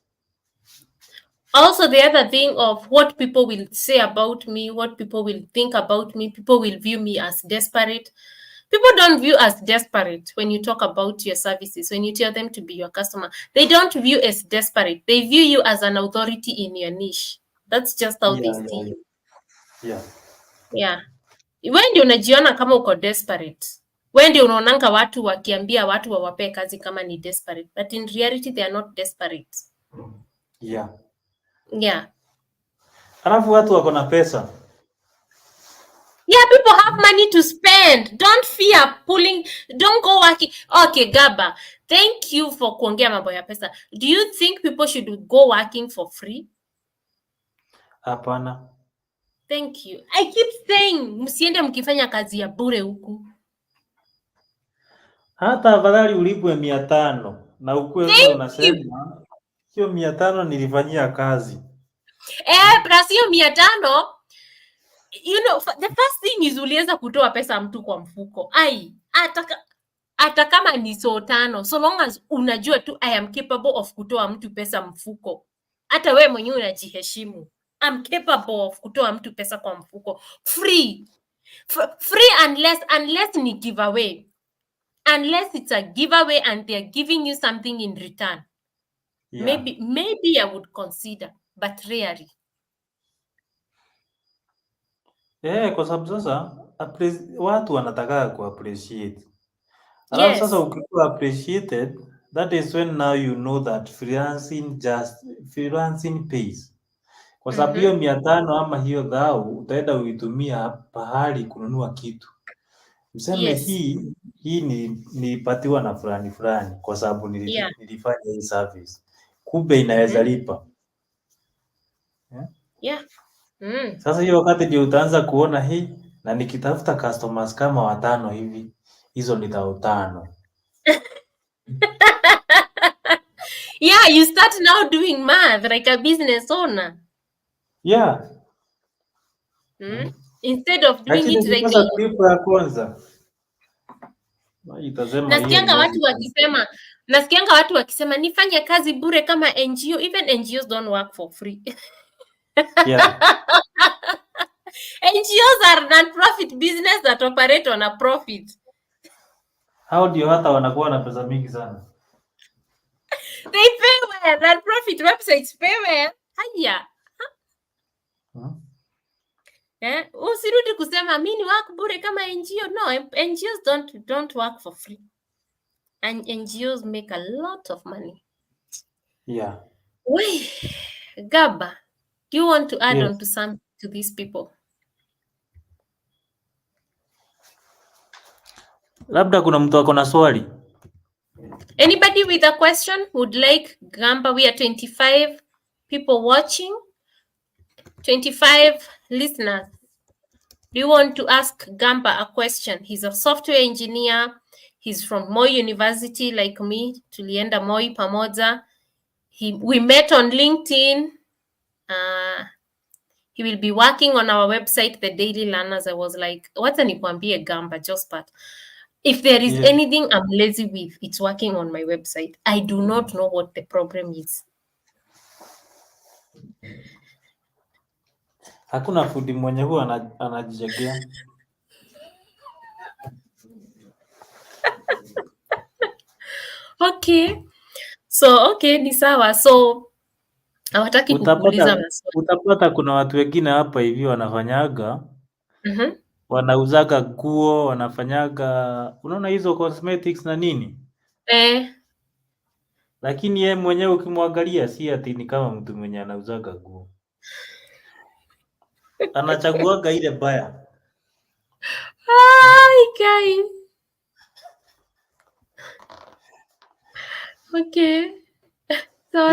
Also, the other thing of what people will say about me, what people will think about me, people will view me as desperate. People don't view as desperate when you talk about your services, when you tell them to be your customer. They don't view as desperate. They view you as an authority in your niche. That's just how they Yeah, see yeah, you. yeah. Yeah. Wewe ndio unajiona kama uko desperate. Wewe ndio unaonanga watu wakiambia watu wawapee kazi kama ni desperate, but in reality they are not desperate. Yeah. Yeah. Alafu watu wako na pesa. Yeah, people have money to spend. Don't fear don't go working. Okay, Gaba, thank you for kuongea mambo ya pesa. Do you think people should go working for free? Hapana. Thank you. I keep saying msiende mkifanya kazi ya bure huku. Hata afadhali ulipwe 500 na ukuwe sasa Thank you. unasema hiyo 500 nilifanyia kazi. Plus hiyo 500, you know, the first thing is uliweza kutoa pesa mtu kwa mfuko. Hata kama ni 500, so long as unajua tu I am capable of kutoa mtu pesa mfuko. Hata wewe mwenyewe unajiheshimu. I'm capable of kutoa mtu pesa kwa mfuko. Free. Free unless ni giveaway. Unless it's a giveaway and they're giving you something in return. Yeah. Maybe I would consider, but rarely. Kwa sababu sasa watu wanataka ku appreciate. Alafu sasa Yes. ukikuwa appreciated, that is when now you know that freelancing pays. Kwa sababu hiyo 500 ama hiyo dhao utaenda uitumia pahali kununua kitu. Mseme Yes. hii nilipatiwa na fulani fulani kwa sababu Yeah. nilifanya hii service. Kumbe inaweza lipa. Yeah. Sasa hiyo wakati ndio utaanza kuona hii na nikitafuta customers kama 5 hivi, hizo ni 5,000. Yeah, you start now doing math like a business owner. Yeah. Instead of doing Lakini it like ukikosa kulipa ya kwanza, itasema hiyo nasikianga watu wakisema nifanye kazi bure kama NGO. Even NGOs don't work for free. Yeah. NGOs are non-profit business that operate on a profit. Hao ndio hata wanakuwa na pesa mingi sana. They pay well. Non-profit websites pay well. Haya. Usirudi kusema mimi work bure kama NGO. No, NGOs don't work for free. And NGOs make a lot of money. Yeah. Wait, Gaba, do you want to add Yes. on to some to these people? Labda kuna mtu ako na swali. Anybody with a question would like Gamba? We are 25 people watching, 25 listeners. Do you want to ask Gamba a question? He's a software engineer. He's from Moi University like me. Tulienda Moi pamoja. We met on LinkedIn. He will be working on our website, The Daily Learners. I was like, wacha nikwambie Gamba, just part. If there is anything I'm lazy with, it's working on my website. I do not know what the problem is. Hakuna fundi mwenye huwa anajijegea. Okay. So, okay, ni sawa. So, hawataki kukuuliza maswali. Utapata kuna watu wengine hapa hivi wanafanyaga wanauzaga nguo, wanafanyaga unaona hizo cosmetics na nini? Lakini yeye mwenyewe ukimwangalia si ati ni kama mtu mwenye anauzaga nguo. Anachaguaga ile baya. Okay. Okay.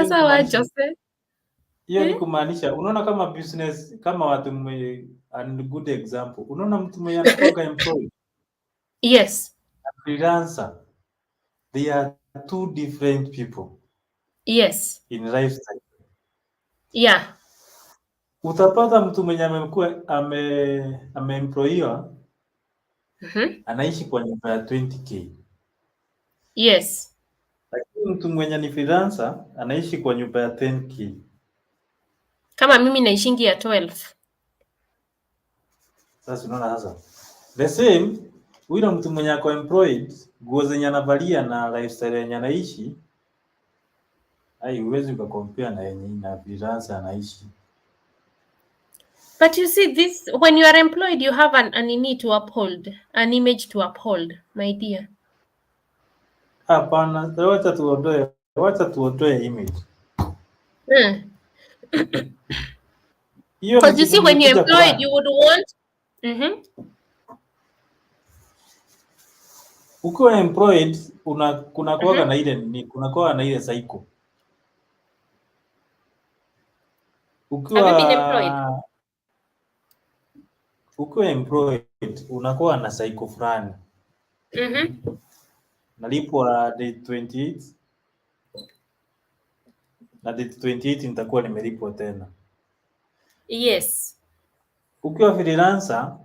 Sawa, Jose. Hiyo ni kumaanisha unaona kama business kama watu and good example. Unaona mtu mwenye anakuwa employed. Yes. Freelancer. They are two different people. Yes. In lifestyle. Yeah. Utapata mtu mwenye amekuwa ameemployiwa anaishi kwa nyumba ya 20k, Yes. lakini mtu mwenye ni freelancer anaishi kwa nyumba ya 10k. Kama mimi naishingi ya 12. Sasa unaona, sasa the same huyo mtu mwenye ako employed, nguo zenye anavalia na lifestyle yenye anaishi, huwezi ukacompare na yenye na freelancer anaishi. But you see, this, when you are employed, you have an need to uphold, an image to uphold, my dear. Hapana, wacha tuondoe image. Hiyo ni Because you kitu see, when you're mlikuja employed, plan. you would want. Ukiwa employed kuna kuwaga na ile ni kuna kuwaga na ile cycle. Have you been employed? Ukiwa employed unakuwa na cycle fulani. Nalipwa date 28 na date 28 nitakuwa nimelipwa tena. Yes. Ukiwa freelancer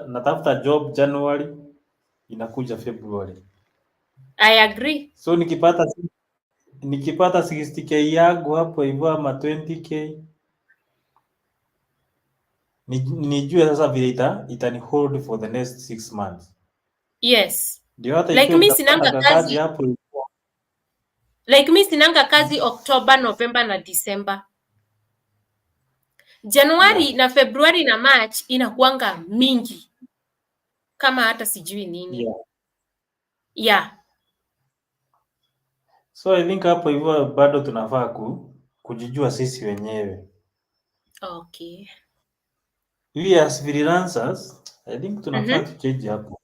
natafuta job January, inakuja February. I agree. So nikipata 60k yangu hapo hivyo ama 20k, nijue sasa vile itani hold for the next 6 months. Yes. Ndio hata Like me sinanga kazi hapo. Like me sinanga kazi October, November na December. Januari na February na March inakuanga mingi kama hata sijui nini. Yeah. So I think hapo hivyo bado tunafaa kujijua sisi wenyewe. Okay. We as freelancers, I think tunafaa tuchange hapo.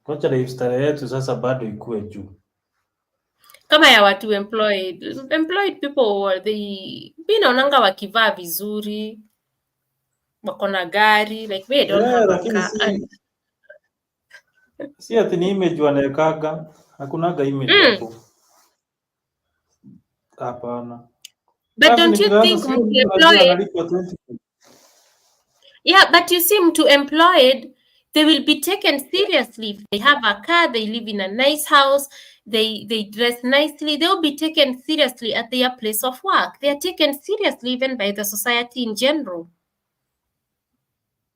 Kocha lifestyle yetu sasa bado ikue juu. Kama ya watu employed people, they naonanga wakivaa vizuri, wako na gari, like we don't have a car. Si ati ni image wanawekaga, hakunaga image hapo. Hapana. But don't you think mtu employed? Yeah, but you see, mtu employed, they will be taken seriously. If they have a car, they live in a nice house, they dress nicely, they'll be taken seriously at their place of work. They are taken seriously even by the society in general.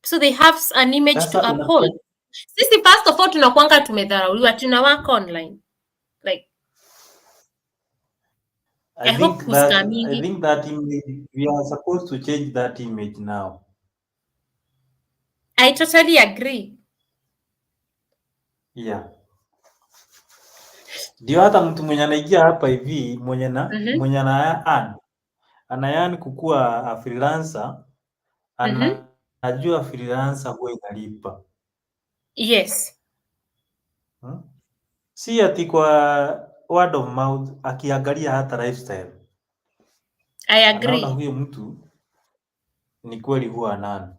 So they have an image to uphold. Sisi first of all tunakuanga tumedharauliwa, tuna work online. Like, I think that image, we are supposed to change that image now. I totally agree. Yeah. Ndio hata mtu mwenye anaingia hapa hivi mwenye anayan kukua a freelancer, anajua freelancer huwa inalipa. Yes. Si ati kwa word of mouth, akiangalia hata lifestyle. I agree. Anaona huyo mtu ni kweli huwa nani.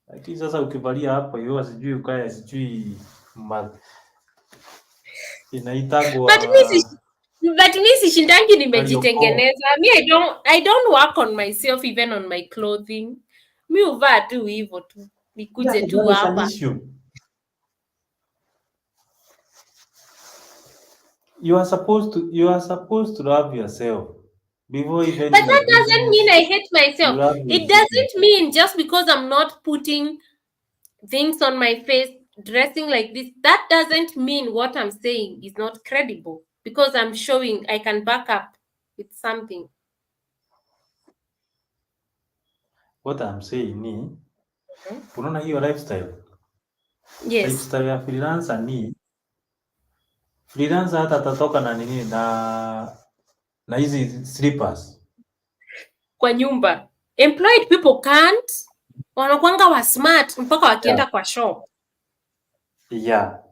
Lakini sasa ukivalia hapa hiyo sijui ukaya sijui inaitagwa. But me sishindangi nimejitengeneza. Me I don't work on myself even on my clothing. Mi uvaa tu hivyo tu. Nikuje tu hapa. You are supposed to love yourself before even. But that doesn't mean I hate myself. It doesn't mean just because I'm not putting things on my face, dressing like this, that doesn't mean what I'm saying is not credible, because I'm showing I can back up with something. What I'm saying ni unaona hiyo lifestyle. Yes. Lifestyle ya freelancer ni freelancer hata atatoka na nini na hizi slippers kwa nyumba. Employed people can't. Wanakuanga wa smart mpaka wakienda kwa shop. Yeah.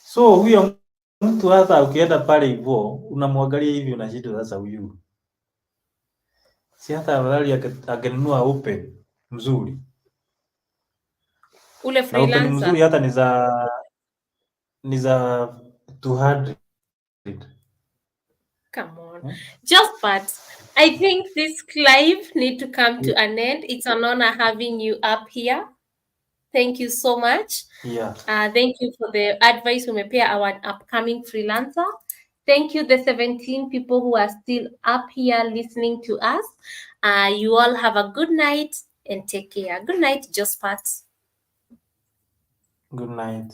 So huyo mtu hata ukienda pale hivyo unamwangalia hivi unashindwa sasa huyu. Si hata afadhali agenunua open mzuri. Ule freelancer. Na open mzuri hata ni za 200. Come on. Just but I think this live need to come to an end. It's an honor having you up here. Thank you so much. Yeah. Thank you for the advice umepea our upcoming freelancer. Thank you, the 17 people who are still up here listening to us. You all have a good night and take care. Good night, Jospat. Good night.